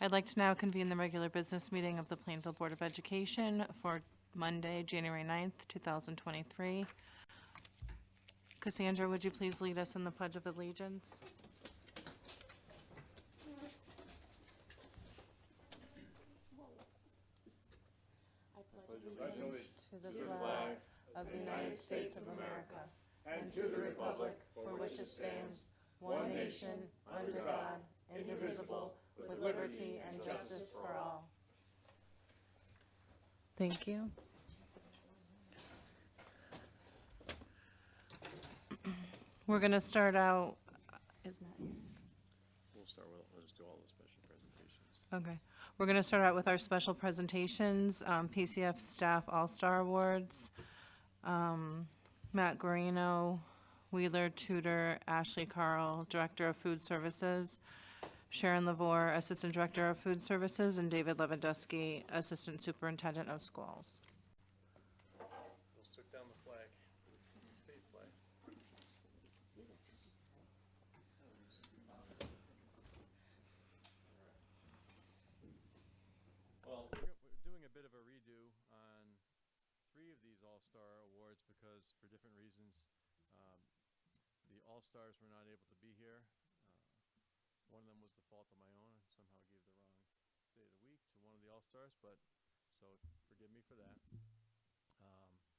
I'd like to now convene the regular business meeting of the Plainville Board of Education for Monday, January 9th, 2023. Cassandra, would you please lead us in the Pledge of Allegiance? I pledge allegiance to the flag of the United States of America and to the republic for which it stands, one nation, under God, indivisible, with liberty and justice for all. Thank you. We're going to start out. Is Matt here? We'll just do all the special presentations. Okay. We're going to start out with our special presentations, PCF Staff All-Star Awards. Matt Guarino, Wheeler Tudor, Ashley Carl, Director of Food Services, Sharon Lavore, Assistant Director of Food Services, and David Lewandowski, Assistant Superintendent of Schools. Just took down the flag, state flag. Well, we're doing a bit of a redo on 3 of these All-Star Awards because for different reasons, the All-Stars were not able to be here. One of them was the fault of my own. I somehow gave the wrong day of the week to one of the All-Stars, but so forgive me for that. Ashley,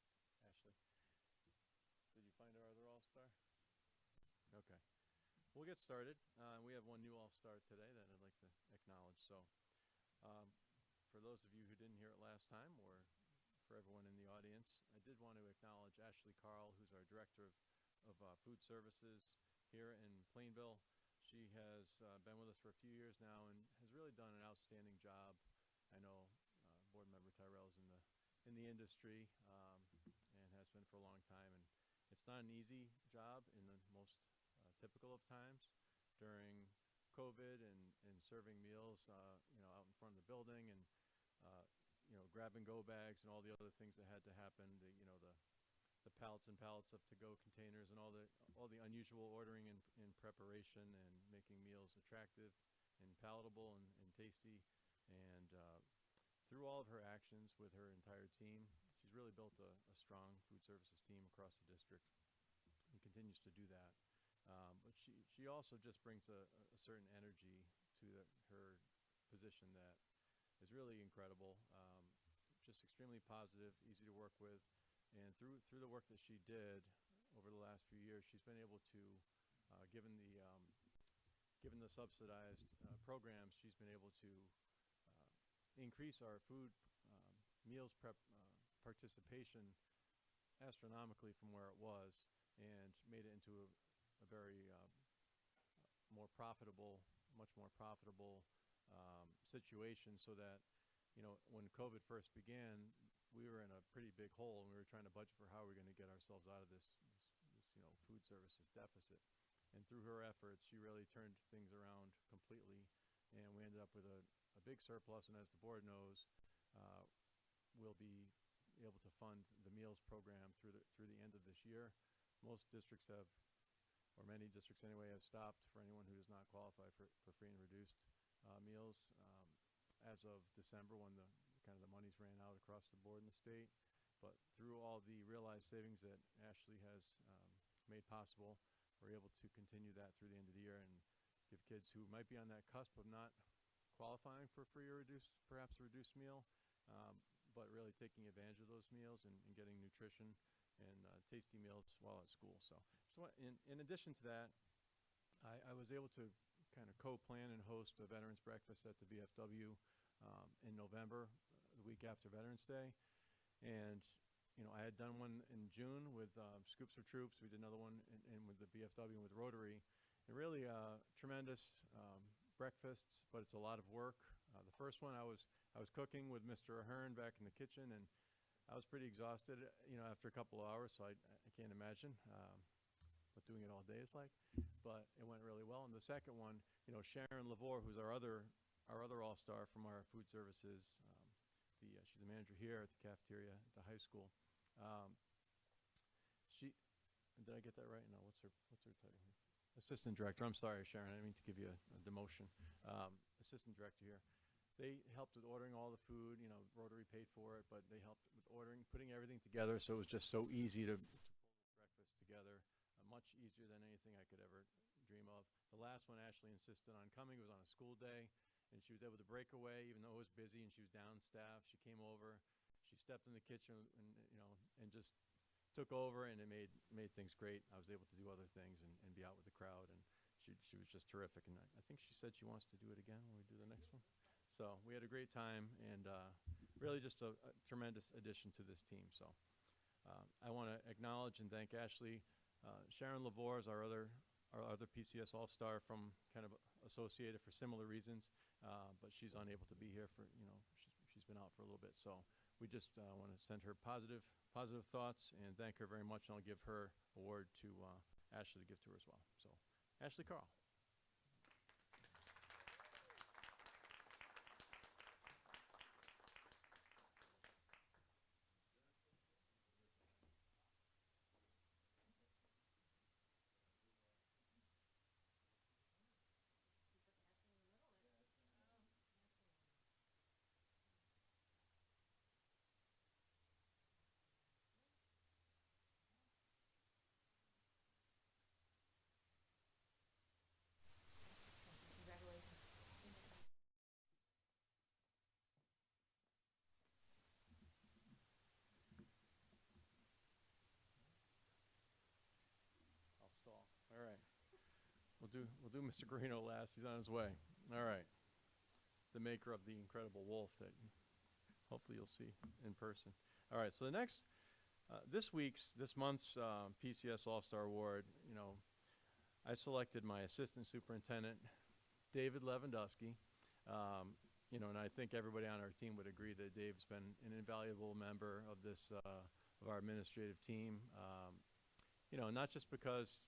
did you find our other All-Star? Okay. We'll get started. We have one new All-Star today that I'd like to acknowledge. So for those of you who didn't hear it last time, or for everyone in the audience, I did want to acknowledge Ashley Carl, who's our Director of Food Services here in Plainville. She has been with us for a few years now and has really done an outstanding job. I know Board Member Tyrell's in the industry and has been for a long time. And it's not an easy job in the most typical of times during COVID and serving meals, out in front of the building and grab-and-go bags and all the other things that had to happen. The pallets and pallets of to-go containers and all the unusual ordering and preparation and making meals attractive and palatable and tasty. And through all of her actions with her entire team, she's really built a strong food services team across the district and continues to do that. But she also just brings a certain energy to her position that is really incredible. Just extremely positive, easy to work with. And through the work that she did over the last few years, she's been able to, given the subsidized programs, she's been able to increase our food meals prep participation astronomically from where it was, and made it into a very much more profitable situation, so that when COVID first began, we were in a pretty big hole, and we were trying to budget for how we're going to get ourselves out of this food services deficit. And through her efforts, she really turned things around completely, and we ended up with a big surplus. And as the board knows, we'll be able to fund the meals program through the end of this year. Most districts have, or many districts anyway, have stopped for anyone who does not qualify for free and reduced meals as of December, when the monies ran out across the board in the state. But through all the realized savings that Ashley has made possible, we're able to continue that through the end of the year and give kids who might be on that cusp of not qualifying for free or perhaps a reduced meal, but really taking advantage of those meals and getting nutrition and tasty meals while at school. So in addition to that, I was able to kind of co-plan and host a Veterans Breakfast at the VFW in November, the week after Veterans Day. And I had done one in June with Scoops for Troops. We did another one in with the VFW and with Rotary. And really tremendous breakfasts, but it's a lot of work. The first one I was cooking with Mr. Ahern back in the kitchen, and I was pretty exhausted after a couple of hours, so I can't imagine what doing it all day is like. But it went really well. And the second one, Sharon Lavore, who's our other All-Star from our food services, she's the manager here at the cafeteria at the high school. Did I get that right? No, what's her title here? Assistant Director. I'm sorry, Sharon, I didn't mean to give you a demotion. assistant director here. They helped with ordering all the food. You know, Rotary paid for it, but they helped with ordering, putting everything together, so it was just so easy to pull the breakfast together, much easier than anything I could ever dream of. The last one Ashley insisted on coming. It was on a school day, and she was able to break away even though it was busy and she was down-staffed. She came over, she stepped in the kitchen and just took over, and it made things great. I was able to do other things and be out with the crowd, and she was just terrific. And I think she said she wants to do it again when we do the next one. So we had a great time, and really just a tremendous addition to this team. So I want to acknowledge and thank Ashley. Sharon Lavore is our other PCS All-Star from kind of associated for similar reasons, but she's unable to be here for, she's been out for a little bit. So we just want to send her positive thoughts and thank her very much, and I'll give her award to Ashley to give to her as well. So Ashley Carl. I'll stall. All right. We'll do Mr. Guarino last. He's on his way. All right. The maker of the incredible wolf that hopefully you'll see in person. All right. So this month's PCS All-Star Award, I selected my assistant superintendent, David Lewandowski. And I think everybody on our team would agree that Dave's been an invaluable member of of our administrative team. Not just because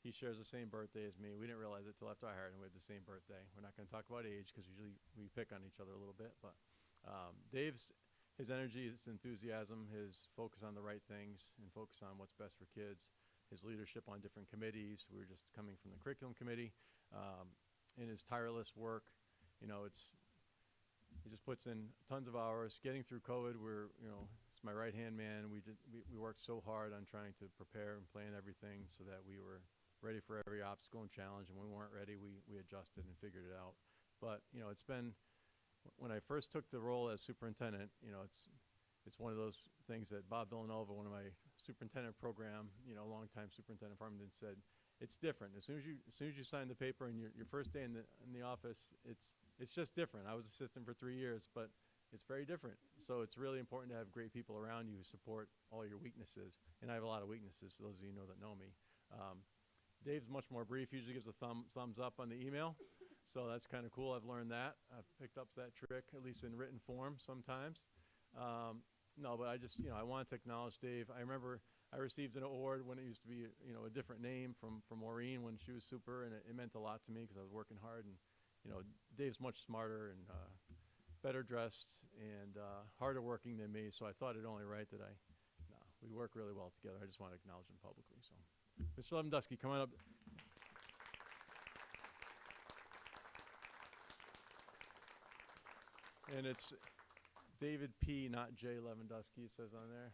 he shares the same birthday as me. We didn't realize it till after I hired him. We had the same birthday. We're not going to talk about age because usually we pick on each other a little bit. But his energy, his enthusiasm, his focus on the right things and focus on what's best for kids, his leadership on different committees. We were just coming from the curriculum committee, and his tireless work. He just puts in tons of hours. Getting through COVID, it's my right-hand man. We worked so hard on trying to prepare and plan everything so that we were ready for every obstacle and challenge. And when we weren't ready, we adjusted and figured it out. But it's been, when I first took the role as superintendent, it's one of those things that Bob Villanova, one of my superintendent program, longtime superintendent of Farmington, said, it's different. As soon as you sign the paper and your first day in the office, it's just different. I was assistant for 3 years, but it's very different. So it's really important to have great people around you who support all your weaknesses. And I have a lot of weaknesses, so those of you that know me. Dave's much more brief, usually gives a thumbs up on the email. So that's kind of cool. I've learned that. I've picked up that trick, at least in written form sometimes. No, but I wanted to acknowledge Dave. I remember I received an award when it used to be, a different name from Maureen when she was super, and it meant a lot to me because I was working hard. And, Dave's much smarter and better dressed and harder working than me, so I thought it only right that we work really well together. I just want to acknowledge him publicly. So, Mr. Lewandowski, come on up. And it's David P., not J. Lewandowski, it says on there.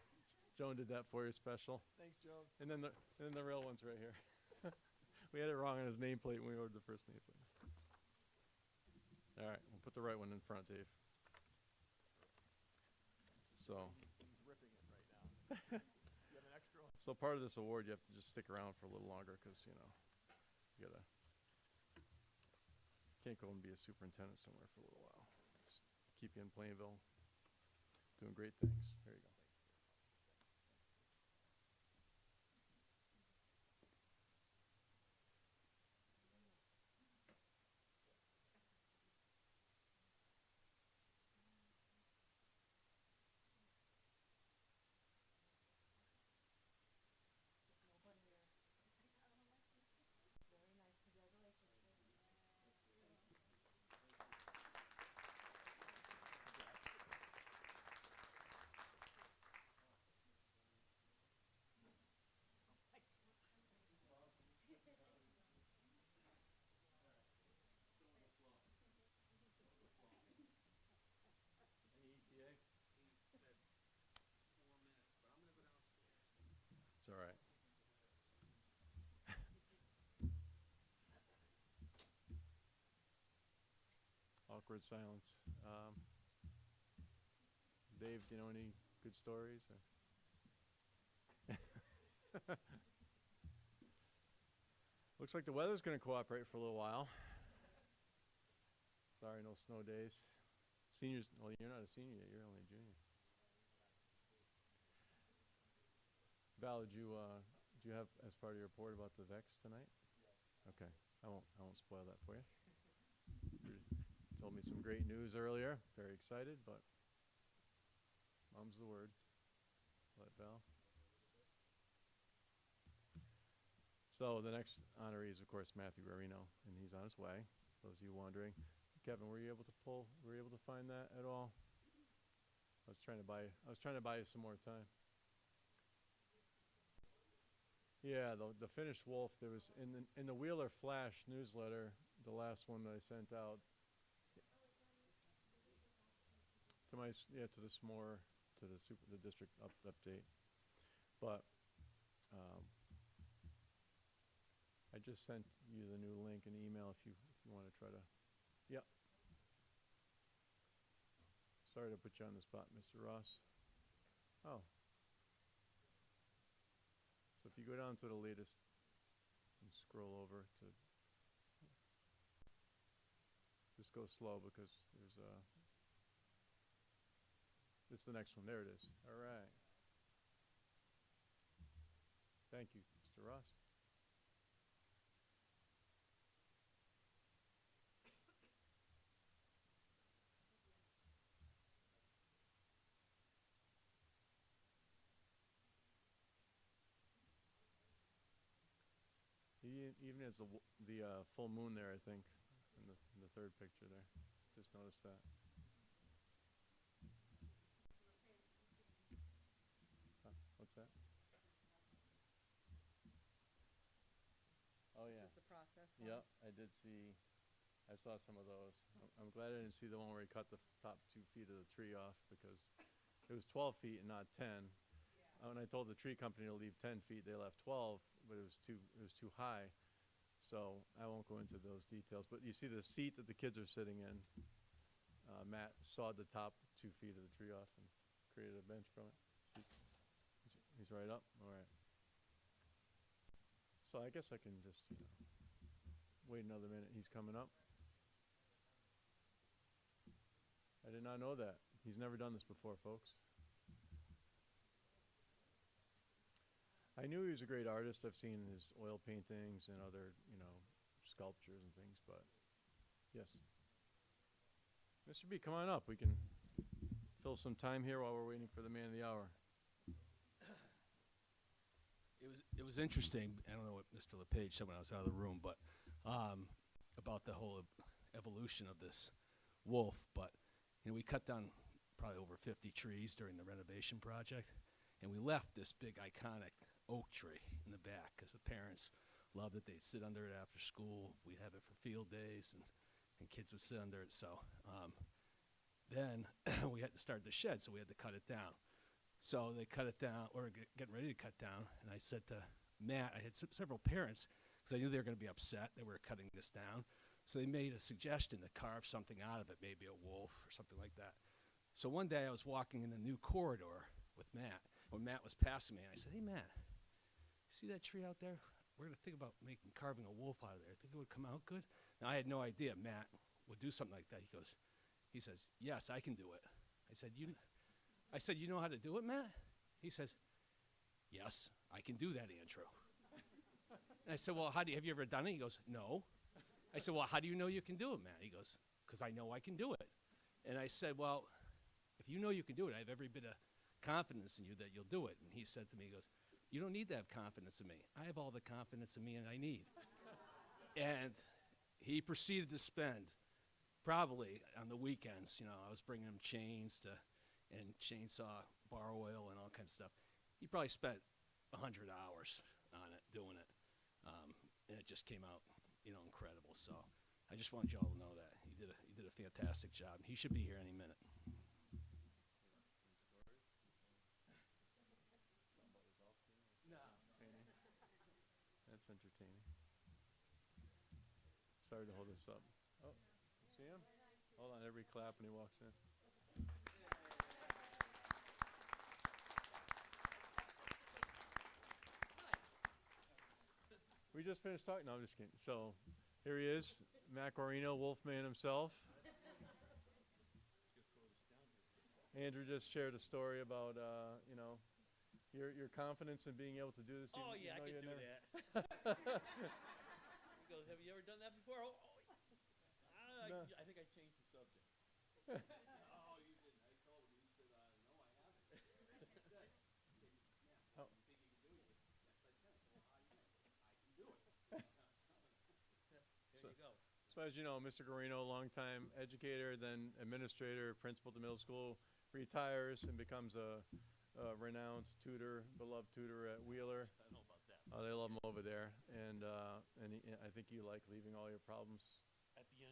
Joan did that for you special. Thanks, Joan. And then the real one's right here. We had it wrong on his nameplate when we ordered the first nameplate. All right, we'll put the right one in front, Dave. So. He's ripping it right now. You have an extra one? So part of this award, you have to just stick around for a little longer because, you can't go and be a superintendent somewhere for a little while. Just keep you in Plainville, doing great things. There you go. awkward silence. Dave, do you know any good stories? Looks like the weather's going to cooperate for a little while. Sorry, no snow days. Seniors, well, you're not a senior yet. You're only a junior. Val, do you have as part of your report about the VEX tonight? Okay, I won't spoil that for you. You told me some great news earlier. Very excited, but mum's the word. Let Val. So the next honoree is, of course, Matthew Guarino, and he's on his way. Those of you wondering, Kevin, were you able to find that at all? I was trying to buy you some more time. Yeah, the finished wolf. There was in the Wheeler Flash newsletter, the last one that I sent out to the SMORE, to the district update, but I just sent you the new link and email if you want to try to. Yep. Sorry to put you on the spot, Mr. Ross. Oh. So if you go down to the latest and scroll over to, just go slow because there's this is the next one. There it is. All right. Thank you, Mr. Ross. He even has the full moon there, I think, in the third picture there. Just noticed that. What's that? Oh yeah. This is the process one. Yep, I did see. I saw some of those. I'm glad I didn't see the one where he cut the top 2 feet of the tree off because it was 12 feet and not 10. When I told the tree company to leave 10 feet, they left 12, but it was too high. So I won't go into those details. But you see the seat that the kids are sitting in. Matt sawed the top 2 feet of the tree off and created a bench from it. He's right up. All right. So I guess I can just wait another minute. He's coming up. I did not know that. He's never done this before, folks. I knew he was a great artist. I've seen his oil paintings and other, sculptures and things, but yes. Mr. B, come on up. We can fill some time here while we're waiting for the man of the hour. It was interesting. I don't know what Mr. LePage said when I was out of the room, but about the whole evolution of this wolf. But we cut down probably over 50 trees during the renovation project, and we left this big iconic oak tree in the back because the parents loved it. They'd sit under it after school. We'd have it for field days, and kids would sit under it. So then we had to start the shed, so we had to cut it down. So they cut it down, or getting ready to cut down, and I said to Matt, I had several parents, because I knew they were going to be upset that we were cutting this down, so they made a suggestion to carve something out of it, maybe a wolf or something like that. So one day I was walking in the new corridor with Matt, when Matt was passing me, and I said, hey, Matt, see that tree out there? We're going to think about carving a wolf out of there. Think it would come out good? Now, I had no idea Matt would do something like that. He says, yes, I can do it. I said, you know how to do it, Matt? He says, yes, I can do that, Andrew. And I said, well, have you ever done it? He goes, no. I said, well, how do you know you can do it, Matt? He goes, because I know I can do it. And I said, well, if you know you can do it, I have every bit of confidence in you that you'll do it. And he said to me, he goes, you don't need to have confidence in me. I have all the confidence in me and I need. And he proceeded to spend, probably on the weekends, I was bringing him chains and chainsaw bar oil and all kinds of stuff. He probably spent 100 hours on it, doing it. And it just came out, incredible. So I just want you all to know that. He did a fantastic job. He should be here any minute. That's entertaining. Sorry to hold this up. Oh, see him? Hold on, everybody clap when he walks in. We just finished talking. No, I'm just kidding. So here he is, Matt Guarino, Wolfman himself. Andrew just shared a story about, your confidence in being able to do this. Oh, even yeah, I though can you do never- that. He goes, have you ever done that before? Oh, No. I think I changed the subject. Oh, you didn't. I told him. He said, no, I haven't. I said, Oh. you think you can do it? He goes, yes, I can. I said, well, how do you know? I can do it. There you go. So as you know, Mr. Guarino, longtime educator, then administrator, principal to middle school, retires and becomes a renowned tutor, beloved tutor at Wheeler. I don't know about that. They love him over there, and I think you like leaving all your problems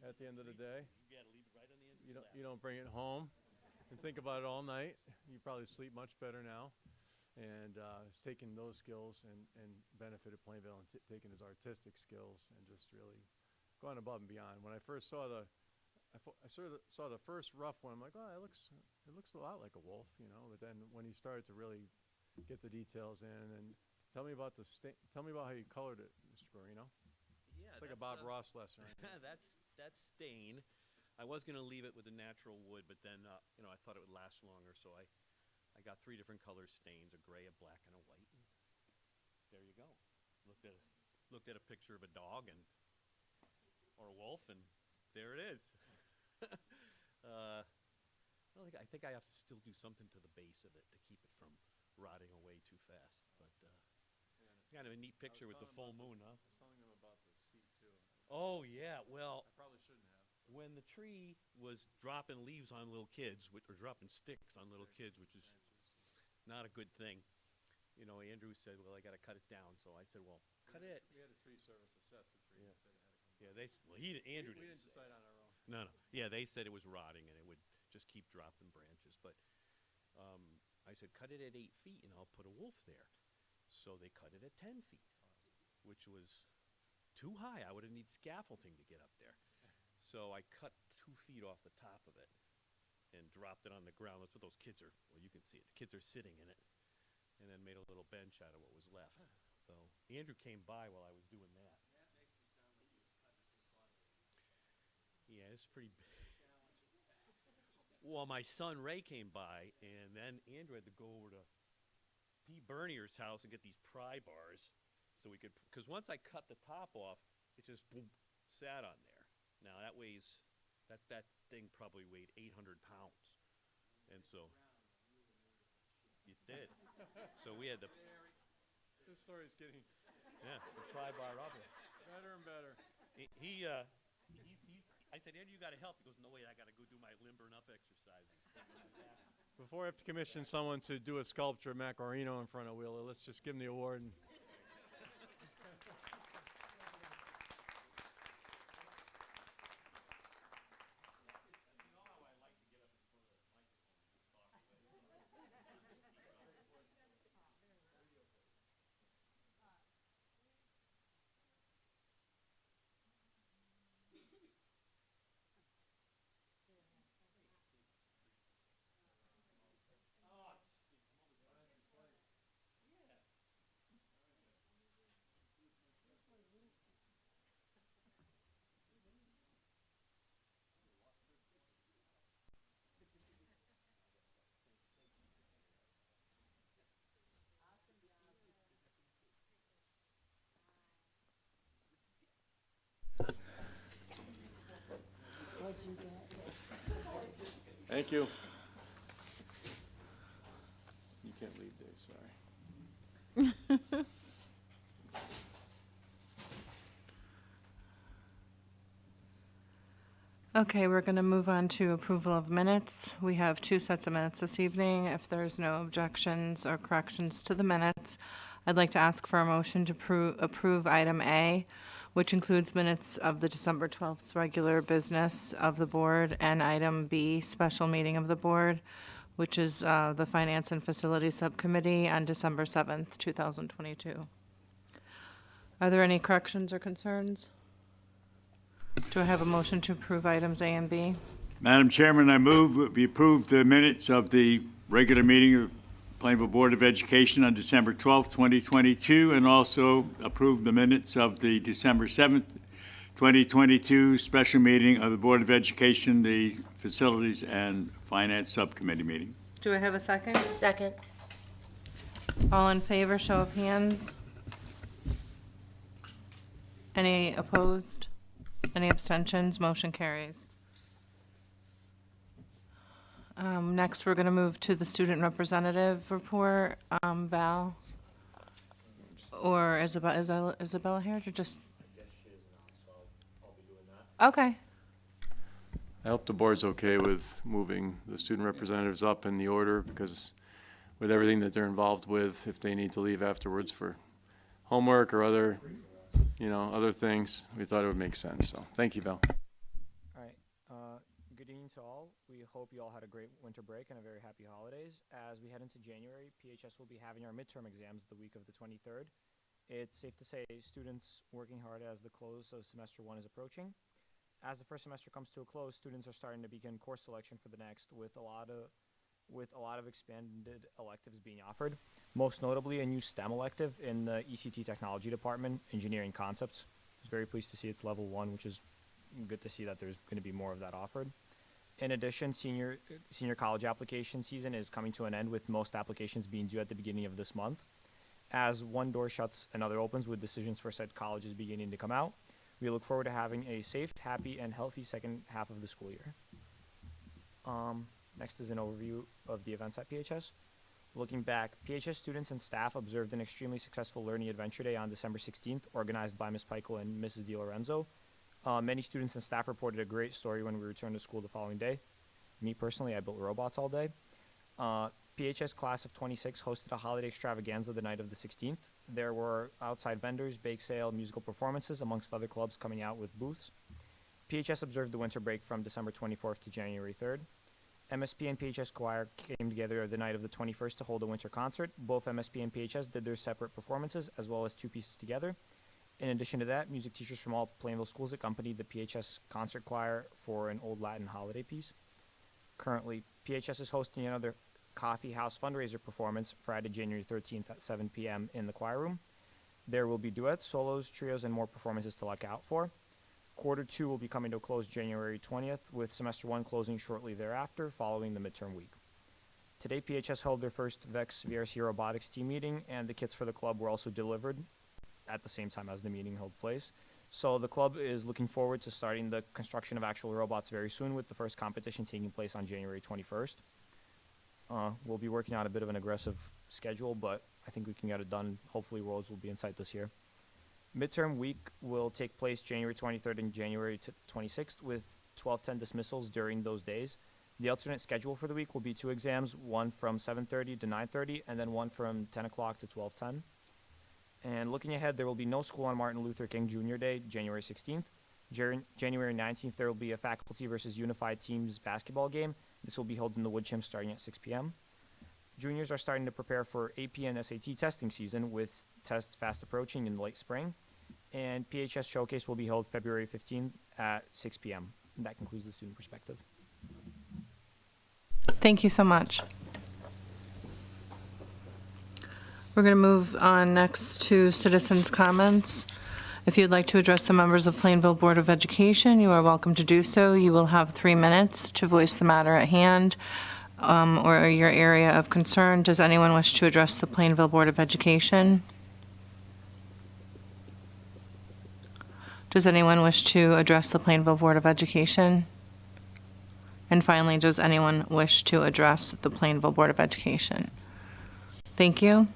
at the end of the day. You got to leave it right on the end of You the don't bring it home and think about it all night. You probably sleep much better now, and he's taken those skills and benefited Plainville and taken his artistic skills and just really gone above and beyond. When I first saw I sort of saw the first rough one. I'm like, oh, it looks a lot like a wolf, But then when he started to really get the details in, and tell me about how you colored it, Mr. Guarino. Yeah, It's like a Bob Ross lesson. Right? that's stain. I was going to leave it with the natural wood, but then I thought it would last longer, so I got 3 different color stains: a gray, a black, and a white. And there you go. Looked at a picture of a dog or a wolf, and there it is. I think I have to still do something to the base of it to keep it from rotting away too fast. But it's kind of a neat picture with the full moon, huh? I was telling him about the seat too. Oh yeah, well, I probably shouldn't have. when the tree was dropping leaves on little kids, or dropping sticks on little kids, which is not a good thing. Andrew said, well, I got to cut it down. So I said, well, cut it. We had a tree service assess the tree. Yeah. They said it had to come. Yeah, Andrew We didn't didn't say decide on our own. No. Yeah, they said it was rotting and it would just keep dropping branches. But I said, cut it at 8 feet and I'll put a wolf there. So they cut it at 10 feet, which was too high. I would have needed scaffolding to get up there. So I cut 2 feet off the top of it and dropped it on the ground. That's what those kids are. Well, you can see it. The kids are sitting in it, and then made a little bench out of what was left. So Andrew came by while I was doing that. Yeah, it's pretty big. Well, my son Ray came by, and then Andrew had to go over to P. Bernier's house and get these pry bars, so we could. Because once I cut the top off, it just boom, sat on there. Now that thing probably weighed 800 pounds, and so it did. So we had to. This story's getting The pry bar up it. better and better. I said, Andrew, you got to help. He goes, no, wait, I got to go do my limbering up exercises. Before I have to commission someone to do a sculpture of Matt Guarino in front of Wheeler, let's just give him the award. Thank you. You can't leave, Dave, sorry. Okay, we're going to move on to approval of minutes. We have 2 sets of minutes this evening. If there's no objections or corrections to the minutes, I'd like to ask for a motion to approve item A, which includes minutes of the December 12th regular business of the board, and item B, special meeting of the board, which is the Finance and Facilities Subcommittee on December 7th, 2022. Are there any corrections or concerns? Do I have a motion to approve items A and B? Madam Chairman, I move we approve the minutes of the regular meeting of Plainville Board of Education on December 12th, 2022, and also approve the minutes of the December 7th, 2022 special meeting of the Board of Education, the Facilities and Finance Subcommittee meeting. Do I have a second? Second. All in favor, show of hands. Any opposed? Any abstentions? Motion carries. Next, we're going to move to the student representative report. Val? Or Isabella here to just? Okay. I hope the board's okay with moving the student representatives up in the order, because with everything that they're involved with, if they need to leave afterwards for homework or other, other things, we thought it would make sense. So, thank you, Val. All right. Good evening to all. We hope you all had a great winter break and a very happy holidays. As we head into January, PHS will be having our midterm exams the week of the 23rd. It's safe to say students working hard as the close of semester 1 is approaching. As the first semester comes to a close, students are starting to begin course selection for the next with a lot of expanded electives being offered. Most notably, a new STEM elective in the ECT Technology Department, Engineering Concepts. I was very pleased to see it's level 1, which is good to see that there's going to be more of that offered. In addition, senior college application season is coming to an end, with most applications being due at the beginning of this month. As one door shuts, another opens, with decisions for said colleges beginning to come out. We look forward to having a safe, happy, and healthy second half of the school year. Next is an overview of the events at PHS. Looking back, PHS students and staff observed an extremely successful Learning Adventure Day on December 16th, organized by Ms. Peichel and Mrs. DiLorenzo. Many students and staff reported a great story when we returned to school the following day. Me personally, I built robots all day. PHS class of 26 hosted a holiday extravaganza the night of the 16th. There were outside vendors, bake sale, musical performances, amongst other clubs coming out with booths. PHS observed the winter break from December 24th to January 3rd. MSP and PHS choir came together the night of the 21st to hold a winter concert. Both MSP and PHS did their separate performances, as well as two pieces together. In addition to that, music teachers from all Plainville schools accompanied the PHS concert choir for an old Latin holiday piece. Currently, PHS is hosting another Coffee House fundraiser performance Friday, January 13th at 7 p.m. in the choir room. There will be duets, solos, trios, and more performances to look out for. Quarter 2 will be coming to a close January 20th, with semester 1 closing shortly thereafter, following the midterm week. Today, PHS held their first VEX VRC robotics team meeting, and the kits for the club were also delivered at the same time as the meeting held place. So the club is looking forward to starting the construction of actual robots very soon, with the first competition taking place on January 21st. We'll be working on a bit of an aggressive schedule, but I think we can get it done. Hopefully roads will be in sight this year. Midterm week will take place January 23rd and January 26th, with 12:10 dismissals during those days. The alternate schedule for the week will be 2 exams, one from 7:30 to 9:30, and then one from 10 o'clock to 12:10. And looking ahead, there will be no school on Martin Luther King Jr. Day, January 16th. January 19th, there will be a faculty versus unified teams basketball game. This will be held in the Wood Gym starting at 6 p.m. Juniors are starting to prepare for AP and SAT testing season, with tests fast approaching in the late spring. And PHS Showcase will be held February 15th at 6 p.m. And that concludes the student perspective. Thank you so much. We're going to move on next to citizens' comments. If you'd like to address the members of Plainville Board of Education, you are welcome to do so. You will have 3 minutes to voice the matter at hand or your area of concern. Does anyone wish to address the Plainville Board of Education? Does anyone wish to address the Plainville Board of Education? And finally, does anyone wish to address the Plainville Board of Education? Thank you.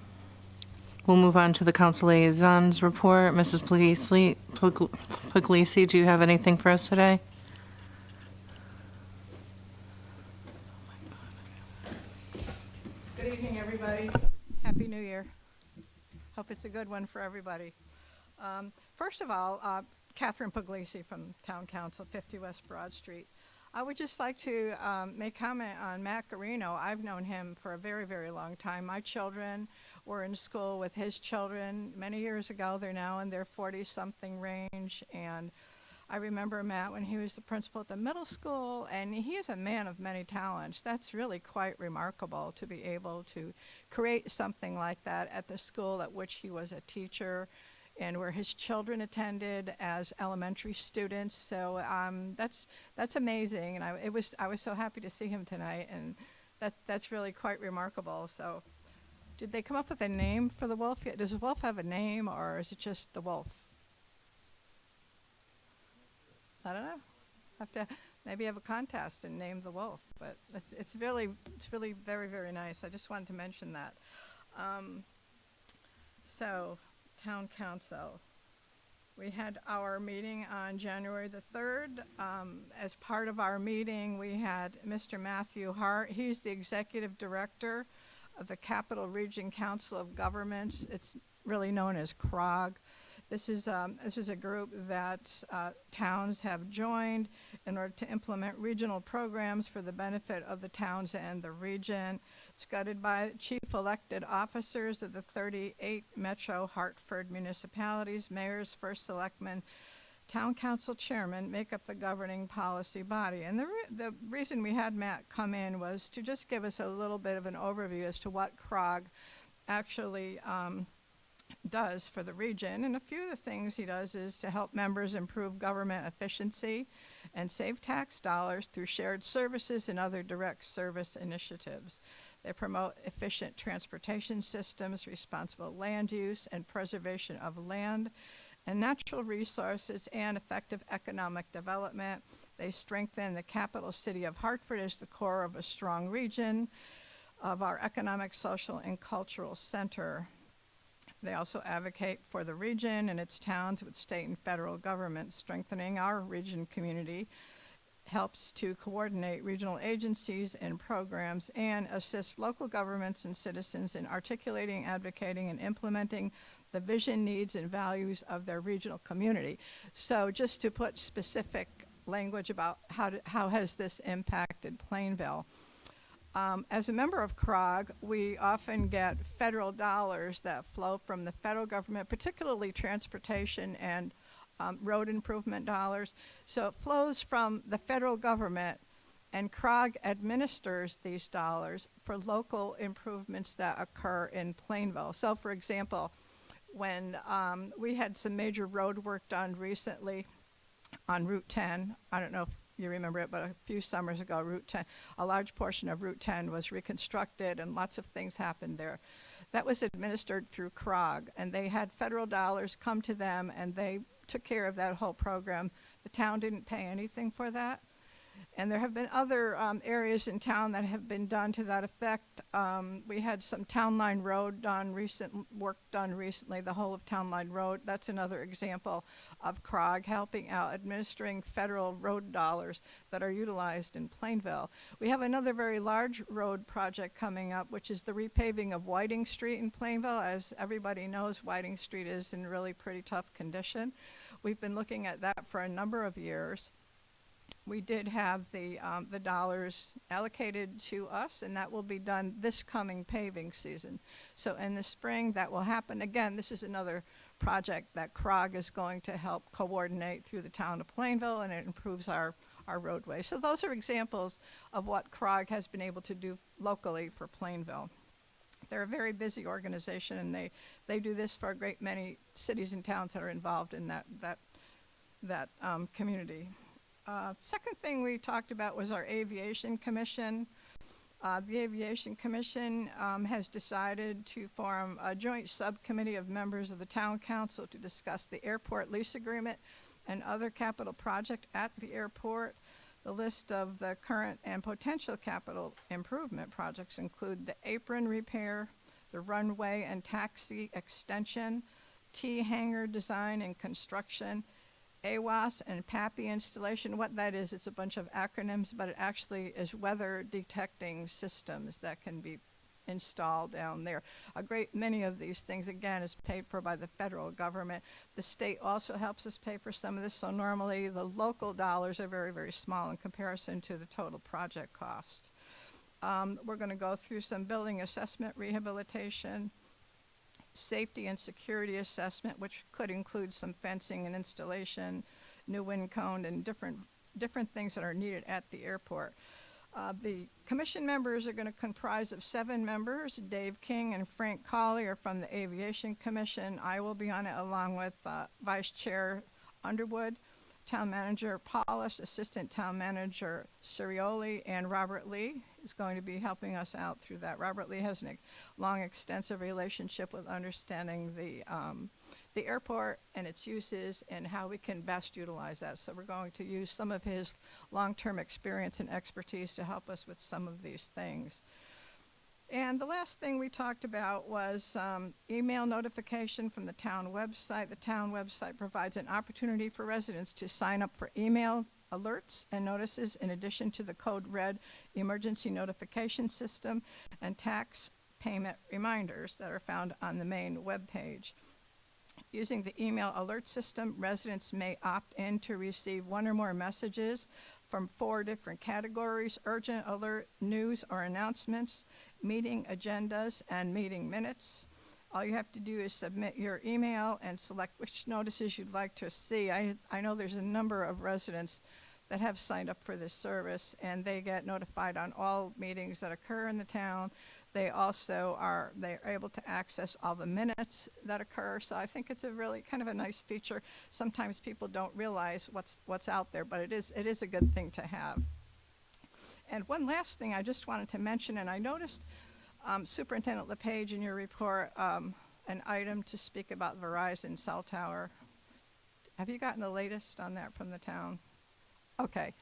We'll move on to the council liaisons report. Mrs. Puglisi, do you have anything for us today? Good evening, everybody. Happy New Year. Hope it's a good one for everybody. First of all, Catherine Puglisi from Town Council, 50 West Broad Street. I would just like to make comment on Matt Garino. I've known him for a very, very long time. My children were in school with his children many years ago. They're now in their 40-something range, and I remember Matt when he was the principal at the middle school, and he is a man of many talents. That's really quite remarkable to be able to create something like that at the school at which he was a teacher and where his children attended as elementary students. So that's amazing, and I was so happy to see him tonight, and that's really quite remarkable. So, did they come up with a name for the wolf yet? Does the wolf have a name, or is it just the wolf? I don't know. Have to maybe have a contest and name the wolf, but it's really very, very nice. I just wanted to mention that. So, Town Council. We had our meeting on January the 3rd. As part of our meeting, we had Mr. Matthew Hart. He's the Executive Director of the Capital Region Council of Governments. It's really known as CROG. This is a group that towns have joined in order to implement regional programs for the benefit of the towns and the region. It's guided by chief elected officers of the 38 Metro Hartford municipalities. Mayors, first selectmen, town council chairman make up the governing policy body. And the reason we had Matt come in was to just give us a little bit of an overview as to what CROG actually does for the region. And a few of the things he does is to help members improve government efficiency and save tax dollars through shared services and other direct service initiatives. They promote efficient transportation systems, responsible land use and preservation of land and natural resources, and effective economic development. They strengthen the capital city of Hartford as the core of a strong region of our economic, social, and cultural center. They also advocate for the region and its towns with state and federal governments. Strengthening our region community helps to coordinate regional agencies and programs and assist local governments and citizens in articulating, advocating, and implementing the vision, needs, and values of their regional community. So just to put specific language about how has this impacted Plainville. As a member of CROG, we often get federal dollars that flow from the federal government, particularly transportation and road improvement dollars. So it flows from the federal government, and CROG administers these dollars for local improvements that occur in Plainville. So for example, when we had some major road work done recently on Route 10, I don't know if you remember it, but a few summers ago, Route 10, a large portion of Route 10 was reconstructed and lots of things happened there. That was administered through CROG, and they had federal dollars come to them, and they took care of that whole program. The town didn't pay anything for that. And there have been other areas in town that have been done to that effect. We had some Town Line Road work done recently, the whole of Town Line Road. That's another example of CROG helping out administering federal road dollars that are utilized in Plainville. We have another very large road project coming up, which is the repaving of Whiting Street in Plainville. As everybody knows, Whiting Street is in really pretty tough condition. We've been looking at that for a number of years. We did have the dollars allocated to us, and that will be done this coming paving season. So in the spring, that will happen. Again, this is another project that CROG is going to help coordinate through the town of Plainville, and it improves our roadway. So those are examples of what CROG has been able to do locally for Plainville. They're a very busy organization, and they do this for a great many cities and towns that are involved in that community. Second thing we talked about was our Aviation Commission. The Aviation Commission has decided to form a joint subcommittee of members of the Town Council to discuss the airport lease agreement and other capital project at the airport. The list of the current and potential capital improvement projects include the apron repair, the runway and taxi extension, T-hangar design and construction, AWAS and PAPI installation. What that is, it's a bunch of acronyms, but it actually is weather detecting systems that can be installed down there. A great many of these things, again, is paid for by the federal government. The state also helps us pay for some of this, so normally the local dollars are very, very small in comparison to the total project cost. We're going to go through some building assessment rehabilitation, safety and security assessment, which could include some fencing and installation, new wind cone, and different things that are needed at the airport. The commission members are going to comprise of 7 members. Dave King and Frank Colley are from the Aviation Commission. I will be on it along with Vice Chair Underwood, Town Manager Paulus, Assistant Town Manager Sirioli, and Robert Lee is going to be helping us out through that. Robert Lee has a long, extensive relationship with understanding the airport and its uses and how we can best utilize that. So we're going to use some of his long-term experience and expertise to help us with some of these things. And the last thing we talked about was email notification from the town website. The town website provides an opportunity for residents to sign up for email alerts and notices in addition to the code red emergency notification system and tax payment reminders that are found on the main webpage. Using the email alert system, residents may opt in to receive 1 or more messages from 4 different categories: urgent alert, news or announcements, meeting agendas, and meeting minutes. All you have to do is submit your email and select which notices you'd like to see. I know there's a number of residents that have signed up for this service, and they get notified on all meetings that occur in the town. They also they're able to access all the minutes that occur. So I think it's a really kind of a nice feature. Sometimes people don't realize what's out there, but it is a good thing to have. And one last thing I just wanted to mention, and I noticed Superintendent LePage in your report, an item to speak about Verizon cell tower. Have you gotten the latest on that from the town? Okay.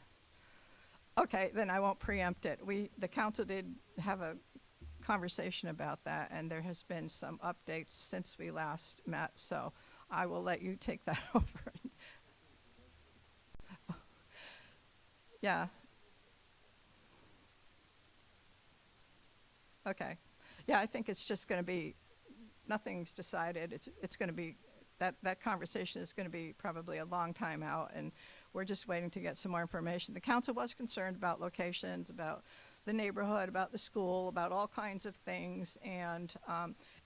Okay, then I won't preempt it. The council did have a conversation about that, and there has been some updates since we last met, so I will let you take that over. Yeah. Okay. Yeah, I think it's just going to be, nothing's decided. It's going to be, that conversation is going to be probably a long time out, and we're just waiting to get some more information. The council was concerned about locations, about the neighborhood, about the school, about all kinds of things, and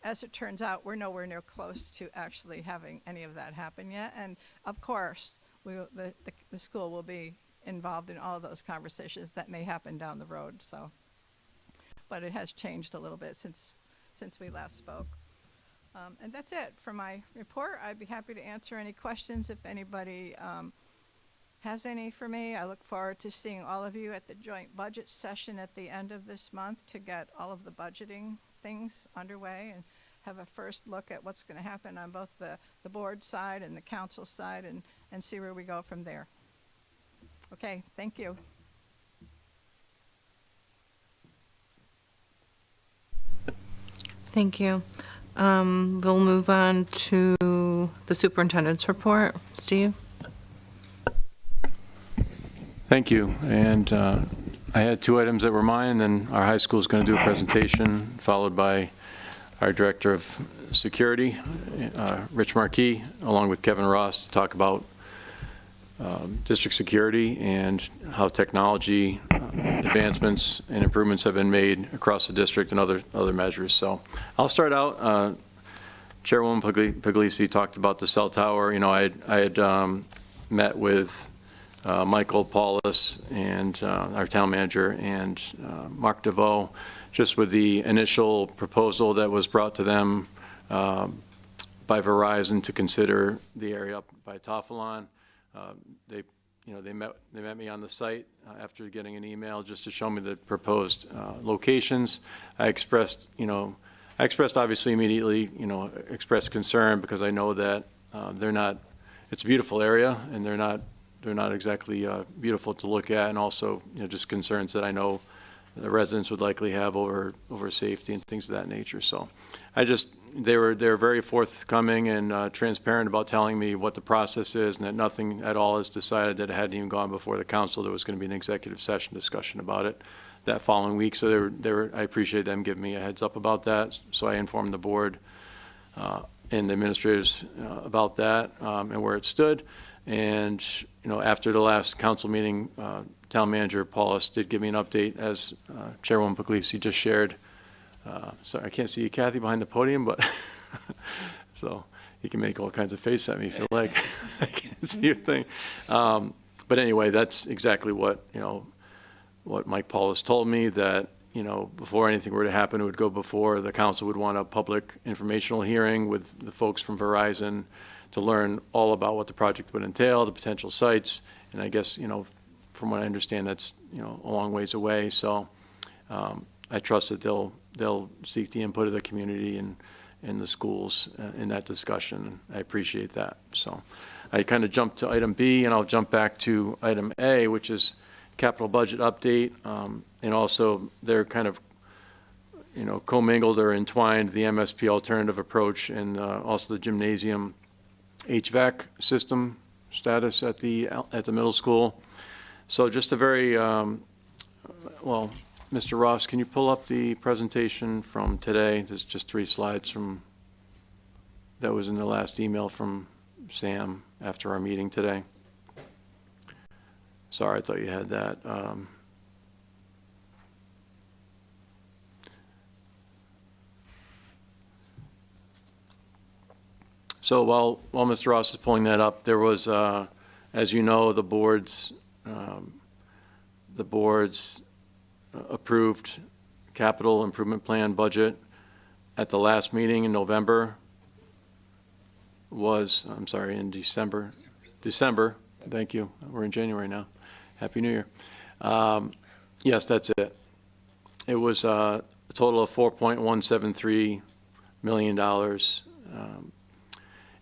as it turns out, we're nowhere near close to actually having any of that happen yet. And of course, the school will be involved in all of those conversations that may happen down the road. So, but it has changed a little bit since we last spoke. And that's it for my report. I'd be happy to answer any questions if anybody has any for me. I look forward to seeing all of you at the joint budget session at the end of this month to get all of the budgeting things underway and have a first look at what's going to happen on both the board side and the council side, and see where we go from there. Okay, thank you. Thank you. We'll move on to the superintendent's report. Steve? Thank you. And I had 2 items that were mine, and then our high school is going to do a presentation, followed by our Director of Security, Rich Markey, along with Kevin Ross, to talk about district security and how technology advancements and improvements have been made across the district and other measures. So I'll start out. Chairwoman Puglisi talked about the cell tower. You know, I had met with Michael Paulus and our town manager and Mark DeVoe, just with the initial proposal that was brought to them by Verizon to consider the area up by Toffelon. They met me on the site after getting an email just to show me the proposed locations. I expressed obviously immediately, expressed concern because I know that it's a beautiful area, and they're not exactly beautiful to look at, and also, just concerns that I know the residents would likely have over safety and things of that nature. So they were very forthcoming and transparent about telling me what the process is, and that nothing at all is decided, that it hadn't even gone before the council. There was going to be an executive session discussion about it that following week. So I appreciate them giving me a heads up about that. So I informed the board and the administrators about that and where it stood. And after the last council meeting, town manager Paulus did give me an update, as Chairwoman Puglisi just shared. Sorry, I can't see you, Kathy, behind the podium, but so You can make all kinds of faces at me if you like. I can't see your thing. But anyway, that's exactly what, what Mike Paulus told me, that, before anything were to happen, it would go before the council would want a public informational hearing with the folks from Verizon to learn all about what the project would entail, the potential sites. And I guess, from what I understand, that's, a long ways away. So I trust that they'll seek the input of the community and the schools in that discussion. I appreciate that. So I kind of jumped to item B, and I'll jump back to item A, which is capital budget update. And also they're kind of, commingled or entwined, the MSP alternative approach and also the gymnasium HVAC system status at the middle school. So just a very, well, Mr. Ross, can you pull up the presentation from today? There's just 3 slides from, that was in the last email from Sam after our meeting today. Sorry, I thought you had that. So while Mr. Ross is pulling that up, there was, as you know, the board's approved capital improvement plan budget at the last meeting in November was, I'm sorry, in December. Thank you. We're in January now. Happy New Year. Yes, that's it. It was a total of $4.173 million.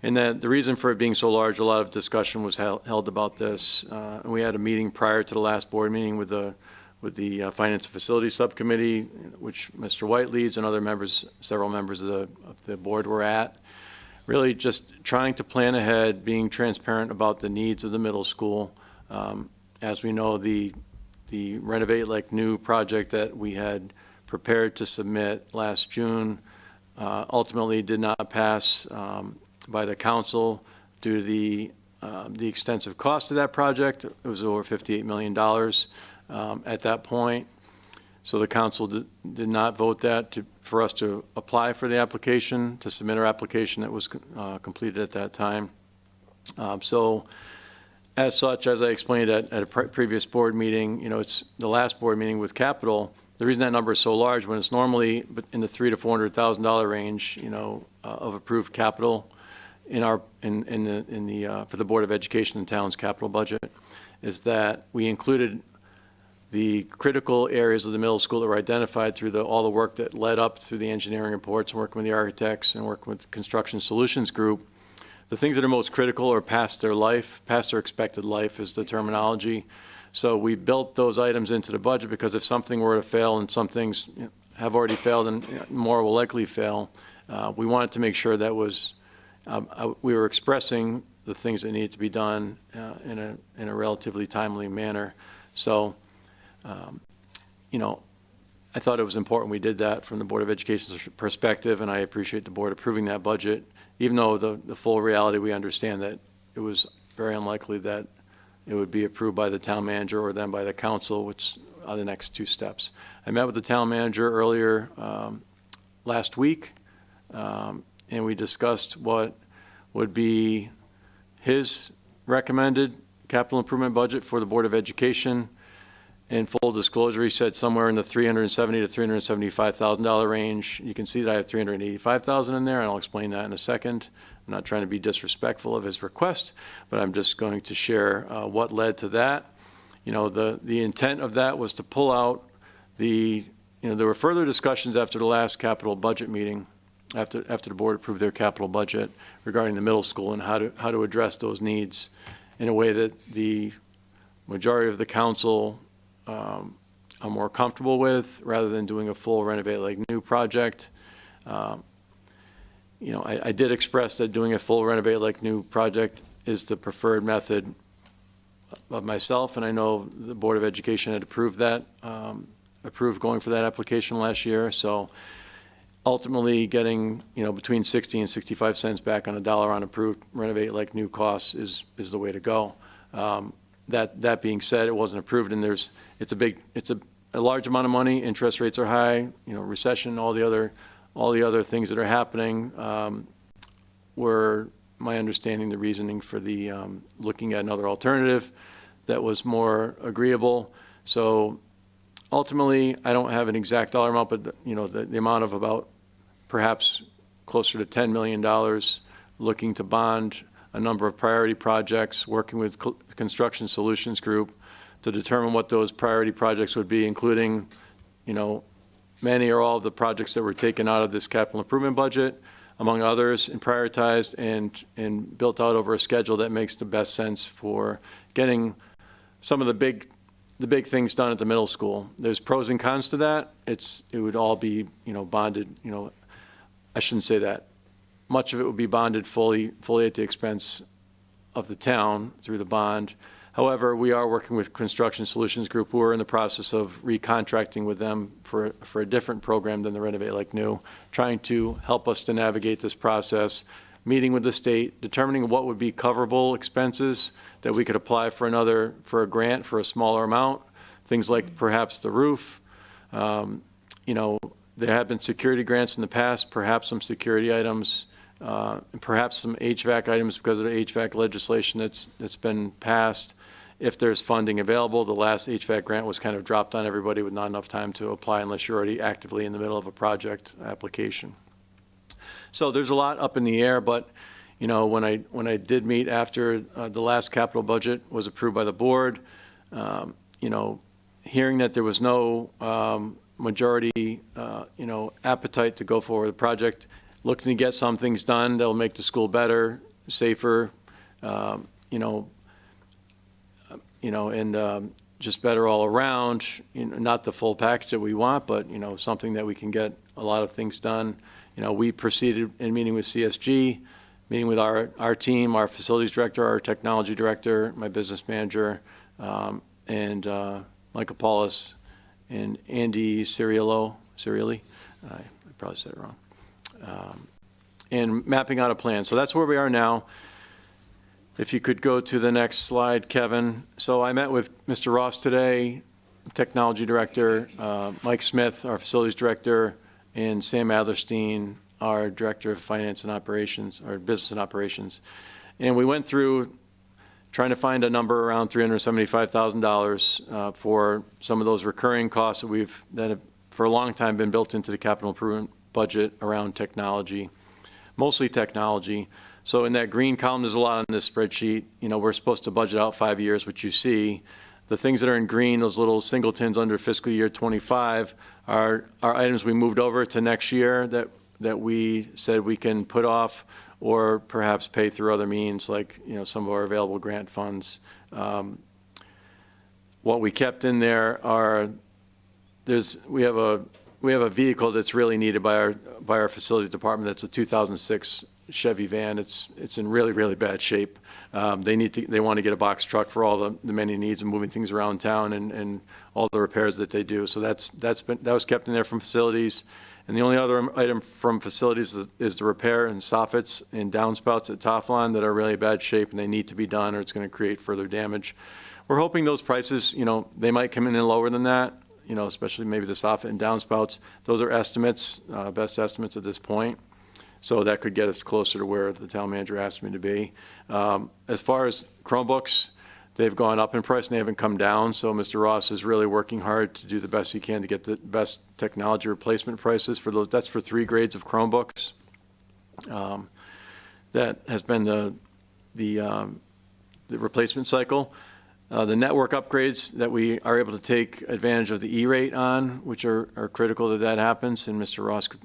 And that the reason for it being so large, a lot of discussion was held about this. We had a meeting prior to the last board meeting with the Finance and Facilities Subcommittee, which Mr. White leads, and other members, several members of the board were at. Really just trying to plan ahead, being transparent about the needs of the middle school. As we know, the Renovate Like New project that we had prepared to submit last June ultimately did not pass by the council due to the extensive cost of that project. It was over $58 million at that point. So the council did not vote that for us to apply for the application, to submit our application that was completed at that time. So as such, as I explained at a previous board meeting, it's the last board meeting with capital. The reason that number is so large, when it's normally in the $300,000 to $400,000 range, of approved capital for the Board of Education and town's capital budget, is that we included the critical areas of the middle school that were identified through all the work that led up through the engineering reports and working with the architects and working with the Construction Solutions Group. The things that are most critical are past their expected life is the terminology. So we built those items into the budget because if something were to fail, and some things have already failed and more will likely fail, we wanted to make sure that we were expressing the things that needed to be done in a relatively timely manner. So, I thought it was important we did that from the Board of Education's perspective, and I appreciate the board approving that budget, even though the full reality, we understand that it was very unlikely that it would be approved by the town manager or then by the council, which are the next 2 steps. I met with the town manager earlier last week, and we discussed what would be his recommended capital improvement budget for the Board of Education. In full disclosure, he said somewhere in the $370,000 to $375,000 range. You can see that I have $385,000 in there, and I'll explain that in a second. I'm not trying to be disrespectful of his request, but I'm just going to share what led to that. The intent of that was to pull out there were further discussions after the last capital budget meeting, after the board approved their capital budget regarding the middle school and how to address those needs in a way that the majority of the council are more comfortable with, rather than doing a full Renovate Like New project. I did express that doing a full Renovate Like New project is the preferred method of myself, and I know the Board of Education had approved going for that application last year. So ultimately getting, between 60 and 65 cents back on a dollar on approved Renovate Like New costs is the way to go. That being said, it wasn't approved, and it's a large amount of money. Interest rates are high, recession, all the other things that are happening. were, my understanding, the reasoning for the looking at another alternative that was more agreeable. So ultimately, I don't have an exact dollar amount, but the amount of about perhaps closer to $10 million, looking to bond a number of priority projects, working with Construction Solutions Group to determine what those priority projects would be, including, many or all of the projects that were taken out of this capital improvement budget, among others, and prioritized and built out over a schedule that makes the best sense for getting some of the big things done at the middle school. There's pros and cons to that. It would all be, bonded, I shouldn't say that. Much of it would be bonded fully at the expense of the town through the bond. However, we are working with Construction Solutions Group, who are in the process of recontracting with them for a different program than the Renovate Like New, trying to help us to navigate this process, meeting with the state, determining what would be coverable expenses that we could apply for a grant for a smaller amount, things like perhaps the roof. There have been security grants in the past, perhaps some security items, and perhaps some HVAC items because of the HVAC legislation that's been passed. If there's funding available, the last HVAC grant was kind of dropped on everybody with not enough time to apply unless you're already actively in the middle of a project application. So there's a lot up in the air, but when I did meet after the last capital budget was approved by the board, hearing that there was no majority, appetite to go forward with the project, looking to get some things done that will make the school better, safer, and just better all around. Not the full package that we want, but something that we can get a lot of things done. We proceeded in meeting with CSG, meeting with our team, our facilities director, our technology director, my business manager, and Micah Paulus and Andy Cirielli. I probably said it wrong. And mapping out a plan. So that's where we are now. If you could go to the next slide, Kevin. So I met with Mr. Ross today, technology director, Mike Smith, our facilities director, and Sam Adlerstein, our director of finance and operations, or business and operations. And we went through trying to find a number around $375,000 for some of those recurring costs that have for a long time been built into the capital improvement budget around technology, mostly technology. So in that green column, there's a lot on this spreadsheet. We're supposed to budget out 5 years, which you see. The things that are in green, those little singletons under fiscal year 25, are items we moved over to next year that we said we can put off or perhaps pay through other means, like some of our available grant funds. What we kept in there are we have a vehicle that's really needed by our facilities department. That's a 2006 Chevy van. It's in really, really bad shape. They want to get a box truck for all the many needs of moving things around town and all the repairs that they do. So that was kept in there from facilities. And the only other item from facilities is the repair and soffits and downspouts at Toflon that are really bad shape and they need to be done or it's going to create further damage. We're hoping those prices, they might come in lower than that, especially maybe the soffit and downspouts. Those are estimates, best estimates at this point. So that could get us closer to where the town manager asked me to be. As far as Chromebooks, they've gone up in price and they haven't come down. So Mr. Ross is really working hard to do the best he can to get the best technology replacement prices for those. That's for 3 grades of Chromebooks. That has been the replacement cycle. The network upgrades that we are able to take advantage of the E-rate on, which are critical that happens, and Mr. Ross could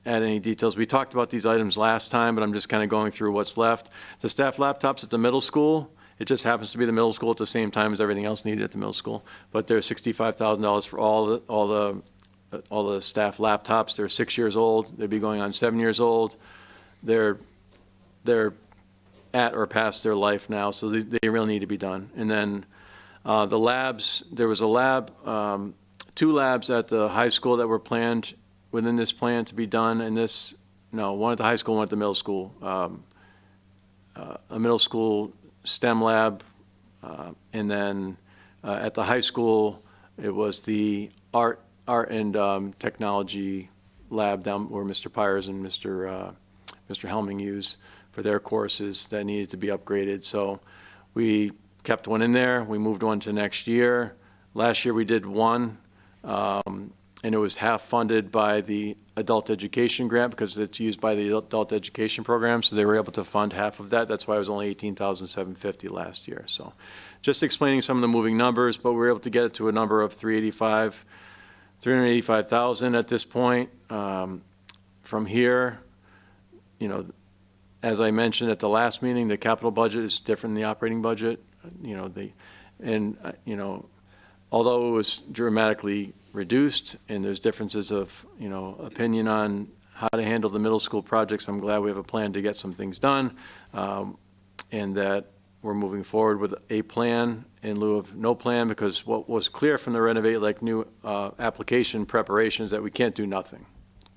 add any details. We talked about these items last time, but I'm just kind of going through what's left. The staff laptops at the middle school, it just happens to be the middle school at the same time as everything else needed at the middle school, but there's $65,000 for all the staff laptops. They're 6 years old. They'd be going on 7 years old. They're at or past their life now, so they really need to be done. And then the labs, there was a lab, 2 labs at the high school that were planned within this plan to be done, and one at the high school, one at the middle school. A middle school STEM lab, and then at the high school, it was the art and technology lab down where Mr. Pyers and Mr. Helming use for their courses that needed to be upgraded. So we kept one in there. We moved one to next year. Last year we did one, and it was half funded by the adult education grant because it's used by the adult education program. So they were able to fund half of that. That's why it was only $18,750 last year. So just explaining some of the moving numbers, but we were able to get it to a number of 385,000 at this point. From here, you know, as I mentioned at the last meeting, the capital budget is different than the operating budget. You know, although it was dramatically reduced and there's differences of, you know, opinion on how to handle the middle school projects, I'm glad we have a plan to get some things done, and that we're moving forward with a plan in lieu of no plan, because what was clear from the Renovate Like New application preparations that we can't do nothing.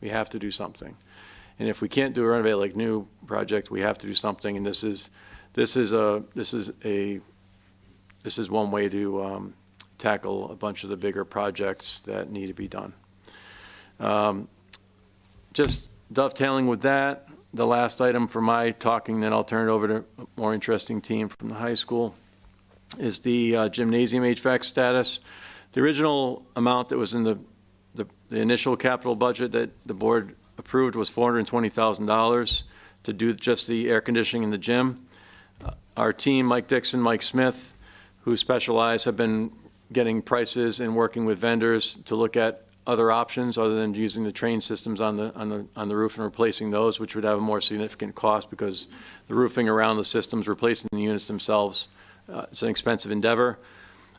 We have to do something. And if we can't do a Renovate Like New project, we have to do something, and this is one way to tackle a bunch of the bigger projects that need to be done. Just dovetailing with that, the last item for my talking, then I'll turn it over to a more interesting team from the high school, is the gymnasium HVAC status. The original amount that was in the initial capital budget that the board approved was $420,000 to do just the air conditioning in the gym. Our team, Mike Dixon, Mike Smith, who specialize, have been getting prices and working with vendors to look at other options other than using the train systems on the roof and replacing those, which would have a more significant cost because the roofing around the systems, replacing the units themselves, it's an expensive endeavor.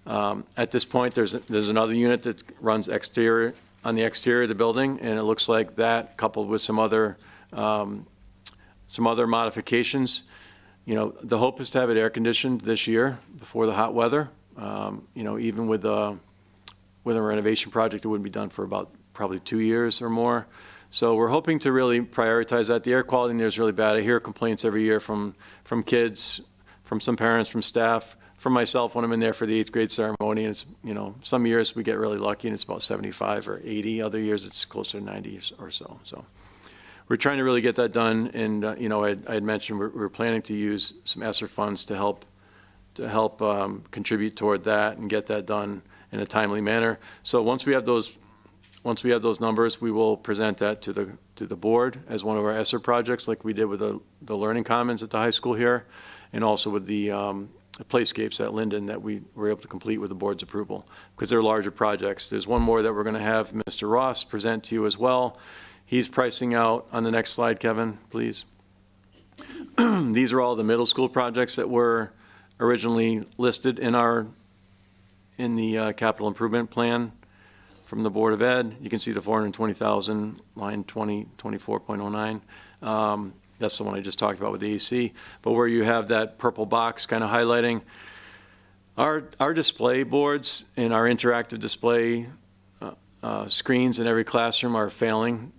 At this point, there's another unit that runs exterior on the exterior of the building, and it looks like that, coupled with some other modifications. You know, the hope is to have it air conditioned this year before the hot weather. You know, even with a renovation project, it wouldn't be done for about probably 2 years or more. So we're hoping to really prioritize that. The air quality in there is really bad. I hear complaints every year from kids, from some parents, from staff, from myself when I'm in there for the 8th grade ceremony. And it's, you know, some years we get really lucky and it's about 75 or 80. Other years it's closer to 90 or so. So we're trying to really get that done. And, you know, I had mentioned we're planning to use some ESSER funds to help contribute toward that and get that done in a timely manner. So once we have those numbers, we will present that to the board as one of our ESSER projects, like we did with the Learning Commons at the high school here, and also with the playscapes at Linden that we were able to complete with the board's approval, because they're larger projects. There's one more that we're going to have Mr. Ross present to you as well. He's pricing out on the next slide, Kevin, please. These are all the middle school projects that were originally listed in the capital improvement plan from the Board of Ed. You can see the 420,000, line 2024.09. That's the one I just talked about with the AC. But where you have that purple box kind of highlighting, our display boards and our interactive display screens in every classroom are failing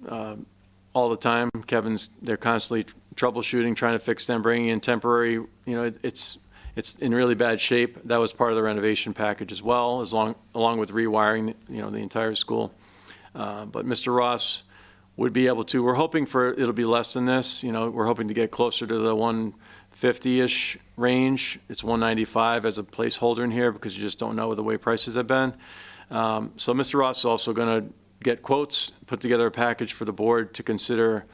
all the time. They're constantly troubleshooting, trying to fix them, bringing in temporary, you know, it's in really bad shape. That was part of the renovation package as well, along with rewiring, you know, the entire school. But Mr. Ross would be able to, we're hoping for, it'll be less than this. You know, we're hoping to get closer to the 150-ish range. It's 195 as a placeholder in here because you just don't know the way prices have been. So Mr. Ross is also going to get quotes, put together a package for the board to consider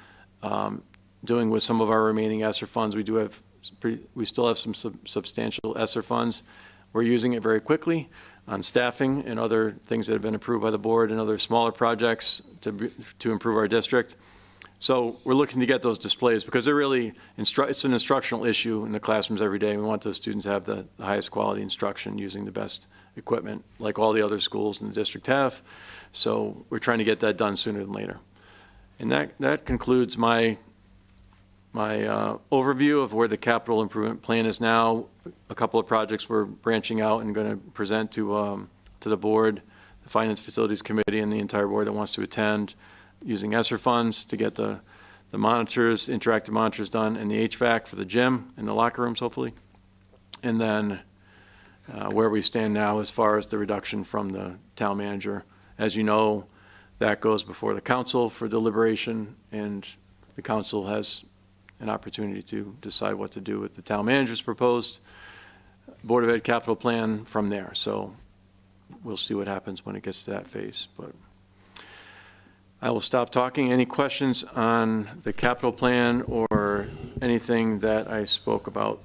doing with some of our remaining ESSER funds. We still have some substantial ESSER funds. We're using it very quickly on staffing and other things that have been approved by the board and other smaller projects to improve our district. So we're looking to get those displays because they're really, it's an instructional issue in the classrooms every day. We want those students to have the highest quality instruction using the best equipment like all the other schools in the district have. So we're trying to get that done sooner than later. And that concludes my overview of where the capital improvement plan is now. A couple of projects we're branching out and going to present to the board, the Finance Facilities Committee, and the entire board that wants to attend, using ESSER funds to get the monitors, interactive monitors done, and the HVAC for the gym and the locker rooms, hopefully. And then where we stand now as far as the reduction from the town manager. As you know, that goes before the council for deliberation, and the council has an opportunity to decide what to do with the town manager's proposed Board of Ed capital plan from there. So we'll see what happens when it gets to that phase. But I will stop talking. Any questions on the capital plan or anything that I spoke about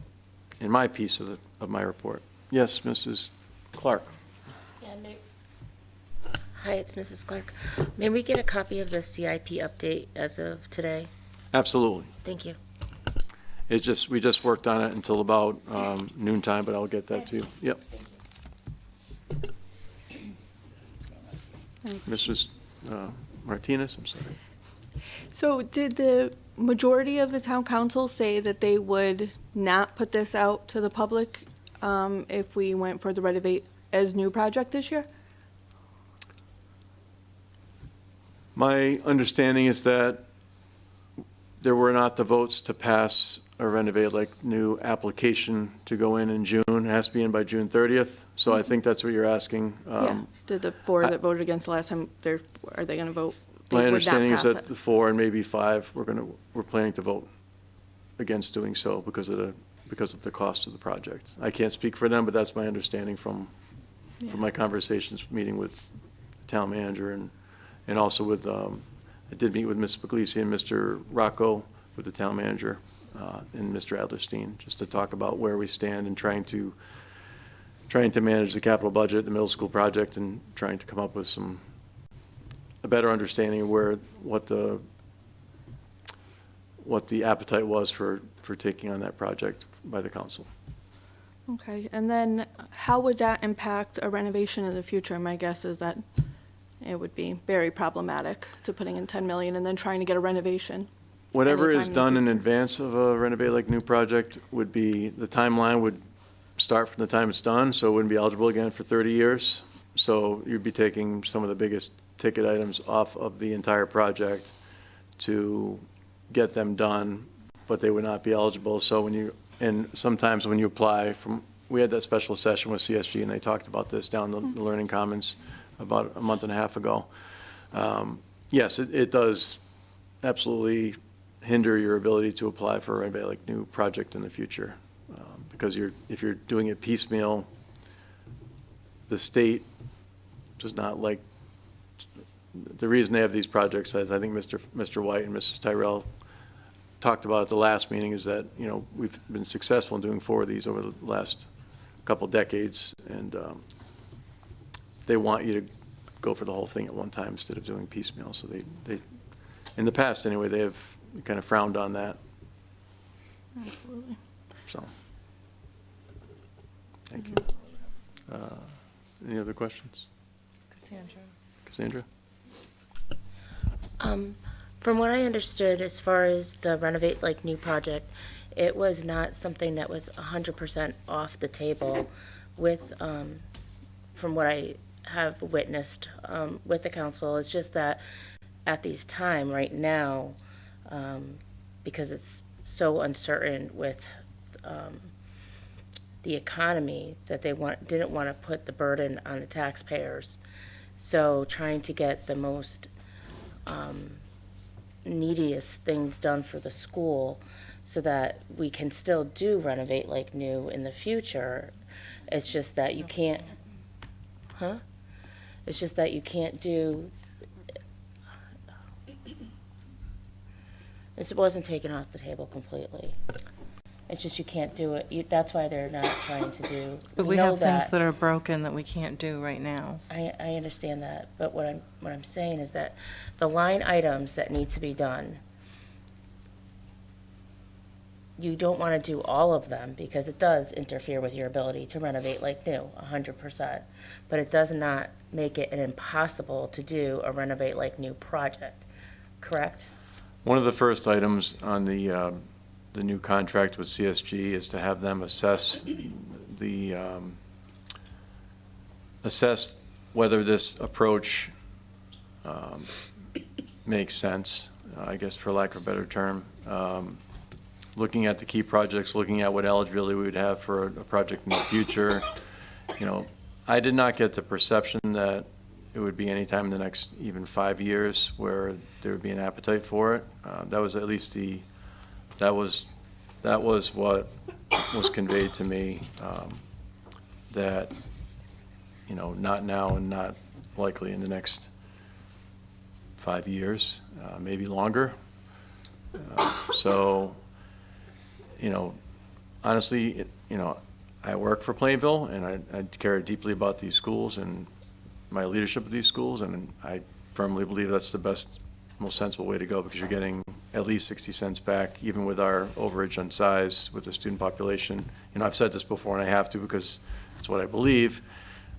in my piece of my report? Yes, Mrs. Clark. Hi, it's Mrs. Clark. May we get a copy of the CIP update as of today? Absolutely. Thank you. We just worked on it until about noontime, but I'll get that to you. Yep. Mrs. Martinez, I'm sorry. So did the majority of the town council say that they would not put this out to the public if we went for the Renovate as New project this year? My understanding is that there were not the votes to pass a Renovate Like New application to go in June. It has to be in by June 30th. So I think that's what you're asking. Yeah. Did the four that voted against the last time, are they gonna vote? They My would not understanding is pass that it. the 4 and maybe 5, we're planning to vote against doing so because of the cost of the project. I can't speak for them, but that's my understanding from my conversations, meeting with the town manager and also with, I did meet with Ms. Puglisi and Mr. Rocco with the town manager and Mr. Adlerstein, just to talk about where we stand and trying to manage the capital budget, the middle school project, and trying to come up with a better understanding of what the appetite was for taking on that project by the council. Okay, and then how would that impact a renovation in the future? My guess is that it would be very problematic to putting in 10 million and then trying to get a renovation. Whatever anytime is in the done in future. advance of a Renovate Like New project would be, the timeline would start from the time it's done, so it wouldn't be eligible again for 30 years. So you'd be taking some of the biggest ticket items off of the entire project to get them done, but they would not be eligible. So and sometimes when you apply we had that special session with CSG and they talked about this down the Learning Commons about a month and a half ago. Yes, it does absolutely hinder your ability to apply for a Renovate Like New project in the future. Because if you're doing it piecemeal, the state does not like, the reason they have these projects, as I think Mr. White and Mrs. Tyrell talked about at the last meeting, is that, we've been successful in doing 4 of these over the last couple decades, and they want you to go for the whole thing at one time instead of doing piecemeal. So they in the past anyway, they have kind of frowned on that. Absolutely. So, thank you. Any other questions? Cassandra? From what I understood, as far as the Renovate Like New project, it was not something that was 100% off the table with, from what I have witnessed with the council. It's just that at these time right now, because it's so uncertain with the economy, that they didn't want to put the burden on the taxpayers. So trying to get the most neediest things done for the school so that we can still do Renovate Like New in the future. It's just that you can't, It's just that you can't do, this wasn't taken off the table completely. It's just you can't do it. That's why they're not trying to do. But we know have things that are broken that we can't do right now. I understand that, but what I'm saying is that the line items that need to be done, you don't want to do all of them because it does interfere with your ability to renovate like new, 100%. But it does not make it an impossible to do a Renovate Like New project, correct? One of the first items on the new contract with CSG is to have them assess whether this approach makes sense, I guess for lack of a better term. Looking at the key projects, looking at what eligibility we would have for a project in the future. I did not get the perception that it would be anytime in the next even 5 years where there would be an appetite for it. That was at least the that was what was conveyed to me, that, you know, not now and not likely in the next 5 years, maybe longer. So, you know, honestly, you know, I work for Plainville, and I care deeply about these schools and my leadership of these schools, and I firmly believe that's the best, most sensible way to go, because you're getting at least 60 cents back, even with our overage on size with the student population. You know, I've said this before, and I have to because it's what I believe,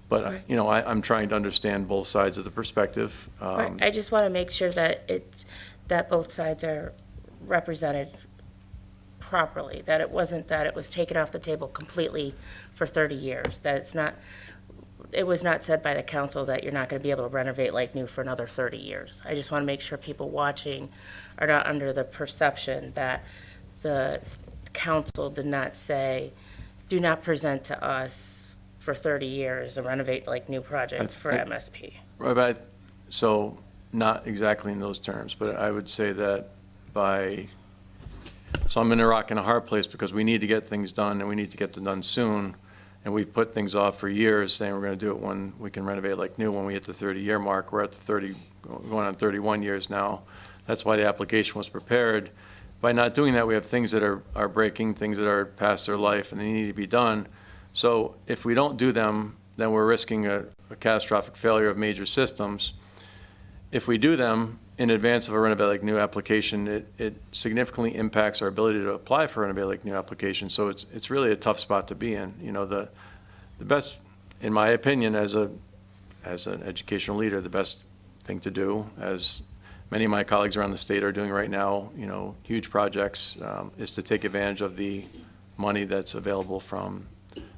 but, Right. you know, I'm trying to understand both sides of the perspective. Right. I just want to make sure that that both sides are represented properly, that it wasn't that it was taken off the table completely for 30 years, that it was not said by the council that you're not going to be able to renovate like new for another 30 years. I just want to make sure people watching are not under the perception that the council did not say, do not present to us for 30 years a renovate like new project for MSP. Right, but, so, not exactly in those terms, but I would say that so I'm in a rock and a hard place, because we need to get things done, and we need to get them done soon, and we've put things off for years, saying we're gonna do it when we can renovate like new, when we hit the 30-year mark. We're at the going on 31 years now. That's why the application was prepared. By not doing that, we have things that are breaking, things that are past their life, and they need to be done. So if we don't do them, then we're risking a catastrophic failure of major systems. If we do them in advance of a renovate like new application, it significantly impacts our ability to apply for a renovate like new application. So it's really a tough spot to be in. You know, the best, in my opinion, as an educational leader, the best thing to do, as many of my colleagues around the state are doing right now, you know, huge projects, is to take advantage of the money that's available from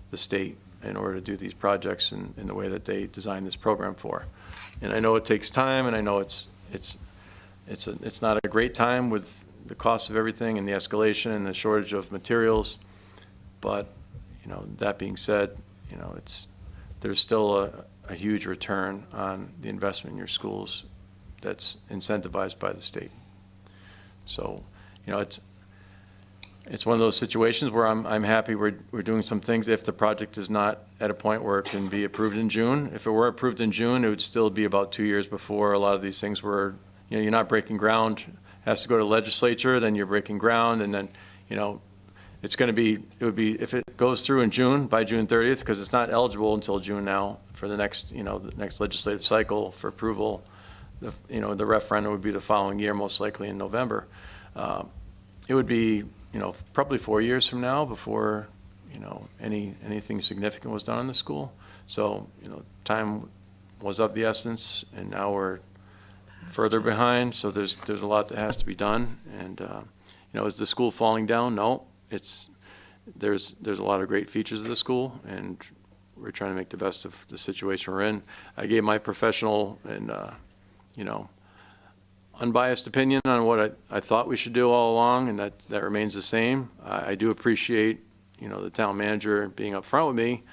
the state in order to do these projects in the way that they designed this program for. And I know it takes time, and I know it's not a great time with the cost of everything and the escalation and the shortage of materials. But, you know, that being said, you know, there's still a huge return on the investment in your schools that's incentivized by the state. So, you know, it's one of those situations where I'm happy we're doing some things. If the project is not at a point where it can be approved in June, if it were approved in June, it would still be about 2 years before a lot of these things were, you know, you're not breaking ground. It has to go to the legislature, then you're breaking ground, and then, you know, it would be, if it goes through in June, by June 30th, because it's not eligible until June now for the next, you know, the next legislative cycle for approval. You know, the referendum would be the following year, most likely in November. It would be, you know, probably 4 years from now before, you know, anything significant was done in the school. So, you know, time was of the essence, and now we're further behind. So there's a lot that has to be done. And, you know, is the school falling down? No, there's a lot of great features of the school, and we're trying to make the best of the situation we're in. I gave my professional and, you know, unbiased opinion on what I thought we should do all along, and that remains the same. I do appreciate, you know, the town manager being upfront with me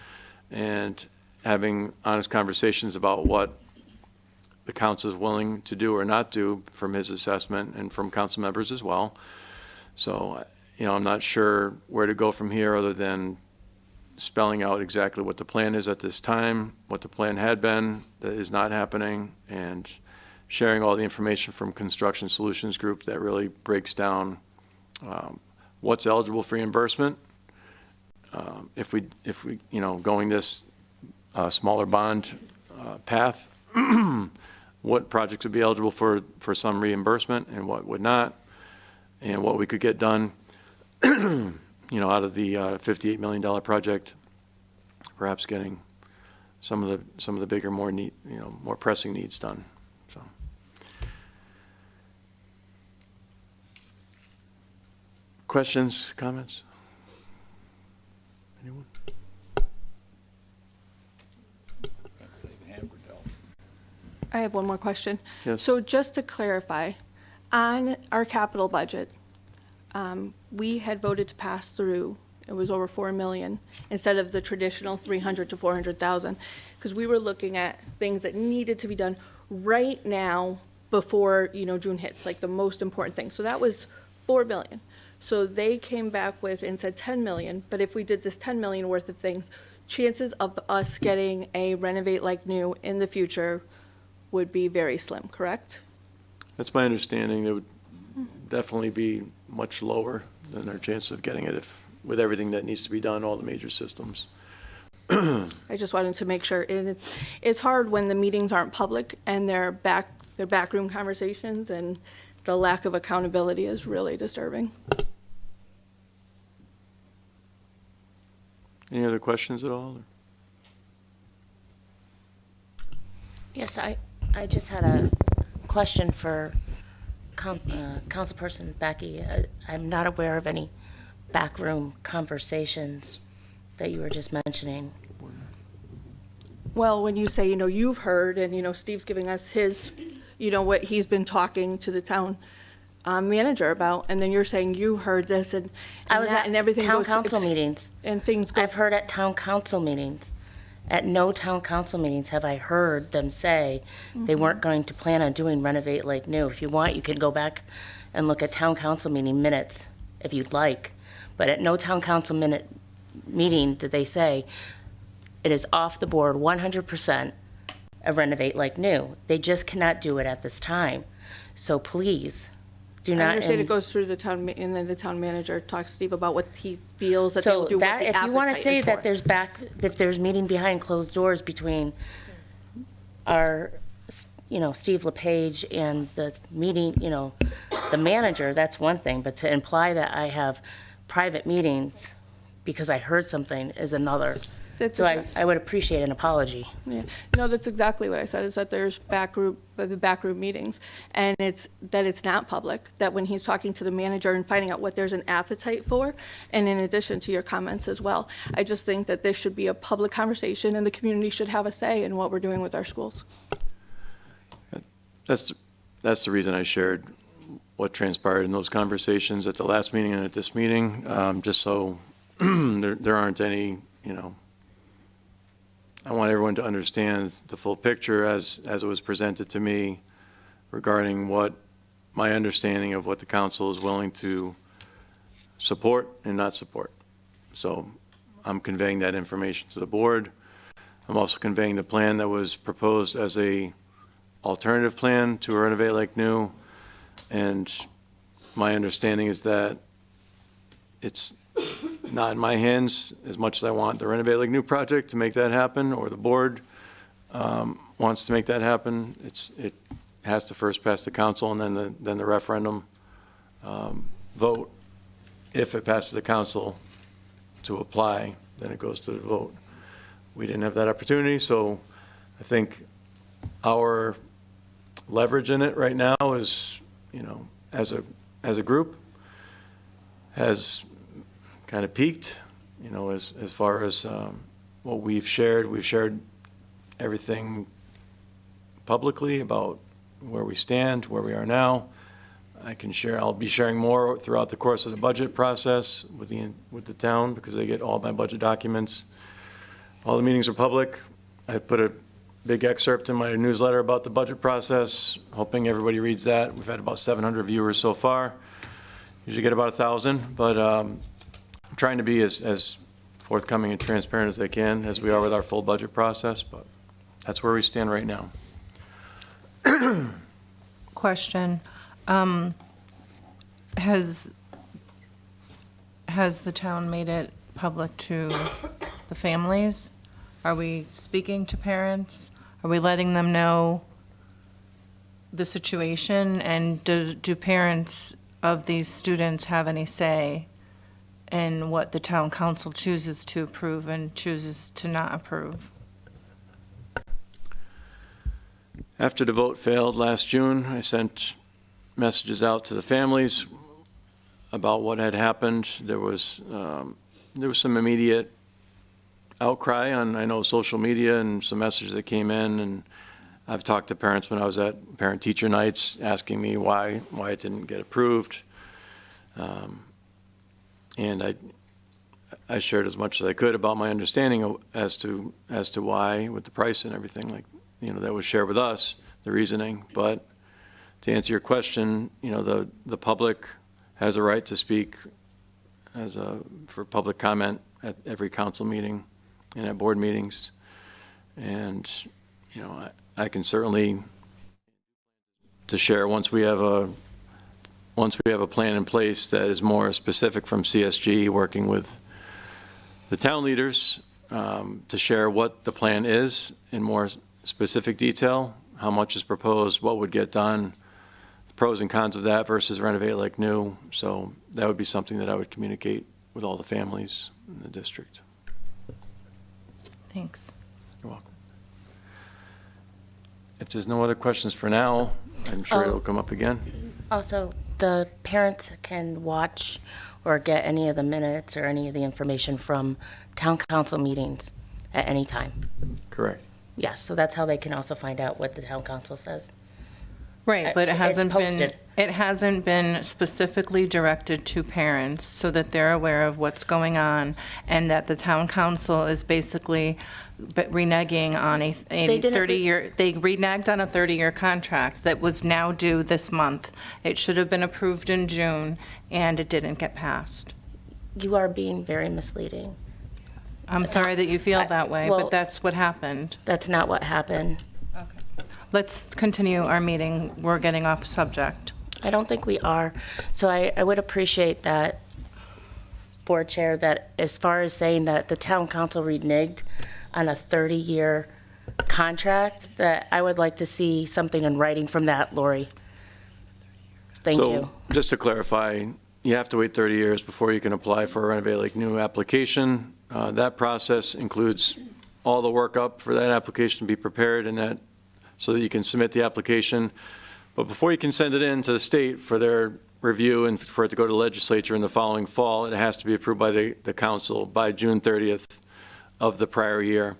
and having honest conversations about what the council is willing to do or not do from his assessment, and from council members as well. So, you know, I'm not sure where to go from here, other than spelling out exactly what the plan is at this time, what the plan had been that is not happening, and sharing all the information from Construction Solutions Group that really breaks down what's eligible for reimbursement. If we, you know, going this smaller bond path, what projects would be eligible for some reimbursement and what would not, and what we could get done, you know, out of the $58 million project, perhaps getting some of the bigger, more pressing needs done. So, questions, comments? Anyone? I have one more question. Yes. So just to clarify, on our capital budget, we had voted to pass through, it was over 4 million, instead of the traditional 300 to 400,000, because we were looking at things that needed to be done right now before, you know, June hits, like the most important thing. So that was 4 million. So they came back with and said 10 million, but if we did this 10 million worth of things, chances of us getting a renovate like new in the future would be very slim, correct? That's my understanding. It would definitely be much lower than our chance of getting it if, with everything that needs to be done, all the major systems. I just wanted to make sure, and it's hard when the meetings aren't public and they're backroom conversations, and the lack of accountability is really disturbing. Any other questions at all? Yes, I just had a question for Councilperson Becky. I'm not aware of any backroom conversations that you were just mentioning. Well, when you say, you've heard, and, Steve's giving us his, what he's been talking to the town manager about, and then you're saying you heard this, and I was that, at and everything town goes council meetings. and things go. I've heard at town council meetings. At no town council meetings have I heard them say they weren't going to plan on doing renovate like new. If you want, you can go back and look at town council meeting minutes if you'd like. But at no town council meeting did they say it is off the board 100% a renovate like new. They just cannot do it at this time. So please do I not. understand it goes through the town, and then the town manager talks to Steve about what he feels that they'll So do, what that, the if you want to appetite say is that for. if there's meeting behind closed doors between our, Steve LePage and the meeting, the manager, that's one thing, but to imply that I have private meetings because I heard something is another. That's So okay. I would appreciate an apology. Yeah, no, that's exactly what I said, is that there's the backroom meetings, and it's not public, that when he's talking to the manager and finding out what there's an appetite for, and in addition to your comments as well, I just think that this should be a public conversation, and the community should have a say in what we're doing with our schools. That's the reason I shared what transpired in those conversations at the last meeting and at this meeting, just so there aren't any, I want everyone to understand the full picture as it was presented to me regarding what my understanding of what the council is willing to support and not support. So I'm conveying that information to the board. I'm also conveying the plan that was proposed as a alternative plan to renovate like new. And my understanding is that it's not in my hands as much as I want the renovate like new project to make that happen, or the board wants to make that happen. It has to first pass the council and then the referendum vote. If it passes the council to apply, then it goes to the vote. We didn't have that opportunity, so I think our leverage in it right now is, as a group, has kind of peaked, as far as what we've shared. We've shared everything publicly about where we stand, where we are now. I'll be sharing more throughout the course of the budget process with the town, because they get all my budget documents. All the meetings are public. I put a big excerpt in my newsletter about the budget process, hoping everybody reads that. We've had about 700 viewers so far. Usually get about 1,000, but I'm trying to be as forthcoming and transparent as I can, as we are with our full budget process, but that's where we stand right now. Question. Has the town made it public to the families? Are we speaking to parents? Are we letting them know the situation? And do parents of these students have any say in what the town council chooses to approve and chooses to not approve? After the vote failed last June, I sent messages out to the families about what had happened. There was some immediate outcry on, I know, social media, and some messages that came in, and I've talked to parents when I was at parent-teacher nights asking me why it didn't get approved. And I shared as much as I could about my understanding as to why, with the price and everything, that was shared with us, the reasoning. But to answer your question, the public has a right to speak for public comment at every council meeting and at board meetings. And, you know, I can certainly to share once we have a plan in place that is more specific from CSG, working with the town leaders to share what the plan is in more specific detail, how much is proposed, what would get done, pros and cons of that versus renovate like new. So that would be something that I would communicate with all the families in the district. Thanks. You're welcome. If there's no other questions for now, I'm sure it'll come up again. Also, the parents can watch or get any of the minutes or any of the information from town council meetings at any time. Correct. Yes, so that's how they can also find out what the town council says. Right, but it It's hasn't posted. been specifically directed to parents so that they're aware of what's going on and that the town council is basically reneging on a didn't 30-year, they reneged on a 30-year contract that was now due this month. It should have been approved in June, and it didn't get passed. You are being very misleading. I'm sorry that you feel that way, well- but that's what happened. That's not what happened. Let's continue our meeting. We're getting off subject. I don't think we are. So I would appreciate that, Board Chair, that as far as saying that the town council reneged on a 30-year contract, that I would like to see something in writing from that, Lori. Thank So, you. just to clarify, you have to wait 30 years before you can apply for a Renovate Lake New application. That process includes all the work up for that application to be prepared and that so that you can submit the application. But before you can send it in to the state for their review and for it to go to the legislature in the following fall, it has to be approved by the council by June 30th of the prior year.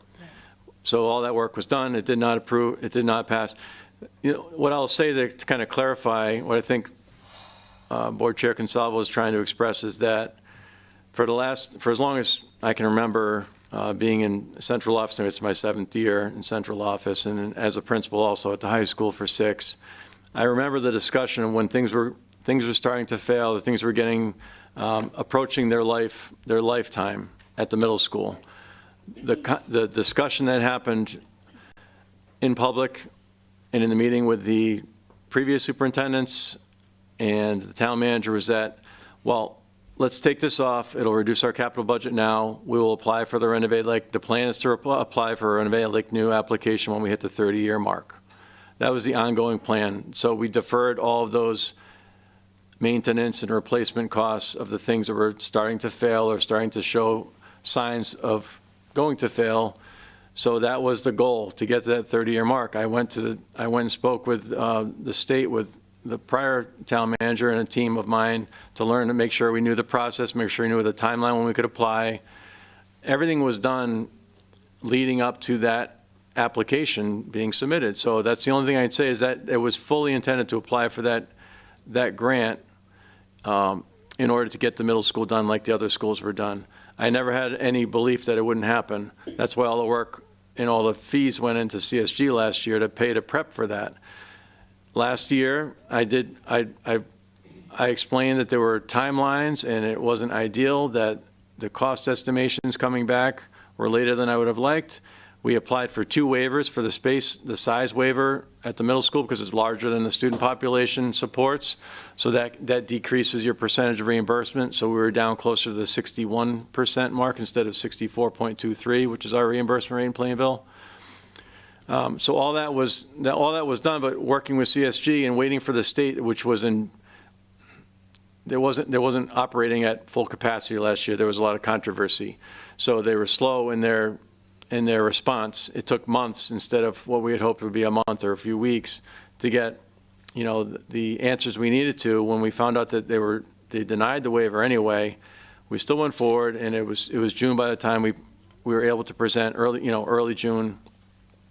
So all that work was done. It did not approve, it did not pass. You know, what I'll say to kind of clarify what I think Board Chair Consalvo is trying to express is that for as long as I can remember being in central office, it's my 7th year in central office, and as a principal also at the high school for 6. I remember the discussion of when things were starting to fail, the things were getting approaching their lifetime at the middle school. The discussion that happened in public and in the meeting with the previous superintendents and the town manager was that, well, let's take this off. It'll reduce our capital budget now. We will apply for the Renovate Lake. The plan is to apply for a Renovate Lake New application when we hit the 30-year mark. That was the ongoing plan. So we deferred all of those maintenance and replacement costs of the things that were starting to fail or starting to show signs of going to fail. So that was the goal, to get to that 30-year mark. I went and spoke with the state, with the prior town manager and a team of mine to learn to make sure we knew the process, make sure we knew the timeline when we could apply. Everything was done leading up to that application being submitted. So that's the only thing I'd say is that it was fully intended to apply for that grant in order to get the middle school done like the other schools were done. I never had any belief that it wouldn't happen. That's why all the work and all the fees went into CSG last year to pay to prep for that. Last year, I explained that there were timelines and it wasn't ideal, that the cost estimations coming back were later than I would have liked. We applied for 2 waivers for the size waiver at the middle school because it's larger than the student population supports. So that decreases your percentage of reimbursement. So we were down closer to the 61% mark instead of 64.23, which is our reimbursement rate in Plainville. So all that was done, but working with CSG and waiting for the state, which was there wasn't operating at full capacity last year. There was a lot of controversy. So they were slow in their response. It took months instead of what we had hoped would be a month or a few weeks to get, you know, the answers we needed to. When we found out that they denied the waiver anyway, we still went forward, and it was June by the time we were able to present early June,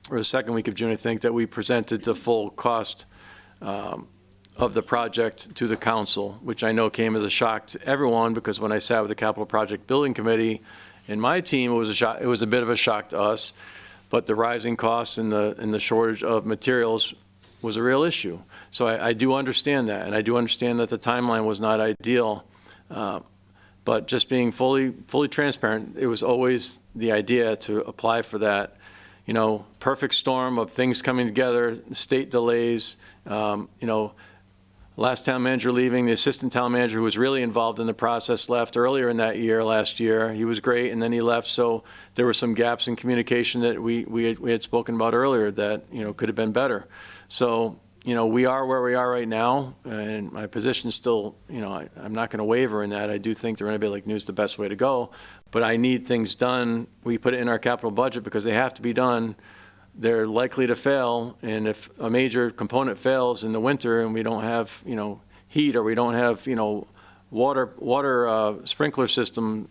or the second week of June, I think, that we presented the full cost of the project to the council, which I know came as a shock to everyone, because when I sat with the Capital Project Building Committee and my team, it was a bit of a shock to us, but the rising costs and the shortage of materials was a real issue. So I do understand that, and I do understand that the timeline was not ideal. But just being fully transparent, it was always the idea to apply for that, perfect storm of things coming together, state delays, last town manager leaving, the assistant town manager who was really involved in the process left earlier in that year, last year. He was great, and then he left, so there were some gaps in communication that we had spoken about earlier that, could have been better. So, we are where we are right now, and my position still, I'm not going to waver in that. I do think the Renovated Lake News is the best way to go, but I need things done. We put it in our capital budget because they have to be done. They're likely to fail, and if a major component fails in the winter and we don't have, heat, or we don't have, water sprinkler system,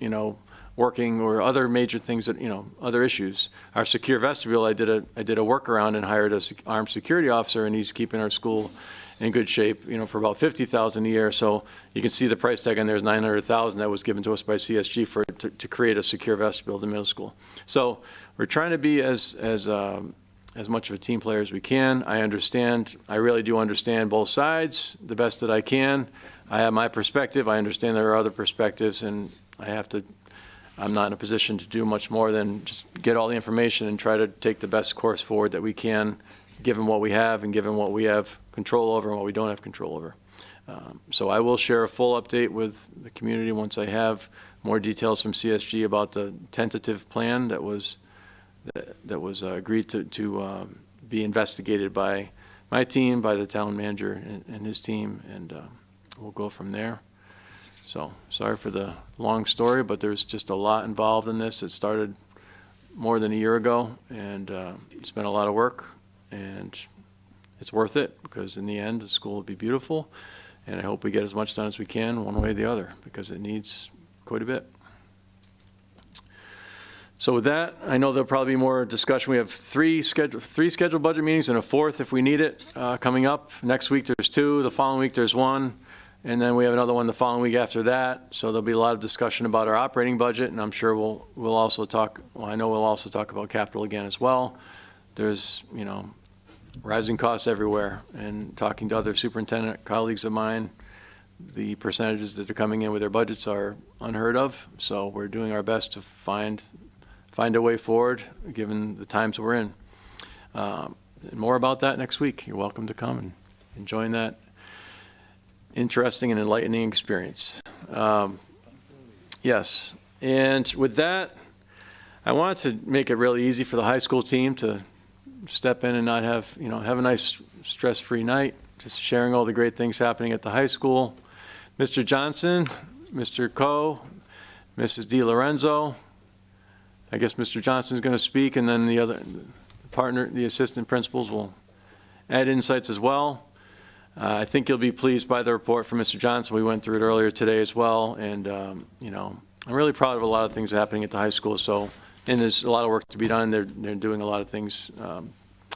working, or other major things that, other issues. Our secure vestibule, I did a workaround and hired a armed security officer, and he's keeping our school in good shape, for about $50,000 a year. So you can see the price tag on there is $900,000 that was given to us by CSG to create a secure vestibule at the middle school. So we're trying to be as much of a team player as we can. I really do understand both sides the best that I can. I have my perspective. I understand there are other perspectives, and I'm not in a position to do much more than just get all the information and try to take the best course forward that we can, given what we have and given what we have control over and what we don't have control over. So I will share a full update with the community once I have more details from CSG about the tentative plan that was agreed to be investigated by my team, by the town manager and his team, and we'll go from there. So, sorry for the long story, but there's just a lot involved in this. It started more than a year ago, and it's been a lot of work, and it's worth it, because in the end, the school will be beautiful, and I hope we get as much done as we can, one way or the other, because it needs quite a bit. So with that, I know there'll probably be more discussion. We have three scheduled budget meetings and a fourth if we need it coming up. Next week there's 2, the following week there's 1, and then we have another one the following week after that. So there'll be a lot of discussion about our operating budget, and I'm sure we'll also talk, well, I know we'll also talk about capital again as well. There's, rising costs everywhere, and talking to other superintendent colleagues of mine, the percentages that are coming in with their budgets are unheard of. So we're doing our best to find a way forward, given the times we're in. More about that next week. You're welcome to come and join that interesting and enlightening experience. Yes, and with that, I wanted to make it really easy for the high school team to step in and not have a nice stress-free night, just sharing all the great things happening at the high school. Mr. Johnson, Mr. Coe, Mrs. DiLorenzo. I guess Mr. Johnson's going to speak, and then the other partner, the assistant principals, will add insights as well. I think you'll be pleased by the report from Mr. Johnson. We went through it earlier today as well, and I'm really proud of a lot of things happening at the high school. So, and there's a lot of work to be done. They're doing a lot of things,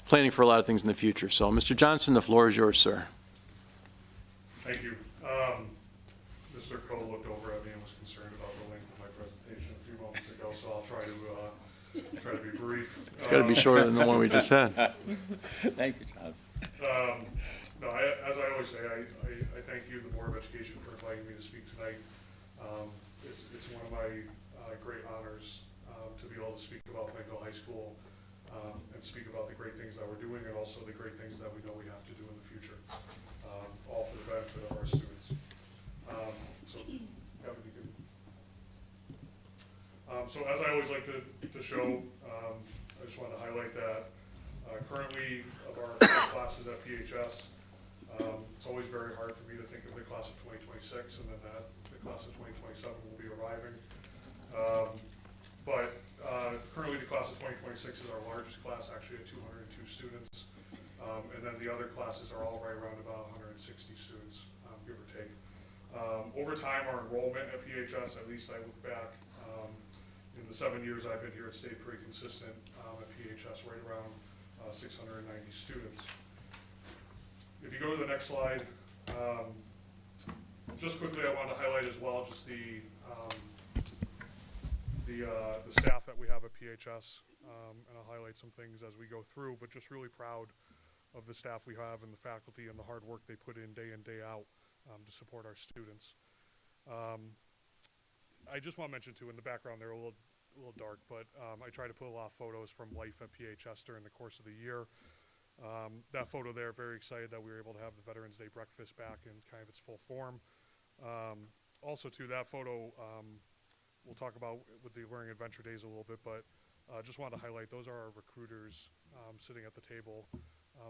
planning for a lot of things in the future. So, Mr. Johnson, the floor is yours, sir. Thank you. Mr. Cole looked over at me and was concerned about the length of my presentation a few moments ago, so I'll try to be brief. It's got to be shorter than the one we just had. Thank you, Jonathan. No, as I always say, I thank you, the Board of Education, for inviting me to speak tonight. It's one of my great honors to be able to speak about Plainville High School and speak about the great things that we're doing, and also the great things that we know we have to do in the future, all for the benefit of our students. So as I always like to show, I just wanted to highlight that currently of our classes at PHS, it's always very hard for me to think of the class of 2026 and then the class of 2027 will be arriving. But currently the class of 2026 is our largest class, actually at 202 students. And then the other classes are all right around about 160 students, give or take. Over time, our enrollment at PHS, at least I look back, in the 7 years I've been here, it stayed pretty consistent at PHS, right around 690 students. If you go to the next slide, just quickly, I wanted to highlight as well just the staff that we have at PHS, and I'll highlight some things as we go through, but just really proud of the staff we have and the faculty and the hard work they put in day out to support our students. I just want to mention too, in the background they're a little dark, but I try to put a lot of photos from life at PHS during the course of the year. That photo there, very excited that we were able to have the Veterans Day breakfast back in kind of its full form. Also too, that photo we'll talk about with the Learning Adventure Days a little bit, but just wanted to highlight those are our recruiters sitting at the table.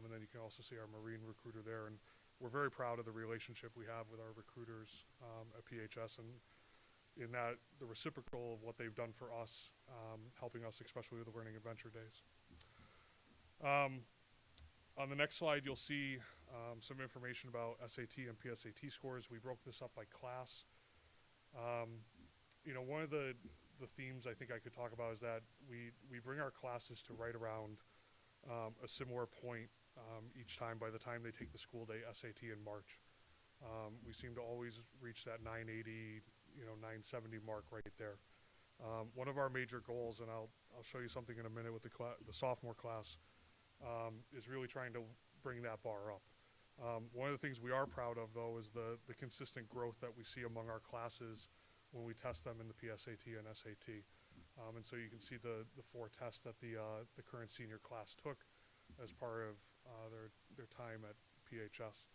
And then you can also see our Marine recruiter there. And we're very proud of the relationship we have with our recruiters at PHS, and in that the reciprocal of what they've done for us, helping us especially with the Learning Adventure Days. On the next slide, you'll see some information about SAT and PSAT scores. We broke this up by class. You know, one of the themes I think I could talk about is that we bring our classes to right around a similar point each time by the time they take the school day SAT in March. We seem to always reach that 980, 970 mark right there. One of our major goals, and I'll show you something in a minute with the sophomore class, is really trying to bring that bar up. One of the things we are proud of, though, is the consistent growth that we see among our classes when we test them in the PSAT and SAT. And so you can see the 4 tests that the current senior class took as part of their time at PHS.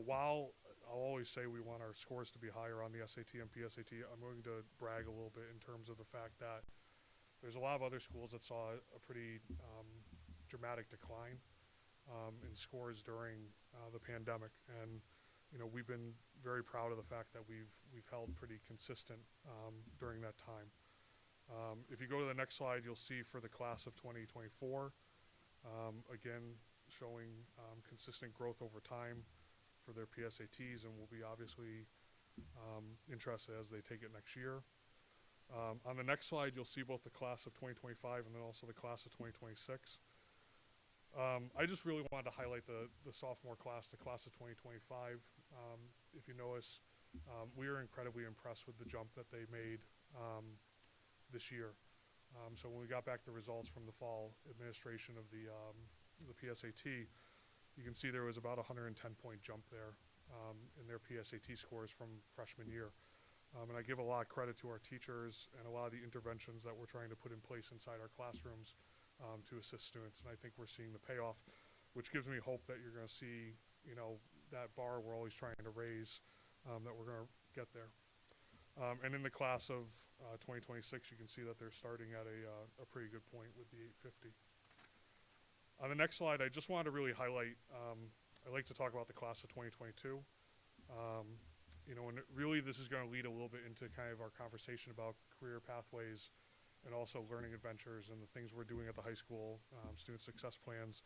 While I'll always say we want our scores to be higher on the SAT and PSAT, I'm going to brag a little bit in terms of the fact that there's a lot of other schools that saw a pretty dramatic decline in scores during the pandemic, and we've been very proud of the fact that we've held pretty consistent during that time. If you go to the next slide, you'll see for the class of 2024, again showing consistent growth over time for their PSATs, and we'll be obviously interested as they take it next year. On the next slide, you'll see both the class of 2025 and then also the class of 2026. I just really wanted to highlight the sophomore class, the class of 2025. If you know us, we are incredibly impressed with the jump that they made this year. So when we got back the results from the fall administration of the PSAT, you can see there was about a 110-point jump there in their PSAT scores from freshman year. And I give a lot of credit to our teachers and a lot of the interventions that we're trying to put in place inside our classrooms to assist students. And I think we're seeing the payoff, which gives me hope that you're going to see, that bar we're always trying to raise, that we're going to get there. And in the class of 2026, you can see that they're starting at a pretty good point with the 850. On the next slide, I just wanted to really highlight, I like to talk about the class of 2022. And really this is going to lead a little bit into kind of our conversation about career pathways and also learning adventures and the things we're doing at the high school, student success plans.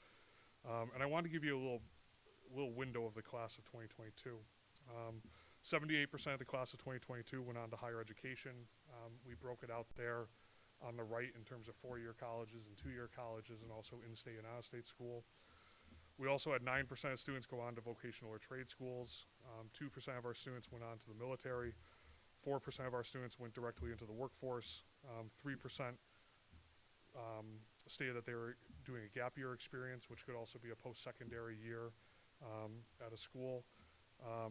And I want to give you a little window of the class of 2022. 78% of the class of 2022 went on to higher education. We broke it out there on the right in terms of 4-year colleges and 2-year colleges and also in-state and out-of-state school. We also had 9% of students go on to vocational or trade schools. 2% of our students went on to the military. 4% of our students went directly into the workforce. 3% stated that they were doing a gap year experience, which could also be a post-secondary year at a school.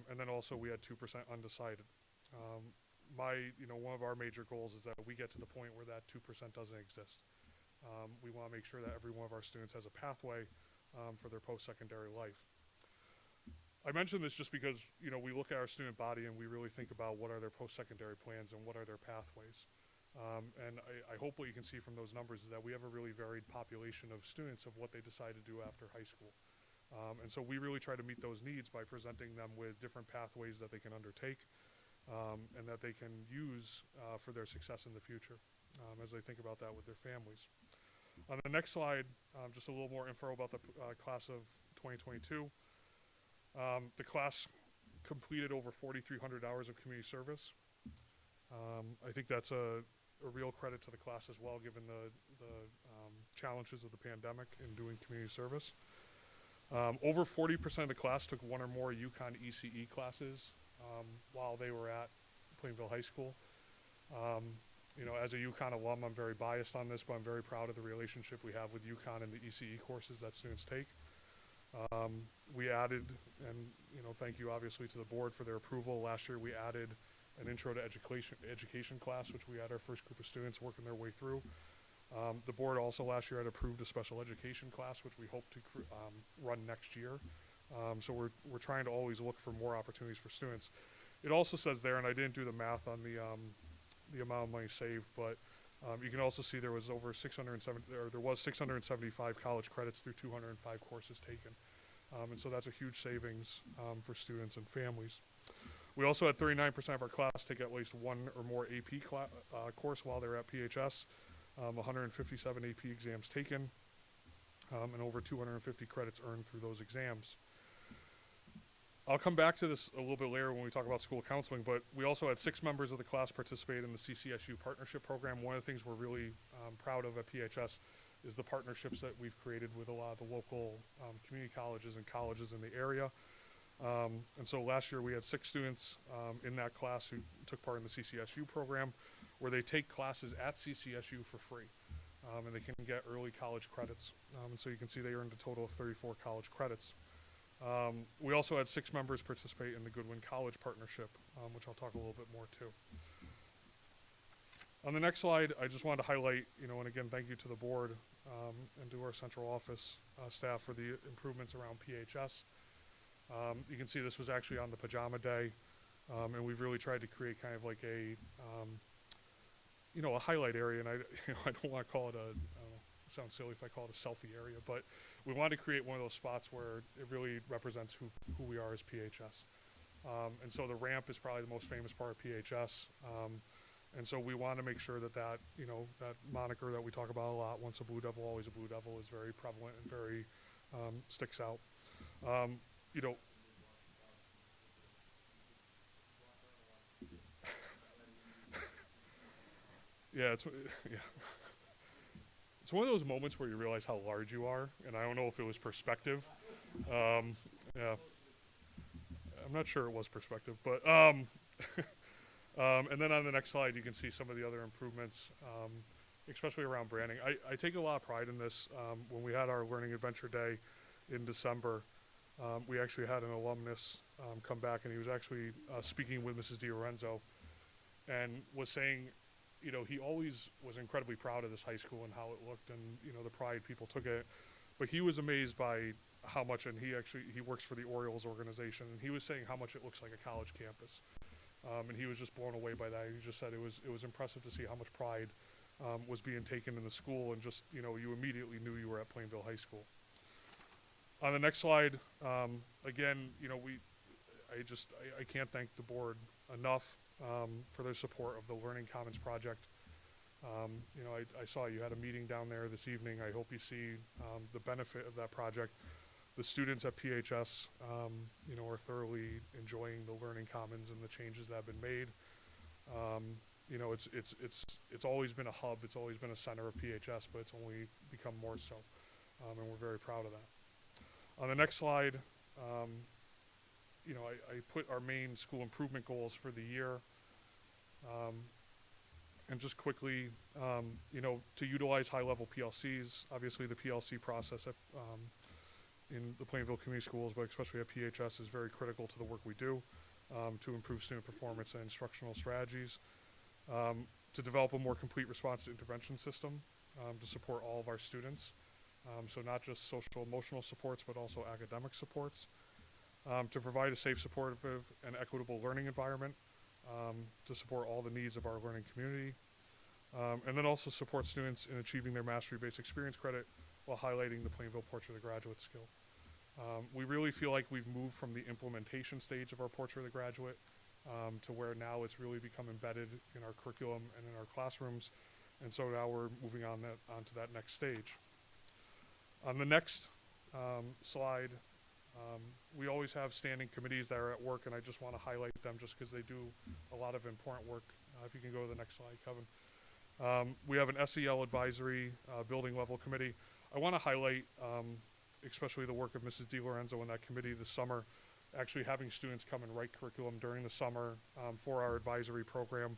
And then also we had 2% undecided. One of our major goals is that we get to the point where that 2% doesn't exist. We want to make sure that every one of our students has a pathway for their post-secondary life. I mention this just because, we look at our student body and we really think about what are their post-secondary plans and what are their pathways. And I hope what you can see from those numbers is that we have a really varied population of students of what they decide to do after high school. And so we really try to meet those needs by presenting them with different pathways that they can undertake and that they can use for their success in the future as they think about that with their families. On the next slide, just a little more info about the class of 2022. The class completed over 4,300 hours of community service. I think that's a real credit to the class as well, given the challenges of the pandemic in doing community service. Over 40% of the class took one or more UConn ECE classes while they were at Plainville High School. You know, as a UConn alum, I'm very biased on this, but I'm very proud of the relationship we have with UConn and the ECE courses that students take. We added, and you know, thank you obviously to the board for their approval. Last year we added an intro to education class, which we had our first group of students working their way through. The board also last year had approved a special education class, which we hope to run next year. So we're trying to always look for more opportunities for students. It also says there, and I didn't do the math on the amount of money saved, but you can also see there was over 675 college credits through 205 courses taken. And so that's a huge savings for students and families. We also had 39% of our class take at least one or more AP course while they're at PHS, 157 AP exams taken, and over 250 credits earned through those exams. I'll come back to this a little bit later when we talk about school counseling, but we also had 6 members of the class participate in the CCSU partnership program. One of the things we're really proud of at PHS is the partnerships that we've created with a lot of the local community colleges and colleges in the area. And so last year we had 6 students in that class who took part in the CCSU program, where they take classes at CCSU for free, and they can get early college credits. And so you can see they earned a total of 34 college credits. We also had 6 members participate in the Goodwin College Partnership, which I'll talk a little bit more to. On the next slide, I just wanted to highlight, you know, and again, thank you to the board and to our central office staff for the improvements around PHS. You can see this was actually on the pajama day, and we've really tried to create kind of like a, you know, a highlight area, and I don't want to call it it sounds silly if I call it a selfie area, but we wanted to create one of those spots where it really represents who we are as PHS. And so the ramp is probably the most famous part of PHS. And so we want to make sure that you know, that moniker that we talk about a lot, once a Blue Devil, always a Blue Devil, is very prevalent and very sticks out. You know, yeah, it's one of those moments where you realize how large you are, and I don't know if it was perspective. Yeah, I'm not sure it was perspective, but and then on the next slide you can see some of the other improvements, especially around branding. I take a lot of pride in this. When we had our Learning Adventure Day in December, we actually had an alumnus come back, and he was actually speaking with Mrs. DiLorenzo and was saying, you know, he always was incredibly proud of this high school and how it looked and, you know, the pride people took in it. But he was amazed by how much, and he works for the Orioles organization, and he was saying how much it looks like a college campus. And he was just blown away by that. He just said it was impressive to see how much pride was being taken in the school, and just, you know, you immediately knew you were at Plainville High School. On the next slide, again, you know, I can't thank the board enough for their support of the Learning Commons project. You know, I saw you had a meeting down there this evening. I hope you see the benefit of that project. The students at PHS, you know, are thoroughly enjoying the Learning Commons and the changes that have been made. You know, it's always been a hub. It's always been a center of PHS, but it's only become more so, and we're very proud of that. On the next slide, you know, I put our main school improvement goals for the year. And just quickly, you know, to utilize high-level PLCs, obviously the PLC process in the Plainville Community Schools, but especially at PHS, is very critical to the work we do to improve student performance and instructional strategies. To develop a more complete response to intervention system to support all of our students. So not just social emotional supports, but also academic supports. To provide a safe, supportive, and equitable learning environment to support all the needs of our learning community. And then also support students in achieving their mastery-based experience credit while highlighting the Plainville Portrait of the Graduate skill. We really feel like we've moved from the implementation stage of our Portrait of the Graduate to where now it's really become embedded in our curriculum and in our classrooms. And so now we're moving on to that next stage. On the next slide, we always have standing committees that are at work, and I just want to highlight them just because they do a lot of important work. If you can go to the next slide, Kevin. We have an SEL advisory building level committee. I want to highlight especially the work of Mrs. DiLorenzo and that committee this summer, actually having students come and write curriculum during the summer for our advisory program.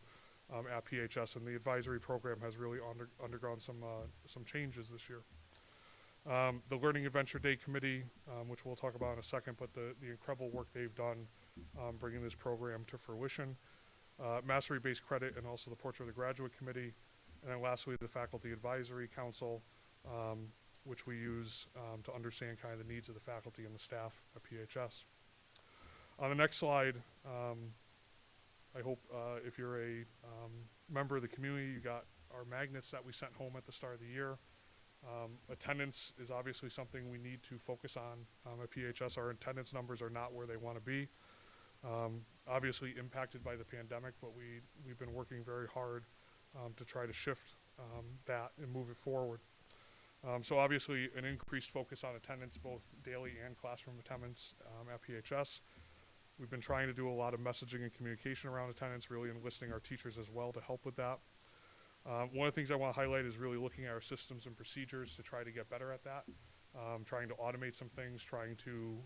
at PHS, and the advisory program has really undergone some changes this year. The Learning Adventure Day Committee, which we'll talk about in a second, but the incredible work they've done bringing this program to fruition. Mastery-Based Credit, and also the Portrait of the Graduate Committee. And then lastly, the Faculty Advisory Council, which we use to understand kind of the needs of the faculty and the staff at PHS. On the next slide, I hope if you're a member of the community, you got our magnets that we sent home at the start of the year. Attendance is obviously something we need to focus on at PHS. Our attendance numbers are not where they want to be. Obviously impacted by the pandemic, but we've been working very hard to try to shift that and move it forward. So obviously an increased focus on attendance, both daily and classroom attendance at PHS. We've been trying to do a lot of messaging and communication around attendance, really enlisting our teachers as well to help with that. One of the things I want to highlight is really looking at our systems and procedures to try to get better at that. Trying to automate some things, trying to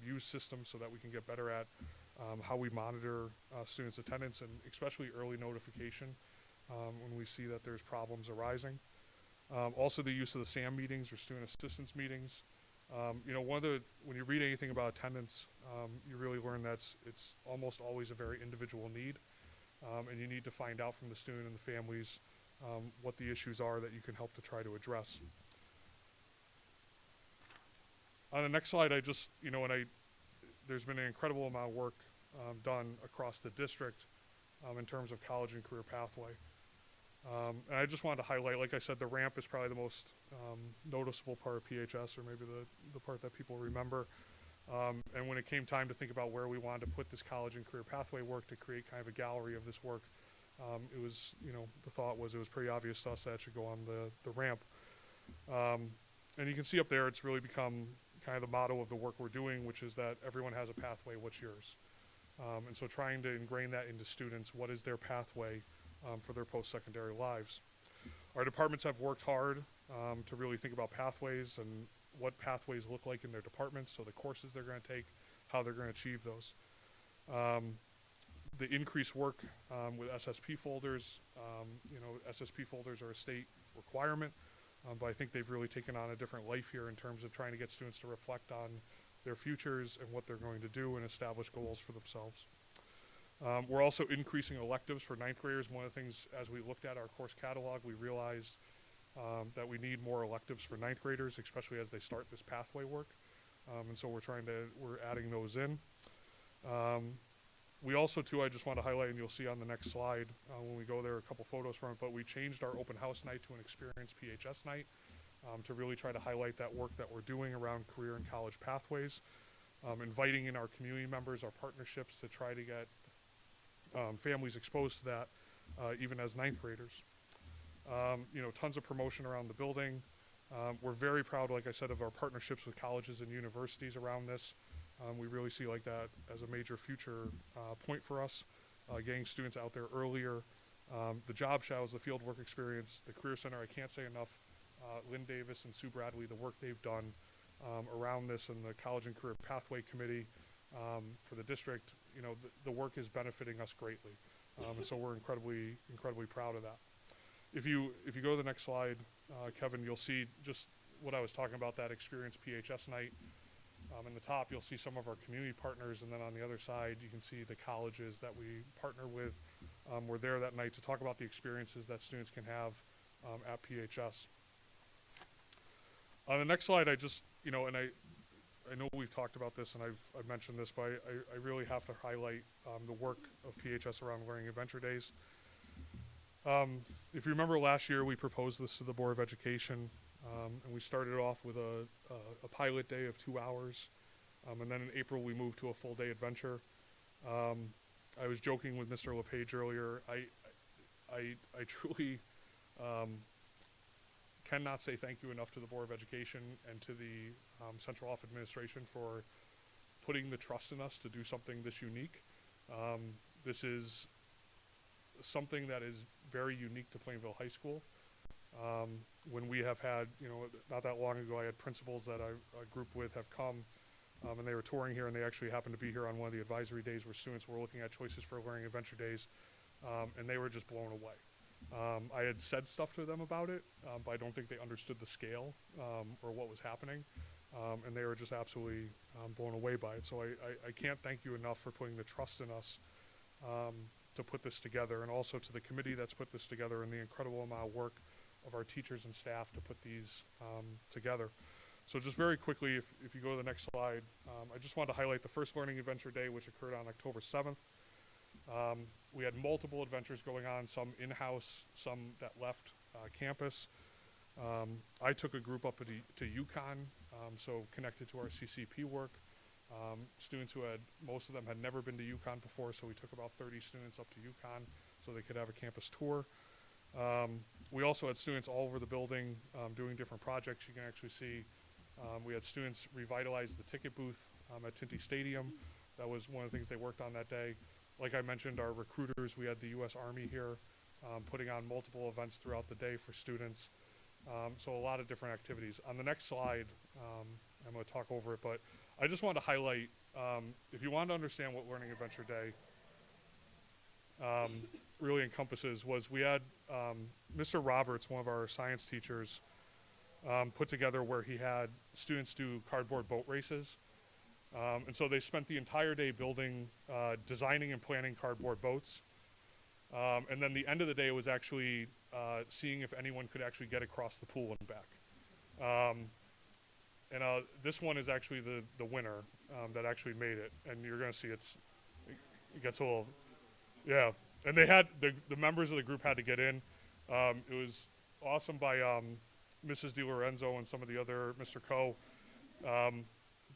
use systems so that we can get better at how we monitor students' attendance, and especially early notification when we see that there's problems arising. Also the use of the SAM meetings, or student assistance meetings. You know, when you read anything about attendance, you really learn that it's almost always a very individual need, and you need to find out from the student and the families what the issues are that you can help to try to address. On the next slide, there's been an incredible amount of work done across the district in terms of college and career pathway. And I just wanted to highlight, like I said, the ramp is probably the most noticeable part of PHS, or maybe the part that people remember. And when it came time to think about where we wanted to put this college and career pathway work to create kind of a gallery of this work, it was, the thought was it was pretty obvious to us that it should go on the ramp. And you can see up there, it's really become kind of the motto of the work we're doing, which is that everyone has a pathway, what's yours? And so trying to ingrain that into students, what is their pathway for their post-secondary lives? Our departments have worked hard to really think about pathways and what pathways look like in their departments, so the courses they're going to take, how they're going to achieve those. The increased work with SSP folders, SSP folders are a state requirement, but I think they've really taken on a different life here in terms of trying to get students to reflect on their futures and what they're going to do and establish goals for themselves. We're also increasing electives for ninth graders. One of the things, as we looked at our course catalog, we realized that we need more electives for ninth graders, especially as they start this pathway work. And so we're adding those in. We also, too, I just want to highlight, and you'll see on the next slide when we go there, a couple photos from it, but we changed our open house night to an experience PHS night to really try to highlight that work that we're doing around career and college pathways, inviting in our community members, our partnerships, to try to get families exposed to that, even as ninth graders. Tons of promotion around the building. We're very proud, like I said, of our partnerships with colleges and universities around this. We really see like that as a major future point for us, getting students out there earlier. The job shadows, the field work experience, the Career Center, I can't say enough. Lynn Davis and Sue Bradley, the work they've done around this, and the College and Career Pathway Committee for the district, the work is benefiting us greatly. And so we're incredibly proud of that. If you go to the next slide, Kevin, you'll see just what I was talking about, that experience PHS night. In the top, you'll see some of our community partners, and then on the other side, you can see the colleges that we partner with. We're there that night to talk about the experiences that students can have at PHS. On the next slide, I know we've talked about this, and I've mentioned this, but I really have to highlight the work of PHS around Learning Adventure Days. If you remember last year, we proposed this to the Board of Education, and we started off with a pilot day of 2 hours, and then in April we moved to a full day adventure. I was joking with Mr. LePage earlier. I truly cannot say thank you enough to the Board of Education and to the Central Office Administration for putting the trust in us to do something this unique. This is something that is very unique to Plainville High School. When we have had, not that long ago, I had principals that I group with have come, and they were touring here, and they actually happened to be here on one of the advisory days where students were looking at choices for Learning Adventure Days. and they were just blown away. I had said stuff to them about it, but I don't think they understood the scale or what was happening, and they were just absolutely blown away by it. So I can't thank you enough for putting the trust in us to put this together, and also to the committee that's put this together and the incredible amount of work of our teachers and staff to put these together. So just very quickly, if you go to the next slide, I just wanted to highlight the first Learning Adventure Day, which occurred on October 7th. We had multiple adventures going on, some in-house, some that left campus. I took a group up to Yukon, so connected to our CCP work. Students who most of them had never been to Yukon before, so we took about 30 students up to Yukon so they could have a campus tour. We also had students all over the building doing different projects. You can actually see we had students revitalize the ticket booth at Tinty Stadium. That was one of the things they worked on that day. Like I mentioned, our recruiters, we had the U.S. Army here putting on multiple events throughout the day for students. So a lot of different activities. On the next slide, I'm going to talk over it, but I just wanted to highlight, if you want to understand what Learning Adventure Day really encompasses, was we had Mr. Roberts, one of our science teachers, put together where he had students do cardboard boat races. And so they spent the entire day building, designing and planning cardboard boats. And then the end of the day was actually seeing if anyone could actually get across the pool and back. And this one is actually the winner that actually made it. And you're going to see it gets a little, yeah. And they had, the members of the group had to get in. It was awesome by Mrs. DiLorenzo and some of the other, Mr. Coe.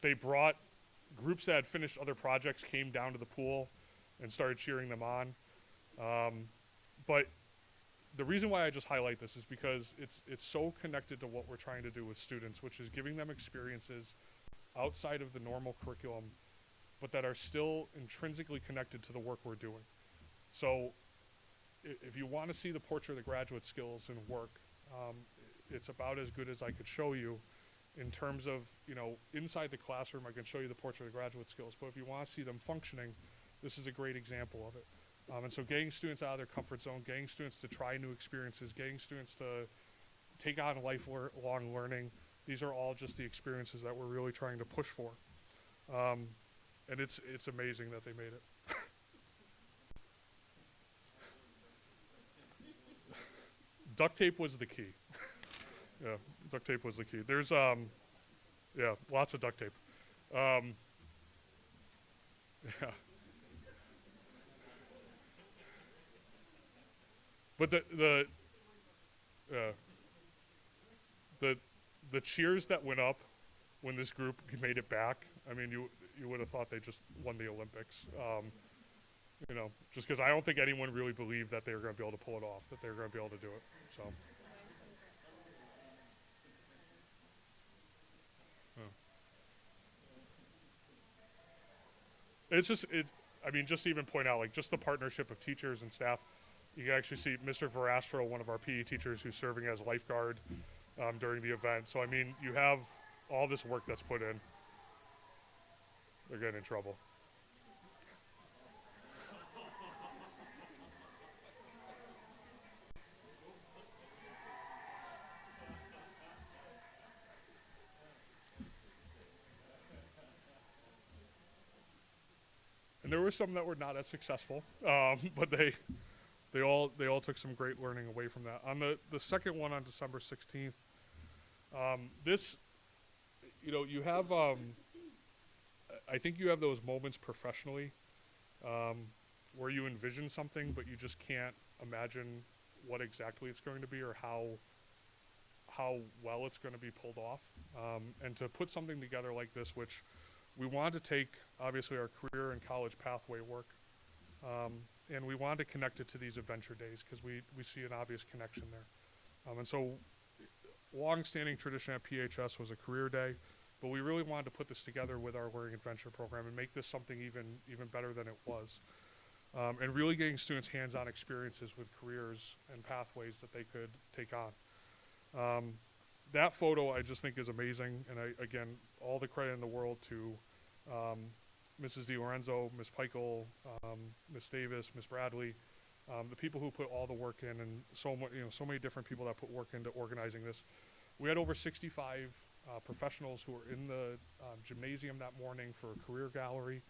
They brought groups that had finished other projects, came down to the pool and started cheering them on. But the reason why I just highlight this is because it's so connected to what we're trying to do with students, which is giving them experiences outside of the normal curriculum, but that are still intrinsically connected to the work we're doing. So if you want to see the portrait of the graduate skills and work, it's about as good as I could show you in terms of, inside the classroom. I can show you the portrait of the graduate skills, but if you want to see them functioning, this is a great example of it. And so getting students out of their comfort zone, getting students to try new experiences, getting students to take on lifelong learning, these are all just the experiences that we're really trying to push for. And it's amazing that they made it. Duct tape was the key. Yeah, duct tape was the key. There's, yeah, lots of duct tape. Yeah. But the cheers that went up when this group made it back, I mean, you would have thought they just won the Olympics. Just because I don't think anyone really believed that they were going to be able to pull it off, that they were going to be able to do it. So. I mean, just to even point out, like, just the partnership of teachers and staff. You can actually see Mr. Verastro, one of our PE teachers, who's serving as lifeguard during the event. So, I mean, you have all this work that's put in. They're getting in trouble. And there were some that were not as successful, but they all took some great learning away from that. On the second one on December 16th, this, you have, I think you have those moments professionally where you envision something, but you just can't imagine what exactly it's going to be or how well it's going to be pulled off. And to put something together like this, which we wanted to take, obviously, our career and college pathway work, and we wanted to connect it to these adventure days because we see an obvious connection there. And so long-standing tradition at PHS was a career day, but we really wanted to put this together with our Learning Adventure program and make this something even better than it was. And really getting students hands-on experiences with careers and pathways that they could take on. That photo I just think is amazing, and again, all the credit in the world to Mrs. DiLorenzo, Ms. Peichel, Ms. Davis, Ms. Bradley, the people who put all the work in, and so many different people that put work into organizing this. We had over 65 professionals who were in the gymnasium that morning for a career gallery.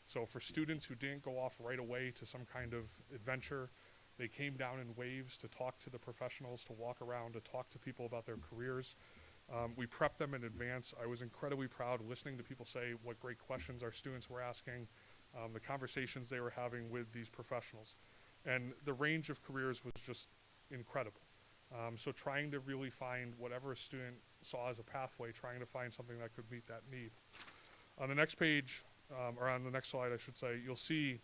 So for students who didn't go off right away to some kind of adventure, they came down in waves to talk to the professionals, to walk around, to talk to people about their careers. We prepped them in advance. I was incredibly proud listening to people say what great questions our students were asking, the conversations they were having with these professionals. And the range of careers was just incredible. So trying to really find whatever a student saw as a pathway, trying to find something that could meet that need. On the next page, or on the next slide, I should say, you'll see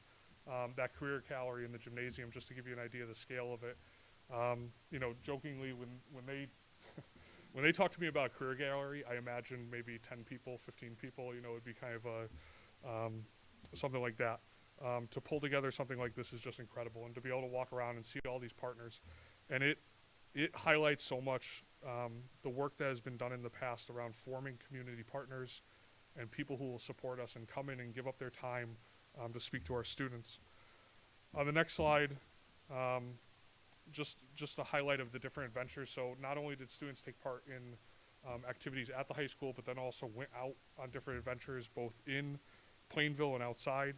that career gallery in the gymnasium, just to give you an idea of the scale of it. Jokingly, when they when they talk to me about a career gallery, I imagine maybe 10 people, 15 people, it'd be kind of something like that. To pull together something like this is just incredible, and to be able to walk around and see all these partners. And it highlights so much the work that has been done in the past around forming community partners and people who will support us and come in and give up their time to speak to our students. On the next slide, just a highlight of the different adventures. So not only did students take part in activities at the high school, but then also went out on different adventures, both in Plainville and outside.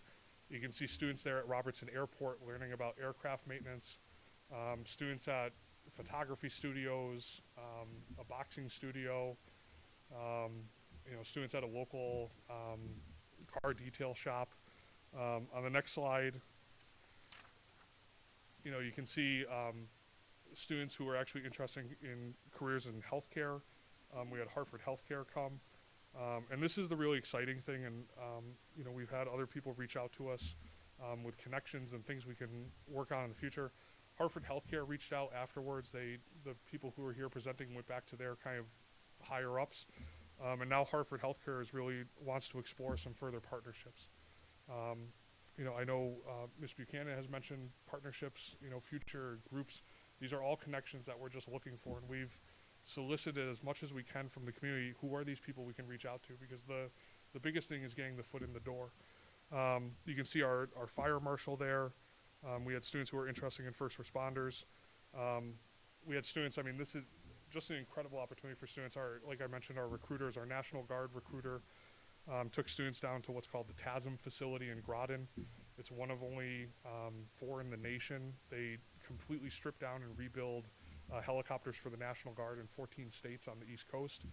You can see students there at Robertson Airport learning about aircraft maintenance, students at photography studios, a boxing studio, students at a local car detail shop. On the next slide, you can see students who are actually interested in careers in healthcare. We had Hartford Healthcare come. And this is the really exciting thing, and we've had other people reach out to us with connections and things we can work on in the future. Hartford Healthcare reached out afterwards. The people who were here presenting went back to their kind of higher ups, and now Hartford Healthcare really wants to explore some further partnerships. I know Ms. Buchanan has mentioned partnerships, future groups. These are all connections that we're just looking for, and we've solicited as much as we can from the community. Who are these people we can reach out to? Because the biggest thing is getting the foot in the door. You can see our fire marshal there. We had students who were interested in first responders. We had students, this is just an incredible opportunity for students. Like I mentioned, our recruiters, our National Guard recruiter, took students down to what's called the TASM facility in Groton. It's one of only 4 in the nation. They completely strip down and rebuild helicopters for the National Guard in 14 states on the East Coast.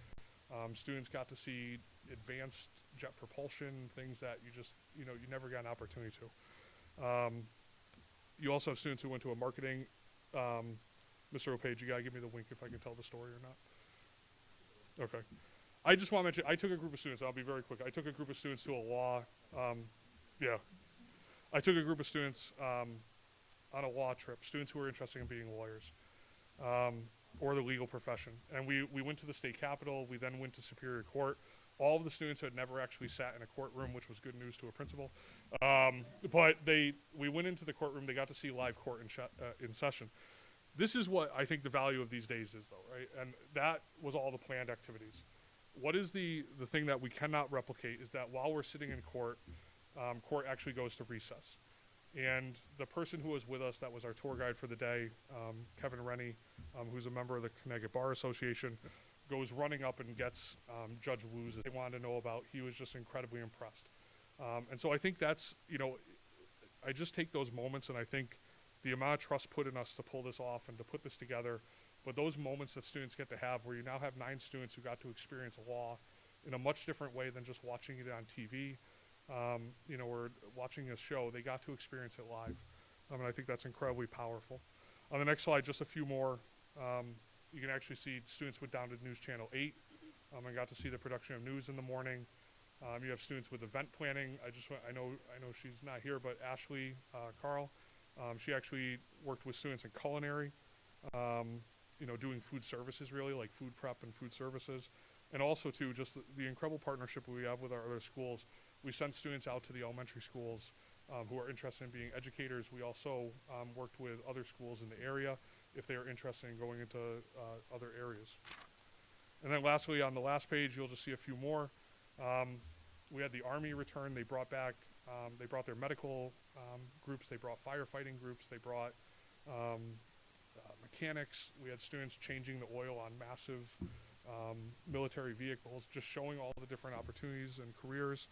Students got to see advanced jet propulsion, things that you never got an opportunity to. You also have students who went to a marketing. Mr. O'Page, you gotta give me the wink if I can tell the story or not. Okay. I just want to mention, I took a group of students, I'll be very quick. I took a group of students to a law, I took a group of students on a law trip, students who were interested in being lawyers. Or the legal profession. And we went to the state capitol. We then went to Superior Court. All of the students had never actually sat in a courtroom, which was good news to a principal. But we went into the courtroom. They got to see live court in session. This is what I think the value of these days is, though, right? And that was all the planned activities. What is the thing that we cannot replicate is that while we're sitting in court, court actually goes to recess. And the person who was with us, that was our tour guide for the day, Kevin Rennie, who's a member of the Connecticut Bar Association, goes running up and gets Judge Wu's. They wanted to know about. He was just incredibly impressed. And so I think that's, I just take those moments, and I think the amount of trust put in us to pull this off and to put this together, but those moments that students get to have, where you now have 9 students who got to experience law in a much different way than just watching it on TV, or watching a show. They got to experience it live. And I think that's incredibly powerful. On the next slide, just a few more. You can actually see students went down to News Channel 8 and got to see the production of news in the morning. You have students with event planning. I know she's not here, but Ashley Carl, she actually worked with students in culinary, doing food services, really, like food prep and food services. And also, too, just the incredible partnership we have with our other schools. We send students out to the elementary schools who are interested in being educators. We also worked with other schools in the area if they are interested in going into other areas. And then lastly, on the last page, you'll just see a few more. We had the Army return. They brought back They brought their medical groups, they brought firefighting groups, they brought mechanics. We had students changing the oil on massive military vehicles, just showing all the different opportunities and careers.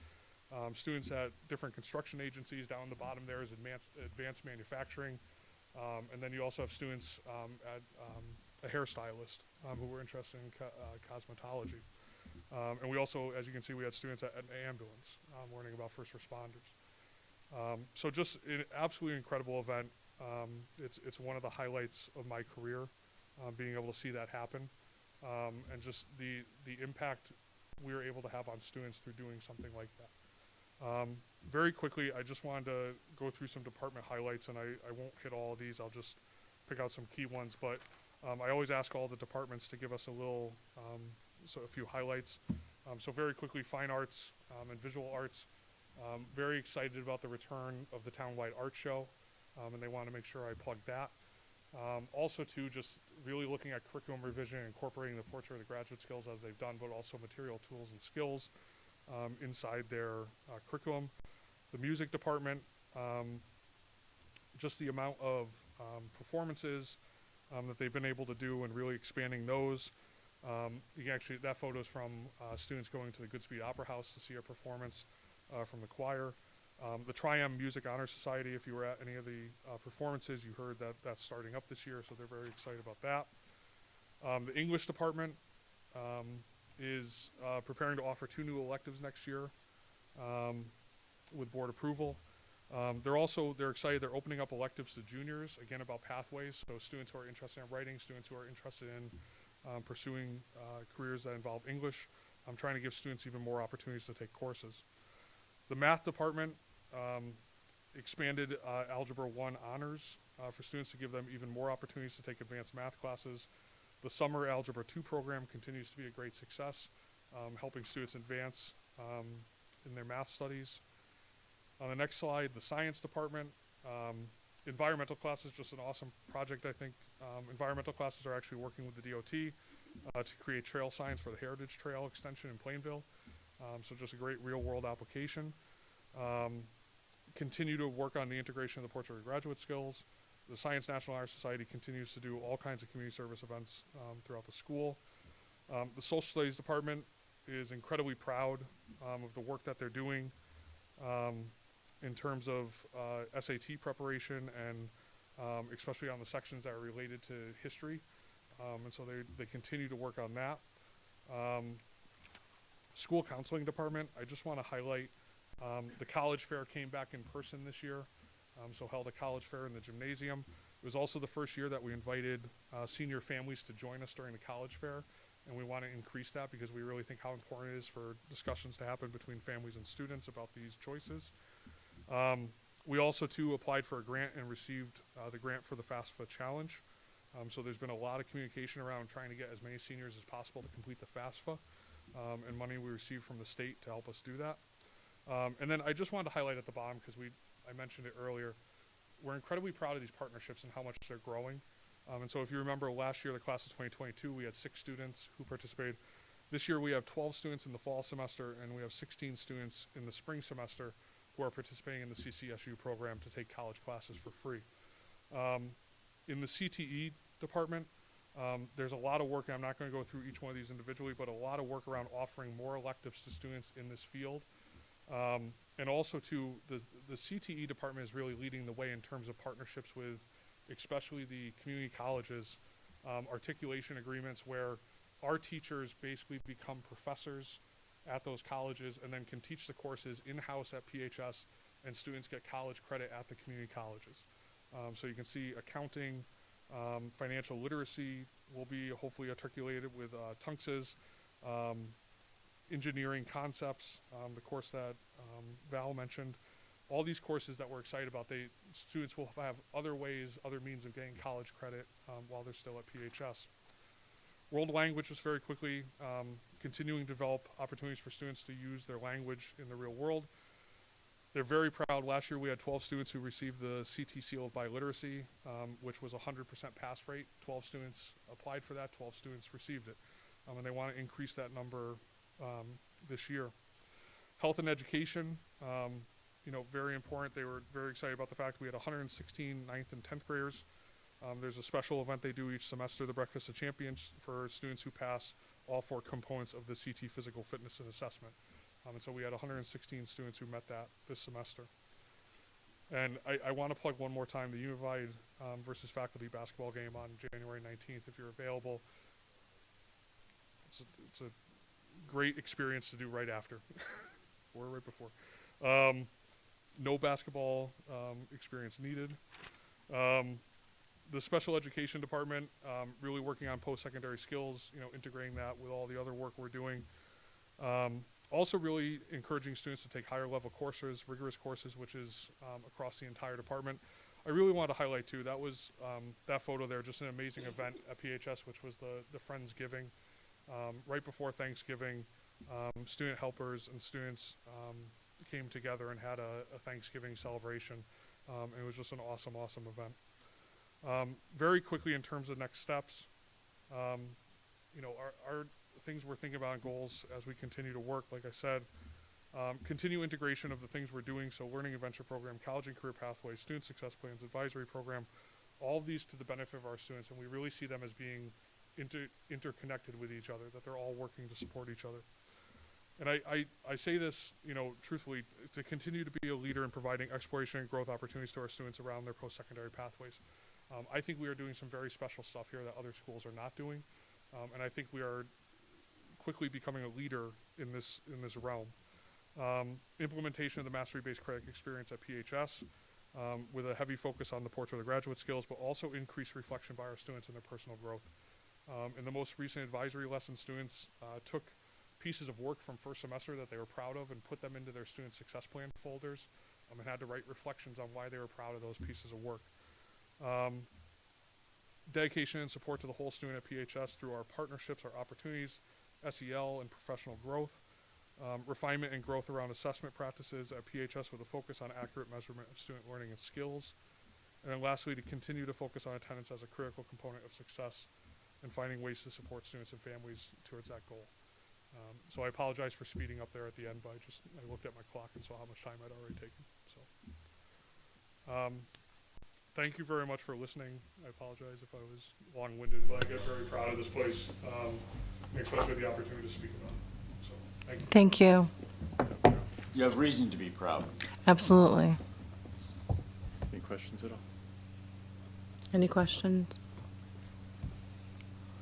Students at different construction agencies. Down the bottom there is advanced manufacturing. And then you also have students at a hairstylist who were interested in cosmetology. And we also, as you can see, we had students at an ambulance learning about first responders. So just an absolutely incredible event. It's one of the highlights of my career, being able to see that happen, and just the impact we were able to have on students through doing something like that. Very quickly, I just wanted to go through some department highlights, and I won't hit all of these. I'll just pick out some key ones, but I always ask all the departments to give us a few highlights. So very quickly, fine arts and visual arts. Very excited about the return of the townwide art show, and they want to make sure I plug that. Also, too, just really looking at curriculum revision and incorporating the portrait of the graduate skills as they've done, but also material tools and skills inside their curriculum. The music department, just the amount of performances that they've been able to do and really expanding those. You can actually, that photo is from students going to the Goodspeed Opera House to see a performance from the choir. The Tri-M Music Honor Society, if you were at any of the performances, you heard that that's starting up this year, so they're very excited about that. The English department is preparing to offer 2 new electives next year with board approval. They're excited. They're opening up electives to juniors, again, about pathways. So students who are interested in writing, students who are interested in pursuing careers that involve English. I'm trying to give students even more opportunities to take courses. The math department expanded Algebra 1 honors for students to give them even more opportunities to take advanced math classes. The summer Algebra 2 program continues to be a great success, helping students advance in their math studies. On the next slide, the science department. Environmental classes, just an awesome project, I think. Environmental classes are actually working with the DOT to create trail signs for the Heritage Trail extension in Plainville. So just a great real-world application. Continue to work on the integration of the portrait of graduate skills. The Science National Honor Society continues to do all kinds of community service events throughout the school. The Social Studies Department is incredibly proud of the work that they're doing in terms of SAT preparation and especially on the sections that are related to history. And so they continue to work on that. School Counseling Department, I just want to highlight the college fair came back in person this year. So held a college fair in the gymnasium. It was also the first year that we invited senior families to join us during the college fair, and we want to increase that because we really think how important it is for discussions to happen between families and students about these choices. We also, too, applied for a grant and received the grant for the FAFSA Challenge. So there's been a lot of communication around trying to get as many seniors as possible to complete the FAFSA, and money we received from the state to help us do that. And then I just wanted to highlight at the bottom, because I mentioned it earlier, we're incredibly proud of these partnerships and how much they're growing. And so if you remember last year, the class of 2022, we had 6 students who participated. This year we have 12 students in the fall semester, and we have 16 students in the spring semester who are participating in the CCSU program to take college classes for free. In the CTE department, there's a lot of work, and I'm not going to go through each one of these individually, but a lot of work around offering more electives to students in this field. And also, too, the CTE department is really leading the way in terms of partnerships with especially the community colleges, articulation agreements where our teachers basically become professors at those colleges and then can teach the courses in-house at PHS, and students get college credit at the community colleges. So you can see accounting, financial literacy will be hopefully articulated with TUNCS's, engineering concepts, the course that Val mentioned. All these courses that we're excited about, students will have other means of getting college credit while they're still at PHS. World language, just very quickly, continuing to develop opportunities for students to use their language in the real world. They're very proud. Last year we had 12 students who received the CT seal of biliteracy, which was a 100% pass rate. 12 students applied for that, 12 students received it. And they want to increase that number this year. Health and education, very important. They were very excited about the fact we had 116 9th and 10th graders. There's a special event they do each semester, the Breakfast of Champions, for students who pass all 4 components of the CT physical fitness and assessment. And so we had 116 students who met that this semester. And I want to plug one more time the Unified versus faculty basketball game on January 19th, if you're available. It's a great experience to do right after or right before. No basketball experience needed. The special education department really working on post-secondary skills, integrating that with all the other work we're doing. Also really encouraging students to take higher level courses, rigorous courses, which is across the entire department. I really want to highlight too, that was that photo there, just an amazing event at PHS, which was the Friendsgiving. Right before Thanksgiving, student helpers and students came together and had a Thanksgiving celebration. It was just an awesome, awesome event. Very quickly in terms of next steps, our things we're thinking about, goals as we continue to work, like I said, continue integration of the things we're doing, so learning adventure program, college and career pathways, student success plans, advisory program, all of these to the benefit of our students, and we really see them as being interconnected with each other, that they're all working to support each other. And I say this, truthfully, to continue to be a leader in providing exploration and growth opportunities to our students around their post-secondary pathways. I think we are doing some very special stuff here that other schools are not doing, and I think we are quickly becoming a leader in this realm. Implementation of the mastery-based credit experience at PHS, with a heavy focus on the portrait of the graduate skills, but also increased reflection by our students in their personal growth. In the most recent advisory lesson, students took pieces of work from first semester that they were proud of and put them into their student success plan folders, and had to write reflections on why they were proud of those pieces of work. Dedication and support to the whole student at PHS through our partnerships, our opportunities, SEL and professional growth. Refinement and growth around assessment practices at PHS with a focus on accurate measurement of student learning and skills. And then lastly, to continue to focus on attendance as a critical component of success and finding ways to support students and families towards that goal. So I apologize for speeding up there at the end, but I looked at my clock and saw how much time I'd already taken. So thank you very much for listening. I apologize if I was long-winded, but I get very proud of this place, especially the opportunity to speak about it. So thank you. Thank you. You have reason to be proud. Absolutely. Any questions at all? Any questions?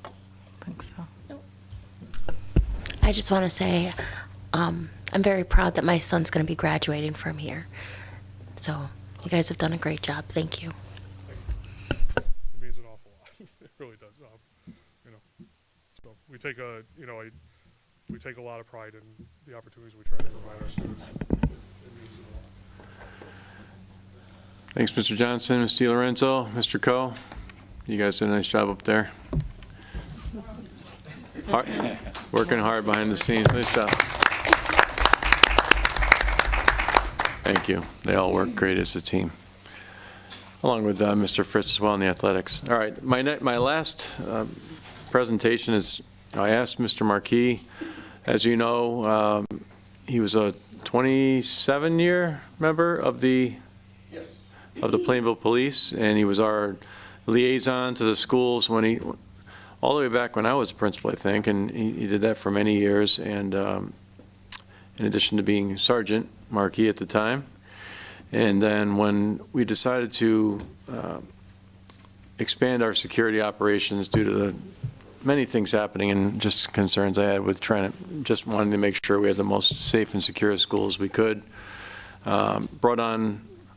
I think so. I just want to say I'm very proud that my son's going to be graduating from here. So you guys have done a great job. Thank you. It means an awful lot. It really does. So we take we take a lot of pride in the opportunities we try to provide our students. It means a lot. Thanks, Mr. Johnson, Ms. DiLorenzo, Mr. Coe. You guys did a nice job up there. Working hard behind the scenes. Nice job. Thank you. They all work great as a team, along with Mr. Fritz as well in the athletics. All right, my last presentation is, I asked Mr. Marquis, as you know, he was a 27-year member of the Plainville Police, and he was our liaison to the schools all the way back when I was a principal, I think, and he did that for many years, and in addition to being Sergeant Marquis at the time. And then when we decided to expand our security operations due to the many things happening and just concerns I had with just wanting to make sure we had the most safe and secure schools we could,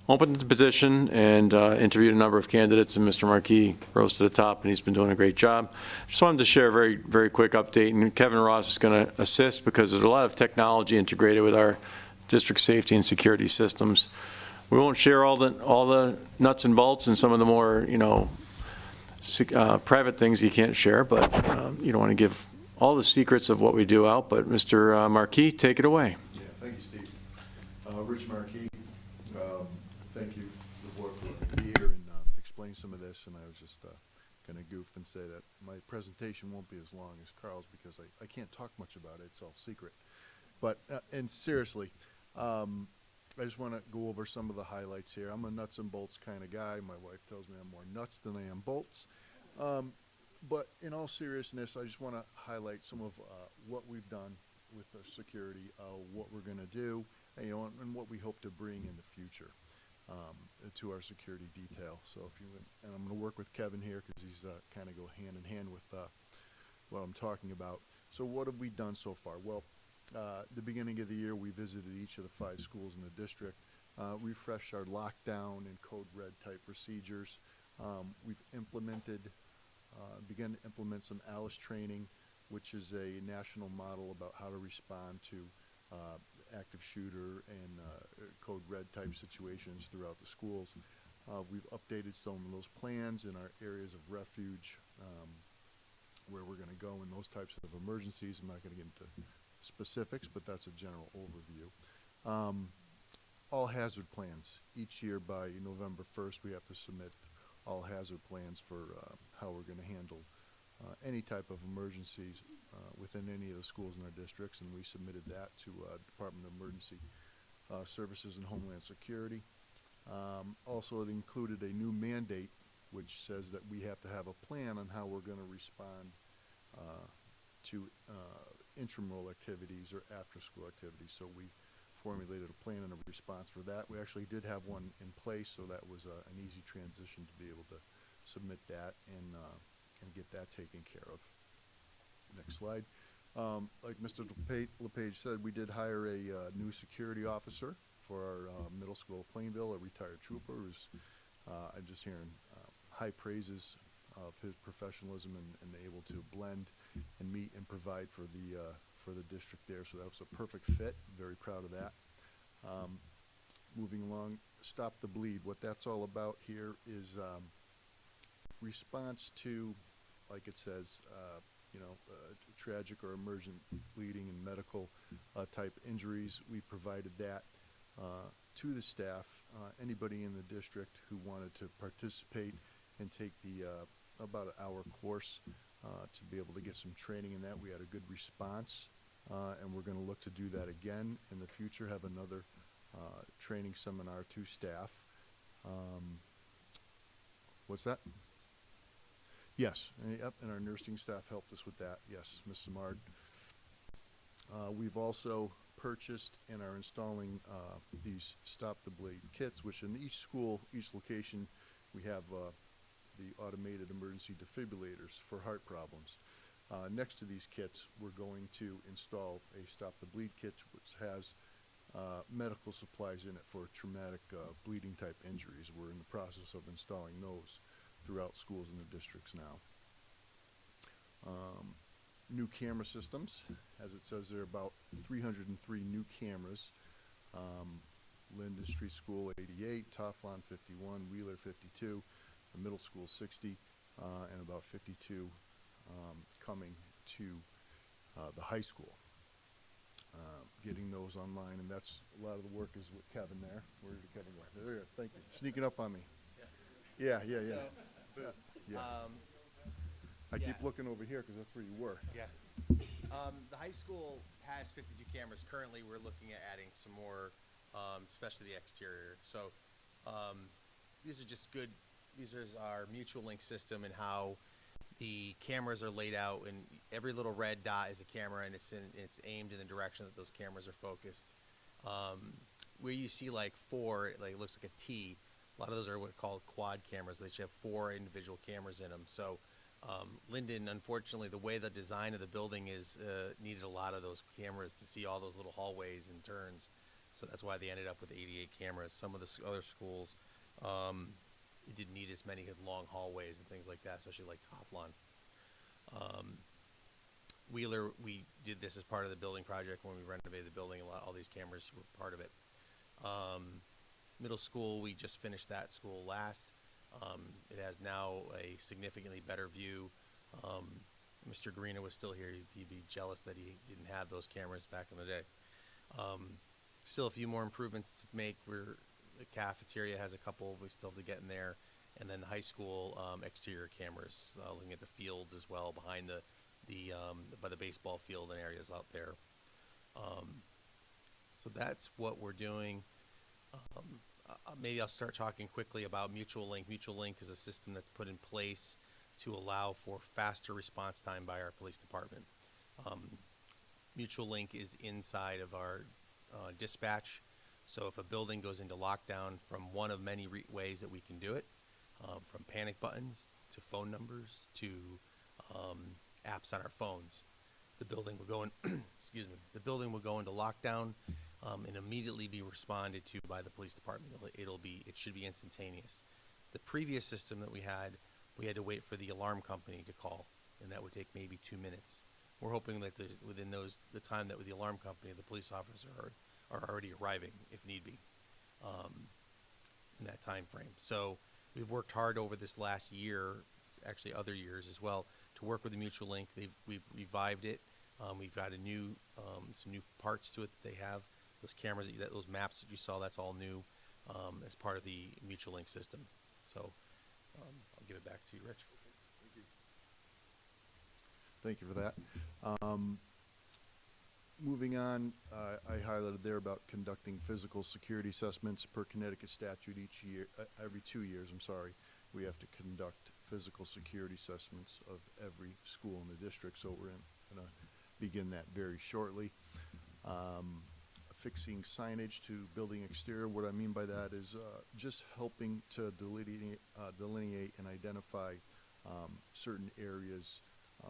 opened the position and interviewed a number of candidates, and Mr. Marquis rose to the top, and he's been doing a great job. Just wanted to share a very, very quick update, and Kevin Ross is going to assist because there's a lot of technology integrated with our district safety and security systems. We won't share all the nuts and bolts and some of the more, private things you can't share, but you don't want to give all the secrets of what we do out. But Mr. Marquis, take it away. Yeah, thank you, Steve. Rich Marquis. Thank you, the board, for letting me be here and explain some of this. And I was just going to goof and say that my presentation won't be as long as Carl's because I can't talk much about it. It's all secret. But, and seriously, I just want to go over some of the highlights here. I'm a nuts and bolts kind of guy. My wife tells me I'm more nuts than I am bolts. But in all seriousness, I just want to highlight some of what we've done with the security, what we're going to do, and what we hope to bring in the future to our security detail. So if you and I'm going to work with Kevin here because he's kind of go hand in hand with what I'm talking about. So what have we done so far? Well, the beginning of the year, we visited each of the 5 schools in the district, refreshed our lockdown and code red type procedures. We've begun to implement some ALICE training, which is a national model about how to respond to active shooter and code red type situations throughout the schools. We've updated some of those plans in our areas of refuge, where we're going to go in those types of emergencies. I'm not going to get into specifics, but that's a general overview. All hazard plans. Each year by November 1st, we have to submit all hazard plans for how we're going to handle any type of emergencies within any of the schools in our districts, and we submitted that to Department of Emergency Services and Homeland Security. Also, it included a new mandate which says that we have to have a plan on how we're going to respond to intramural activities or after-school activities. So we formulated a plan and a response for that. We actually did have one in place, so that was an easy transition to be able to submit that and get that taken care of. Next slide. Like Mr. LePage said, we did hire a new security officer for our middle school of Plainville, a retired trooper who's I'm just hearing high praises of his professionalism and able to blend and meet and provide for the district there. So that was a perfect fit. Very proud of that. Moving along, Stop the Bleed. What that's all about here is response to, like it says, tragic or emergent bleeding and medical type injuries. We provided that to the staff. Anybody in the district who wanted to participate and take the about an hour course to be able to get some training in that. We had a good response, and we're going to look to do that again in the future, have another training seminar to staff. What's that? Yes, and our nursing staff helped us with that. Yes, Ms. Samard. We've also purchased and are installing these Stop the Bleed kits, which in each school, each location, we have the automated emergency defibrillators for heart problems. Next to these kits, we're going to install a Stop the Bleed kit, which has medical supplies in it for traumatic bleeding type injuries. We're in the process of installing those throughout schools in the districts now. New camera systems, as it says there, about 303 new cameras. Linden Street School 88, Tofflon 51, Wheeler 52, the middle school 60, and about 52 coming to the high school. Getting those online, and that's a lot of the work is with Kevin there. Where did Kevin go? There, thank you. Sneaking up on me. Yeah. Yes. I keep looking over here because that's where you were. Yeah. The high school has 52 cameras. Currently, we're looking at adding some more, especially the exterior. So these are just good. These are our mutual link system and how the cameras are laid out. And every little red dot is a camera, and it's aimed in the direction that those cameras are focused. Where you see like 4, like it looks like a T. A lot of those are what are called quad cameras. They should have 4 individual cameras in them. So Linden, unfortunately, the way the design of the building is needed a lot of those cameras to see all those little hallways and turns. So that's why they ended up with 88 cameras. Some of the other schools, it didn't need as many long hallways and things like that, especially like Tofflon. Wheeler, we did this as part of the building project when we renovated the building. All these cameras were part of it. Middle school, we just finished that school last. It has now a significantly better view. Mr. Greena was still here. He'd be jealous that he didn't have those cameras back in the day. Still a few more improvements to make. The cafeteria has a couple we still have to get in there. And then the high school exterior cameras, looking at the fields as well, behind by the baseball field and areas out there. So that's what we're doing. maybe I'll start talking quickly about Mutual Link. Mutual Link is a system that's put in place to allow for faster response time by our police department. Mutual Link is inside of our dispatch. So if a building goes into lockdown, from one of many ways that we can do it, from panic buttons to phone numbers to apps on our phones, the building will go in. Excuse me. The building will go into lockdown and immediately be responded to by the police department. It should be instantaneous. The previous system that we had to wait for the alarm company to call, and that would take maybe 2 minutes. We're hoping that within the time that with the alarm company, the police officers are already arriving, if need be, in that time frame. So we've worked hard over this last year, actually other years as well, to work with the Mutual Link. We've revived it. We've got some new parts to it that they have. Those cameras, those maps that you saw, that's all new as part of the Mutual Link system. So I'll give it back to you, Rich. Thank you for that. Moving on, I highlighted there about conducting physical security assessments per Connecticut statute each year. Every 2 years, I'm sorry, we have to conduct physical security assessments of every school in the district. So we're going to begin that very shortly. Fixing signage to building exterior. What I mean by that is just helping to delineate and identify certain areas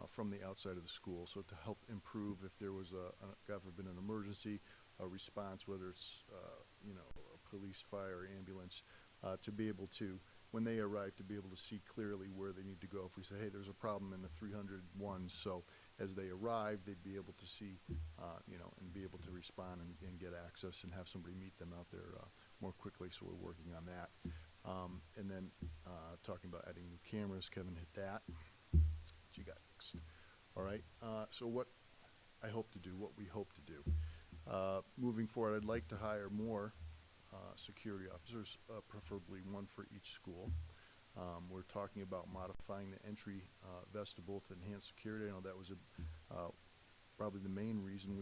from the outside of the school. So to help improve if there was God forbid, an emergency, a response, whether it's a police, fire, ambulance, to be able to, when they arrive, to be able to see clearly where they need to go. If we say, hey, there's a problem in the 301, so as they arrive, they'd be able to see, and be able to respond and get access and have somebody meet them out there more quickly. So we're working on that. And then talking about adding new cameras, Kevin hit that. What you got next? All right. So what I hope to do, what we hope to do. Moving forward, I'd like to hire more security officers, preferably one for each school. We're talking about modifying the entry vestibule to enhance security. I know that was probably the main reason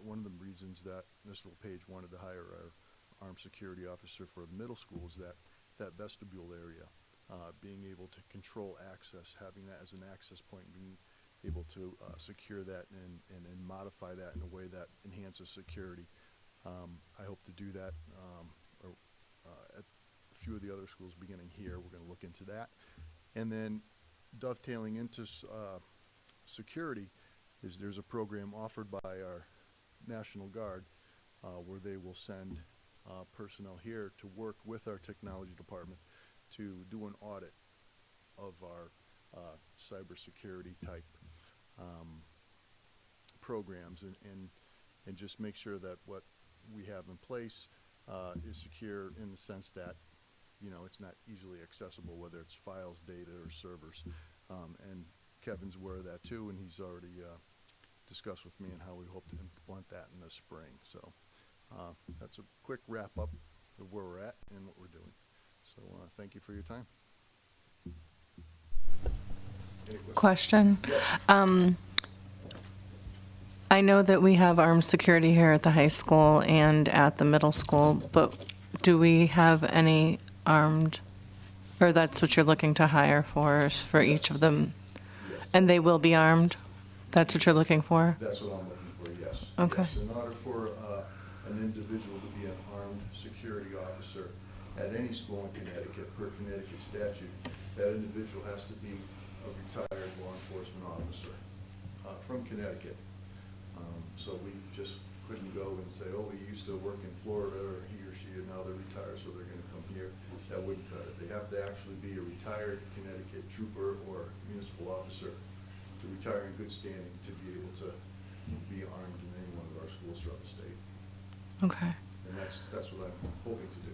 one of the reasons that Mr. LePage wanted to hire our armed security officer for the middle school is that vestibule area, being able to control access, having that as an access point, being able to secure that and modify that in a way that enhances security. I hope to do that at a few of the other schools beginning here. We're going to look into that. And then dovetailing into security is there's a program offered by our National Guard where they will send personnel here to work with our technology department to do an audit of our cybersecurity type programs and just make sure that what we have in place is secure in the sense that it's not easily accessible, whether it's files, data, or servers. And Kevin's aware of that too, and he's already discussed with me and how we hope to implement that in the spring. So that's a quick wrap up of where we're at and what we're doing. So thank you for your time. Question. I know that we have armed security here at the high school and at the middle school, but do we have any armed, or that's what you're looking to hire for each of them? Yes. And they will be armed? That's what you're looking for? That's what I'm looking for, yes. Okay. Yes. In order for an individual to be an armed security officer at any school in Connecticut, per Connecticut statute, that individual has to be a retired law enforcement officer from Connecticut. So we just couldn't go and say, oh, he used to work in Florida, or he or she, and now they're retired, so they're going to come here. That wouldn't cut it. They have to actually be a retired Connecticut trooper or municipal officer to retire in good standing to be able to be armed in any one of our schools throughout the state. Okay. And that's what I'm hoping to do.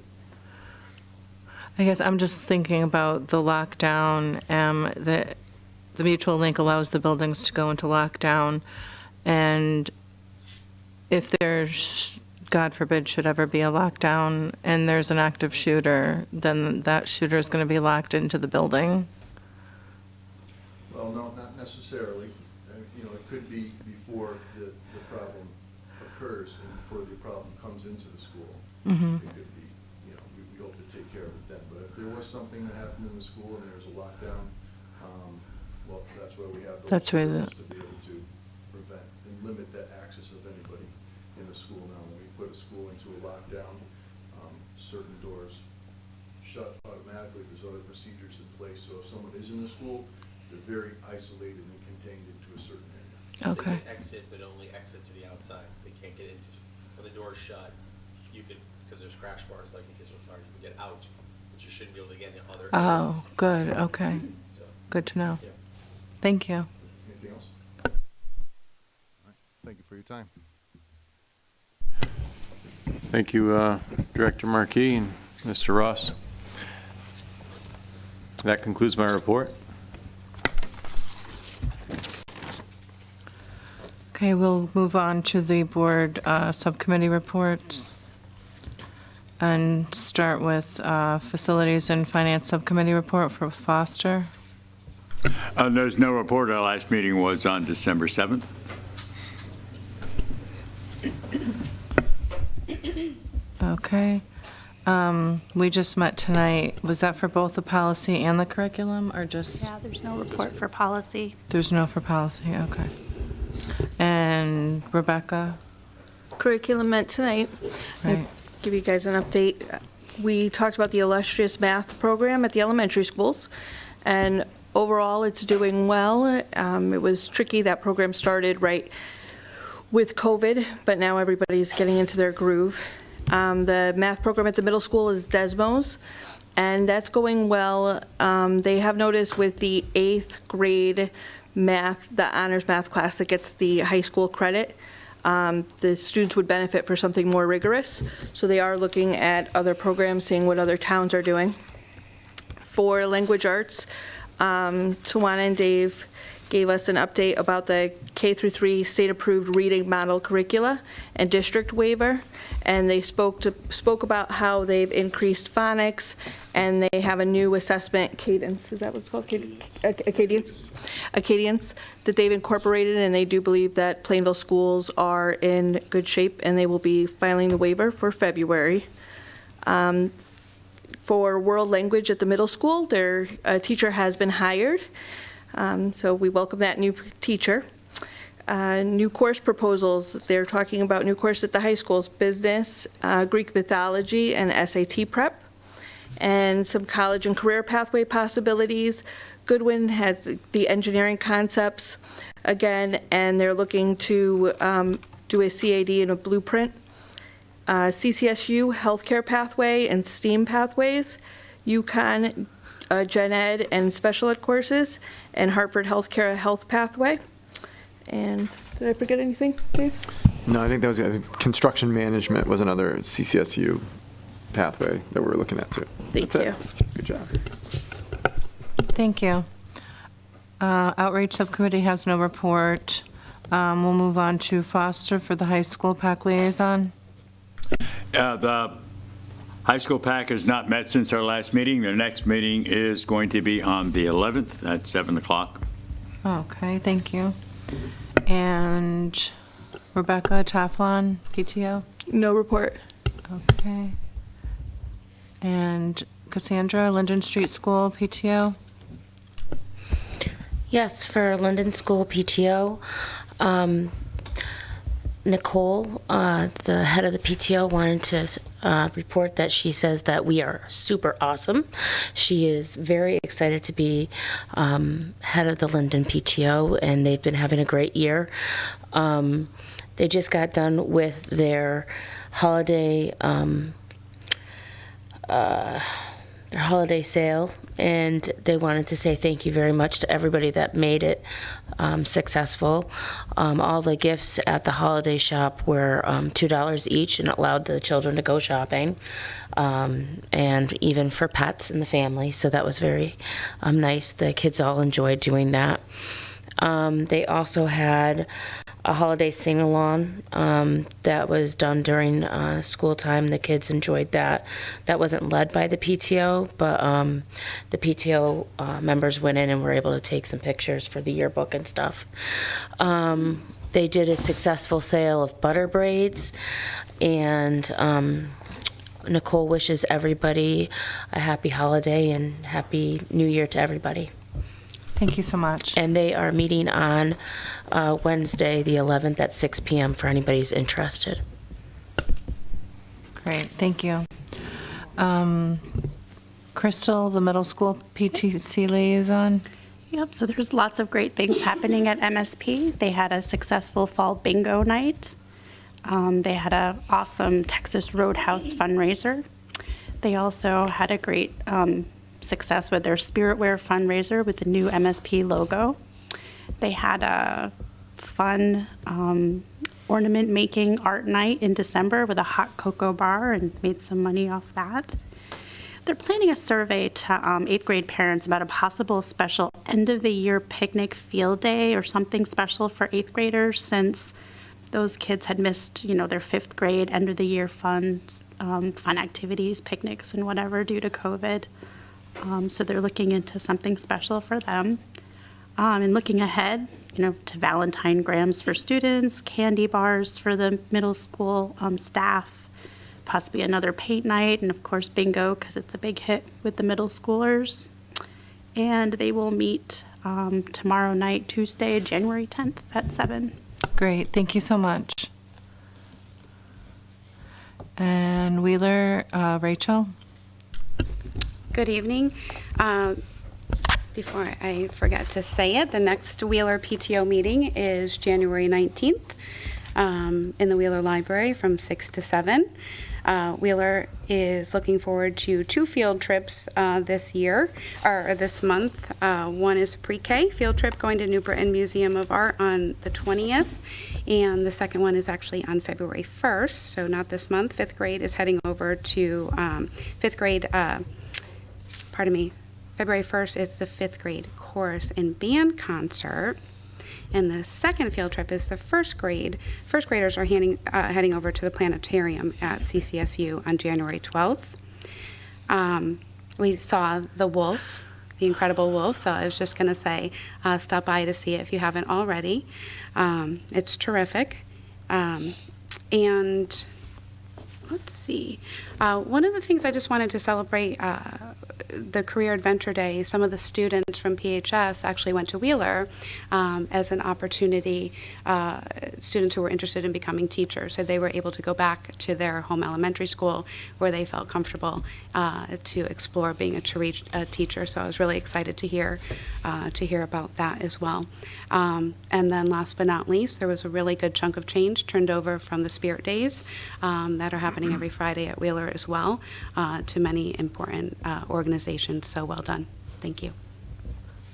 I guess I'm just thinking about the lockdown. The Mutual Link allows the buildings to go into lockdown, and if there's, God forbid, should ever be a lockdown and there's an active shooter, then that shooter is going to be locked into the building? Well, no, not necessarily. It could be before the problem occurs and before the problem comes into the school. Mm-hmm. It could be. But if there was something that happened in the school and there was a lockdown, well, that's why we have those That's where the- rules to be able to prevent and limit that access of anybody in the school. Now, when we put a school into a lockdown, certain doors shut automatically. There's other procedures in place. So if someone is in the school, they're very isolated and contained into a certain area. Okay. They can exit, but only exit to the outside. They can't get into, when the door's shut, you could, because there's crash bars like in case of fire, you can get out, but you shouldn't be able to get into other areas. Oh, good, okay. So, Good to know. yeah. Thank you. Anything else? All right. Thank you for your time. Thank you, Director Markey and Mr. Ross. That concludes my report. Okay, we'll move on to the board subcommittee reports and start with Facilities and Finance Subcommittee report for Foster. There's no report. Our last meeting was on December 7th. Okay. We just met tonight. Was that for both the policy and the curriculum, or just? Yeah, there's no report for policy. There's no for policy, okay. And Rebecca? Curriculum met tonight. I'll Right. give you guys an update. We talked about the illustrious math program at the elementary schools, and overall, it's doing well. It was tricky. That program started right with COVID, but now everybody's getting into their groove. The math program at the middle school is Desmos, and that's going well. They have noticed with the 8th grade math, the honors math class that gets the high school credit, the students would benefit for something more rigorous. So they are looking at other programs, seeing what other towns are doing. For language arts, Tawana and Dave gave us an update about the K-3 state-approved reading model curricula and district waiver, and they spoke about how they've increased phonics, and they have a new assessment cadence. Is that what it's called? Acadience that they've incorporated, and they do believe that Plainville schools are in good shape, and they will be filing the waiver for February. For world language at the middle school, their teacher has been hired. So we welcome that new teacher. New course proposals, they're talking about new course at the high schools, business, Greek mythology, and SAT prep, and some college and career pathway possibilities. Goodwin has the engineering concepts again, and they're looking to do a CAD and a blueprint. CCSU healthcare pathway and STEAM pathways, UConn gen ed and special ed courses, and Hartford Healthcare health pathway. And did I forget anything, Dave? No, I think that was, I think construction management was another CCSU pathway that we're looking at too. Thank you. Good job. Thank you. Outreach Subcommittee has no report. We'll move on to Foster for the high school PAC liaison. The high school PAC has not met since our last meeting. Their next meeting is going to be on the 11th at 7 o'clock. Okay, thank you. And Rebecca Taflon, PTO? No report. Okay. And Cassandra, Linden Street School, PTO? Yes, for Linden School PTO, Nicole, the head of the PTO, wanted to report that she says that we are super awesome. She is very excited to be head of the Linden PTO, and they've been having a great year. They just got done with their holiday sale, and they wanted to say thank you very much to everybody that made it successful. All the gifts at the holiday shop were $2 each, and it allowed the children to go shopping, and even for pets in the family. So that was very nice. The kids all enjoyed doing that. They also had a holiday sing-along that was done during school time. The kids enjoyed that. That wasn't led by the PTO, but the PTO members went in and were able to take some pictures for the yearbook and stuff. They did a successful sale of butter braids and Nicole wishes everybody a happy holiday and happy New Year to everybody. Thank you so much. And they are meeting on Wednesday, the 11th at 6 p.m. for anybody who's interested. Great, thank you. Crystal, the middle school PTC liaison. Yep, so there's lots of great things happening at MSP. They had a successful fall bingo night. They had an awesome Texas Roadhouse fundraiser. They also had a great success with their Spiritwear fundraiser with the new MSP logo. They had a fun ornament making art night in December with a hot cocoa bar and made some money off that. They're planning a survey to 8th grade parents about a possible special end of the year picnic field day or something special for 8th graders, since those kids had missed, their 5th grade end of the year fun activities, picnics and whatever due to COVID. So they're looking into something special for them. And looking ahead, to Valentine grams for students, candy bars for the middle school staff, possibly another paint night, and of course bingo, because it's a big hit with the middle schoolers. And they will meet tomorrow night, Tuesday, January 10th at 7. Great, thank you so much. And Wheeler, Rachel? Good evening. Before I forget to say it, the next Wheeler PTO meeting is January 19th in the Wheeler Library from 6 to 7. Wheeler is looking forward to 2 field trips this month. One is pre-K field trip going to New Britain Museum of Art on the 20th, and the second one is actually on February 1st, so not this month. 5th grade is heading over to February 1st is the 5th grade chorus and band concert. And the second field trip is the first grade. First graders are heading over to the planetarium at CCSU on January 12th. We saw the wolf, the incredible wolf, so I was just going to say, stop by to see it if you haven't already. It's terrific. And let's see. One of the things I just wanted to celebrate the Career Adventure Day, some of the students from PHS actually went to Wheeler as an opportunity, students who were interested in becoming teachers. So they were able to go back to their home elementary school where they felt comfortable to explore being a teacher. So I was really excited to hear about that as well. And then last but not least, there was a really good chunk of change turned over from the Spirit Days that are happening every Friday at Wheeler as well to many important organizations. So well done. Thank you.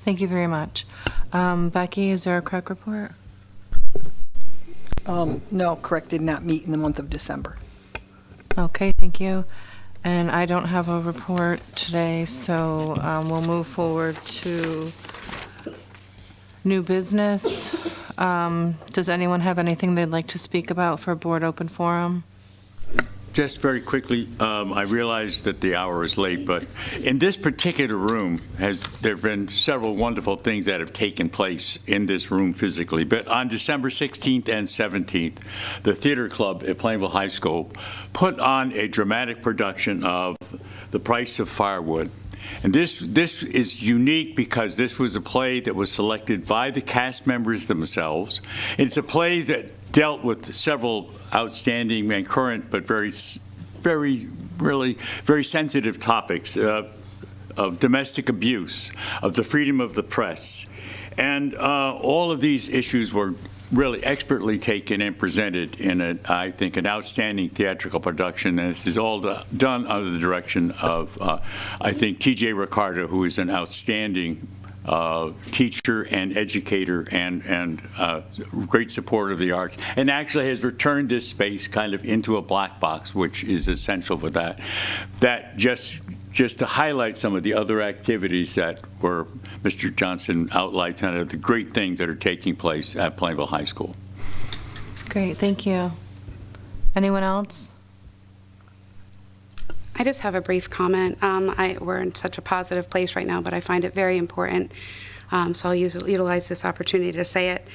Thank you very much. Becky, is there a CREC report? No, CREC did not meet in the month of December. Okay, thank you. And I don't have a report today, so we'll move forward to new business. Does anyone have anything they'd like to speak about for board open forum? Just very quickly, I realize that the hour is late, but in this particular room, there have been several wonderful things that have taken place in this room physically. But on December 16th and 17th, the Theater Club at Plainville High School put on a dramatic production of The Price of Firewood. And this is unique because this was a play that was selected by the cast members themselves. It's a play that dealt with several outstanding and current, but very sensitive topics of domestic abuse, of the freedom of the press. And all of these issues were really expertly taken and presented in, I think, an outstanding theatrical production. And this is all done under the direction of, I think, T.J. Ricardo, who is an outstanding teacher and educator and great supporter of the arts, and actually has returned this space kind of into a black box, which is essential for that. That just to highlight some of the other activities that were Mr. Johnson outlined, kind of the great things that are taking place at Plainville High School. Great, thank you. Anyone else? I just have a brief comment. We're in such a positive place right now, but I find it very important, so I'll utilize this opportunity to say it.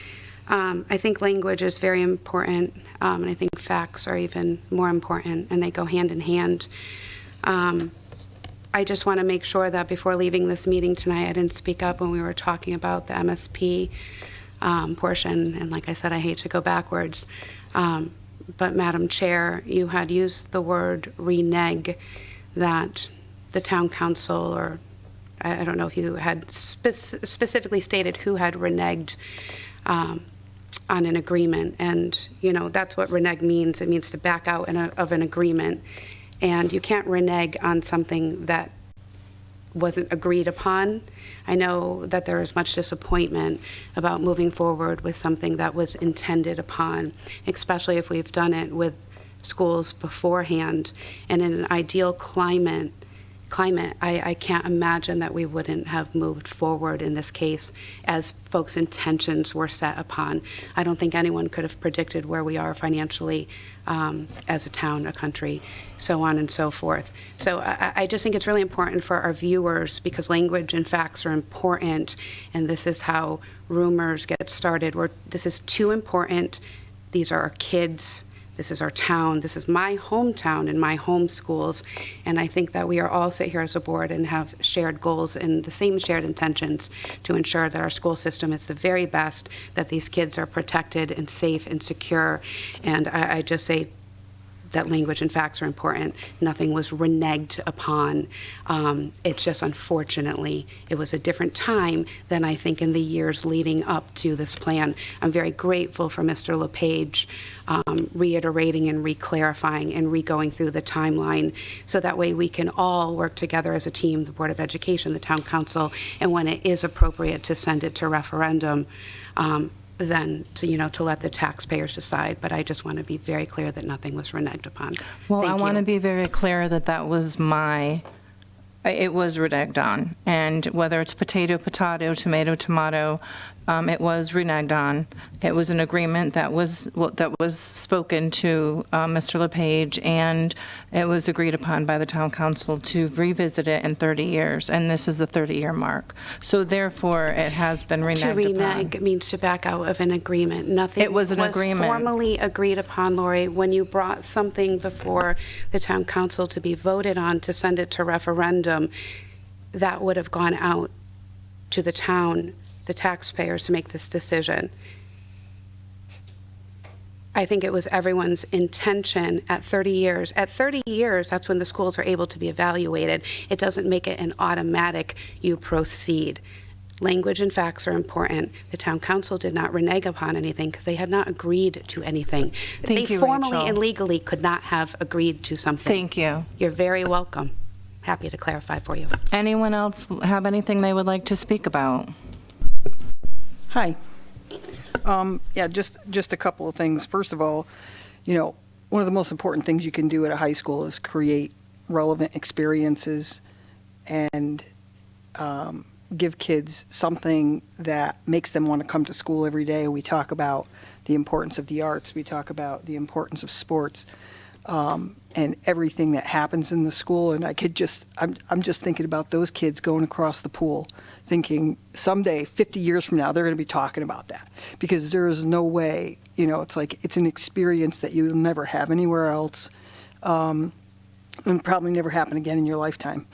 I think language is very important, and I think facts are even more important, and they go hand in hand. I just want to make sure that before leaving this meeting tonight, I didn't speak up when we were talking about the MSP portion, and like I said, I hate to go backwards. But Madam Chair, you had used the word renege, that the town council, or I don't know if you had specifically stated who had reneged on an agreement. And, you know, that's what renege means. It means to back out of an agreement. And you can't renege on something that wasn't agreed upon. I know that there is much disappointment about moving forward with something that was intended upon, especially if we've done it with schools beforehand. And in an ideal climate, I can't imagine that we wouldn't have moved forward in this case as folks' intentions were set upon. I don't think anyone could have predicted where we are financially as a town, a country, so on and so forth. So I just think it's really important for our viewers, because language and facts are important, and this is how rumors get started. This is too important. These are our kids. This is our town. This is my hometown and my home schools. And I think that we are all sit here as a board and have shared goals and the same shared intentions to ensure that our school system is the very best, that these kids are protected and safe and secure. And I just say that language and facts are important. Nothing was reneged upon. It's just, unfortunately, it was a different time than I think in the years leading up to this plan. I'm very grateful for Mr. LePage reiterating and re-clarifying and re-going through the timeline, so that way we can all work together as a team, the Board of Education, the Town Council, and when it is appropriate to send it to referendum, then to let the taxpayers decide. But I just want to be very clear that nothing was reneged upon. Well, Thank I want you. to be very clear that it was reneged on. And whether it's potato, tomato, tomato, it was reneged on. It was an agreement that was spoken to Mr. LePage, and it was agreed upon by the town council to revisit it in 30 years, and this is the 30-year mark. So therefore, it has been reneged To upon. renege means to back out of an agreement. Nothing It was an agreement. formally agreed upon, Lori. When you brought something before the town council to be voted on to send it to referendum, that would have gone out to the town, the taxpayers, to make this decision. I think it was everyone's intention at 30 years. At 30 years, that's when the schools are able to be evaluated. It doesn't make it an automatic, you proceed. Language and facts are important. The town council did not renege upon anything because they had not agreed to anything. Thank They you, formally Rachel. and legally could not have agreed to something. Thank you. You're very welcome. Happy to clarify for you. Anyone else have anything they would like to speak about? Hi. Yeah, just a couple of things. First of all, one of the most important things you can do at a high school is create relevant experiences and give kids something that makes them want to come to school every day. We talk about the importance of the arts. We talk about the importance of sports. And everything that happens in the school, and I'm just thinking about those kids going across the pool, thinking someday, 50 years from now, they're going to be talking about that, because there is no way, it's like it's an experience that you'll never have anywhere else, and probably never happen again in your lifetime.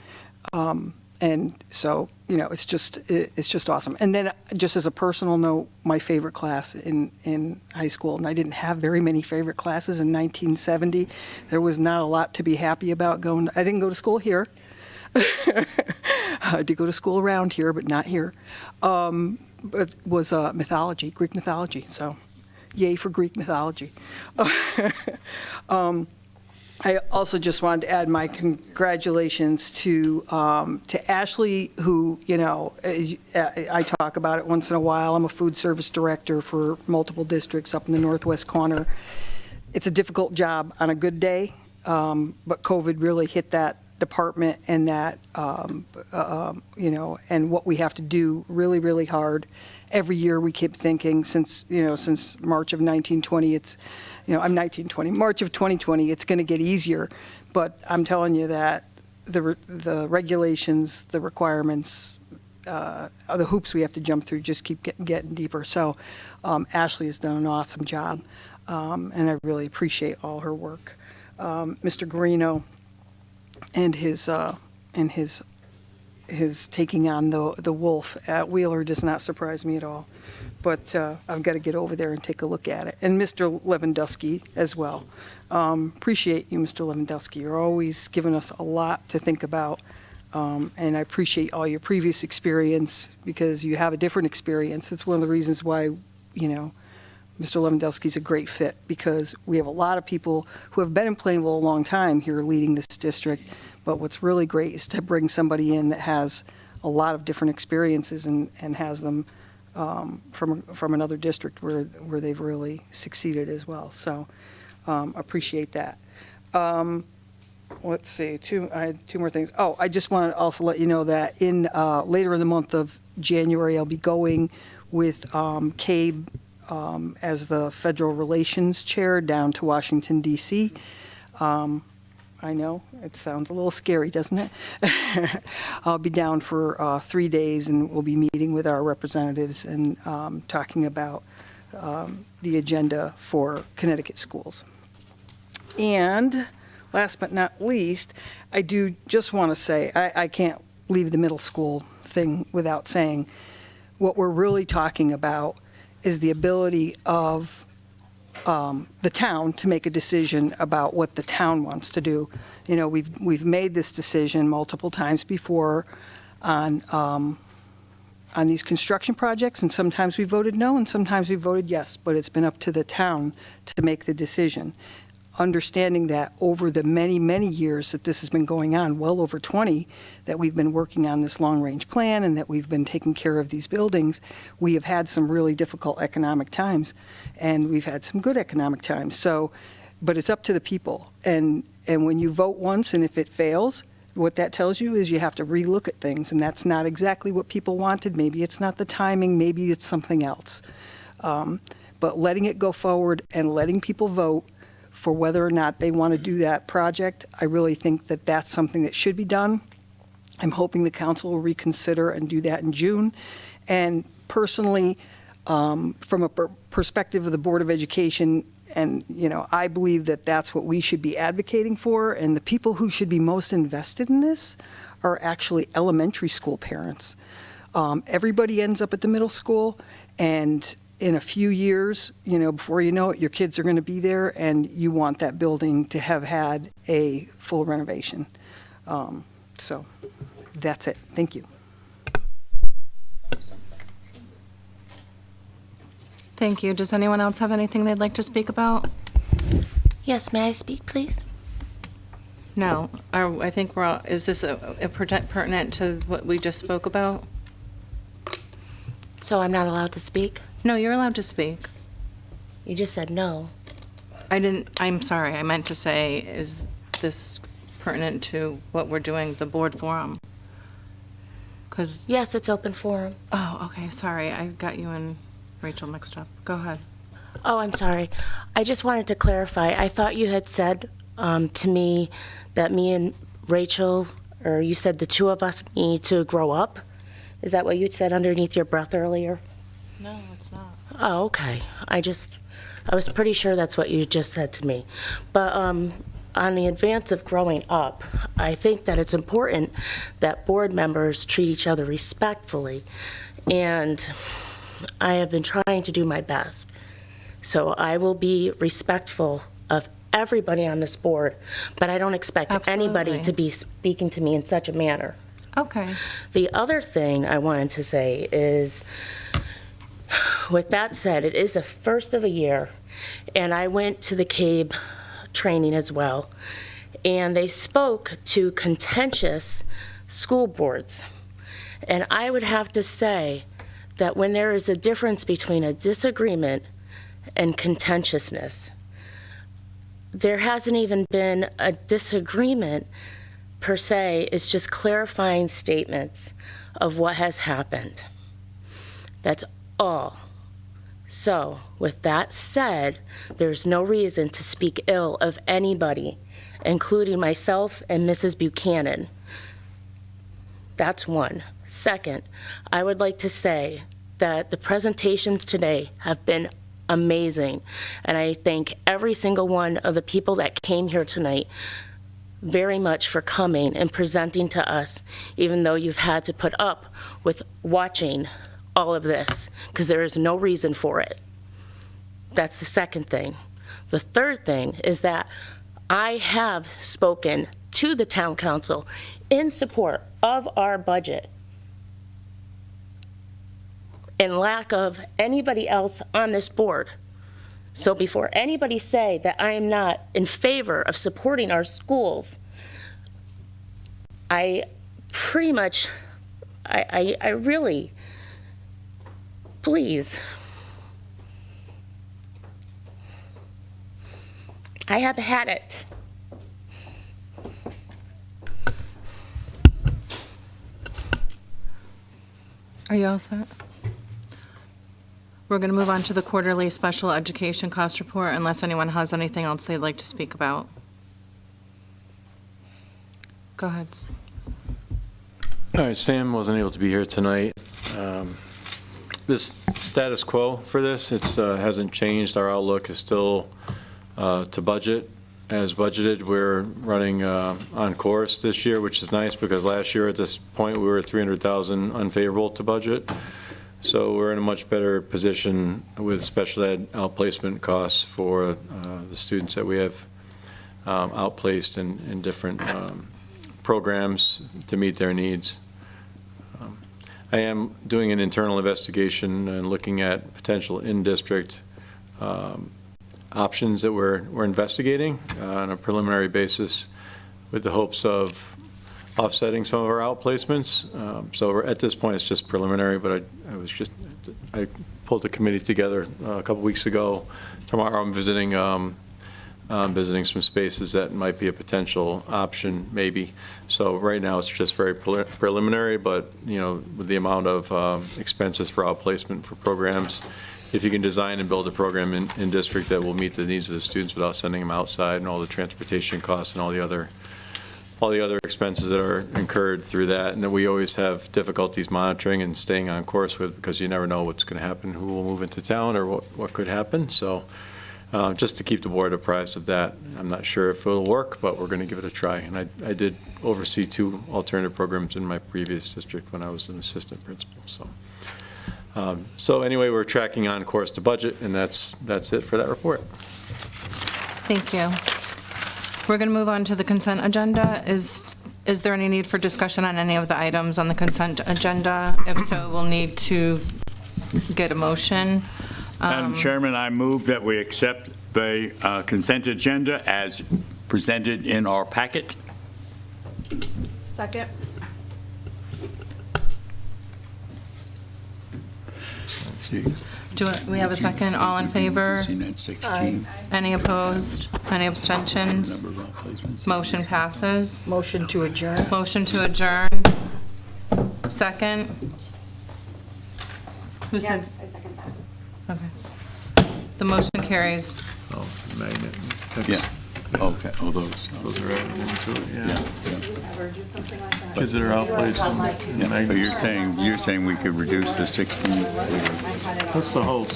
And so, it's just awesome. And then, just as a personal note, my favorite class in high school, and I didn't have very many favorite classes in 1970. There was not a lot to be happy about going. I didn't go to school here. I did go to school around here, but not here. But was mythology, Greek mythology. So, yay for Greek mythology. I also just wanted to add my congratulations to Ashley, who, I talk about it once in a while. I'm a food service director for multiple districts up in the northwest corner. It's a difficult job on a good day, but COVID really hit that department and that, and what we have to do really, really hard. Every year we keep thinking since March of 1920, I'm 1920, March of 2020, it's going to get easier. But I'm telling you that the regulations, the requirements, the hoops we have to jump through just keep getting deeper. So Ashley has done an awesome job. and I really appreciate all her work. Mr. Guarino and his taking on the wolf at Wheeler does not surprise me at all. But I've got to get over there and take a look at it. And Mr. Lewandowski as well. Appreciate you, Mr. Lewandowski. You're always giving us a lot to think about. And I appreciate all your previous experience because you have a different experience. It's one of the reasons why, Mr. Lewandowski's a great fit because we have a lot of people who have been in Plainville a long time here leading this district. But what's really great is to bring somebody in that has a lot of different experiences and has them from another district where they've really succeeded as well. So appreciate that. Let's see, I had two more things. Oh, I just wanted to also let you know that later in the month of January, I'll be going with CABE as the Federal Relations Chair down to Washington, D.C. I know, it sounds a little scary, doesn't it? I'll be down for 3 days, and we'll be meeting with our representatives and talking about the agenda for Connecticut schools. And last but not least, I do just want to say, I can't leave the middle school thing without saying, what we're really talking about is the ability of the town to make a decision about what the town wants to do. We've made this decision multiple times before on these construction projects, and sometimes we voted no, and sometimes we voted yes, but it's been up to the town to make the decision. Understanding that over the many, many years that this has been going on, well over 20, that we've been working on this long-range plan and that we've been taking care of these buildings, we have had some really difficult economic times, and we've had some good economic times. So, but it's up to the people. And when you vote once and if it fails, what that tells you is you have to relook at things, and that's not exactly what people wanted. Maybe it's not the timing, maybe it's something else. But letting it go forward and letting people vote for whether or not they want to do that project, I really think that that's something that should be done. I'm hoping the council will reconsider and do that in June. And personally, from a perspective of the Board of Education, and I believe that that's what we should be advocating for, and the people who should be most invested in this are actually elementary school parents. Everybody ends up at the middle school, and in a few years, before you know it, your kids are going to be there, and you want that building to have had a full renovation. So that's it. Thank you. Thank you. Does anyone else have anything they'd like to speak about? Yes, may I speak, please? No. I think we're all, is this pertinent to what we just spoke about? So I'm not allowed to speak? No, you're allowed to speak. You just said no. I'm sorry. I meant to say, is this pertinent to what we're doing, the board forum? Yes, it's open forum. Oh, okay. Sorry. I got you and Rachel mixed up. Go ahead. Oh, I'm sorry. I just wanted to clarify. I thought you had said to me that me and Rachel, or you said the two of us need to grow up. Is that what you said underneath your breath earlier? No, it's not. Oh, okay. I was pretty sure that's what you just said to me. But on the advance of growing up, I think that it's important that board members treat each other respectfully. And I have been trying to do my best. So I will be respectful of everybody on this board, but I don't expect anybody to be speaking to me in such a manner. Okay. The other thing I wanted to say is, with that said, it is the first of a year, and I went to the CABE training as well, and they spoke to contentious school boards. And I would have to say that when there is a difference between a disagreement and contentiousness, there hasn't even been a disagreement per se. It's just clarifying statements of what has happened. That's all. So, with that said, there's no reason to speak ill of anybody, including myself and Mrs. Buchanan. That's one. Second, I would like to say that the presentations today have been amazing. And I thank every single one of the people that came here tonight very much for coming and presenting to us, even though you've had to put up with watching all of this, because there is no reason for it. That's the second thing. The third thing is that I have spoken to the town council in support of our budget in lack of anybody else on this board. So before anybody say that I am not in favor of supporting our schools, I pretty much, I really, please, I have had it. Are you all set? We're going to move on to the quarterly special education cost report unless anyone has anything else they'd like to speak about. Go ahead. All right, Sam wasn't able to be here tonight. This status quo for this, it hasn't changed. Our outlook is still to budget. As budgeted, we're running on course this year, which is nice because last year at this point we were 300,000 unfavorable to budget. So we're in a much better position with special ed outplacement costs for the students that we have outplaced in different programs to meet their needs. I am doing an internal investigation and looking at potential in-district options that we're investigating on a preliminary basis with the hopes of offsetting some of our outplacements. So at this point, it's just preliminary, but I pulled the committee together a couple weeks ago. Tomorrow I'm visiting some spaces that might be a potential option, maybe. So right now it's just very preliminary, but with the amount of expenses for outplacement for programs, if you can design and build a program in district that will meet the needs of the students without sending them outside and all the transportation costs and all the other expenses that are incurred through that, and that we always have difficulties monitoring and staying on course with, because you never know what's going to happen, who will move into town, or what could happen. So just to keep the board apprised of that. I'm not sure if it'll work, but we're going to give it a try. And I did oversee 2 alternative programs in my previous district when I was an assistant principal. So anyway, we're tracking on course to budget, and that's it for that report. Thank you. We're going to move on to the consent agenda. Is there any need for discussion on any of the items on the consent agenda? If so, we'll need to get a motion. Madam Chairman, I move that we accept the consent agenda as presented in our packet. Second. Do we have a second? All in favor? 16. Any opposed? Any abstentions? Motion passes. Motion to adjourn. Motion to adjourn. Second? Who said? Yes, I second that. Okay. The motion carries. Oh, magnet. Yeah. Okay. Oh, those are added into it, yeah. Ever do something like that? Kids that are outplaced in Yeah. magnets. So you're saying we could reduce the 16? That's the hope,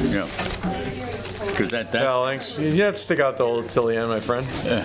Yeah. Because that. Well, thanks. You have to stick out till the end, my friend. Yeah.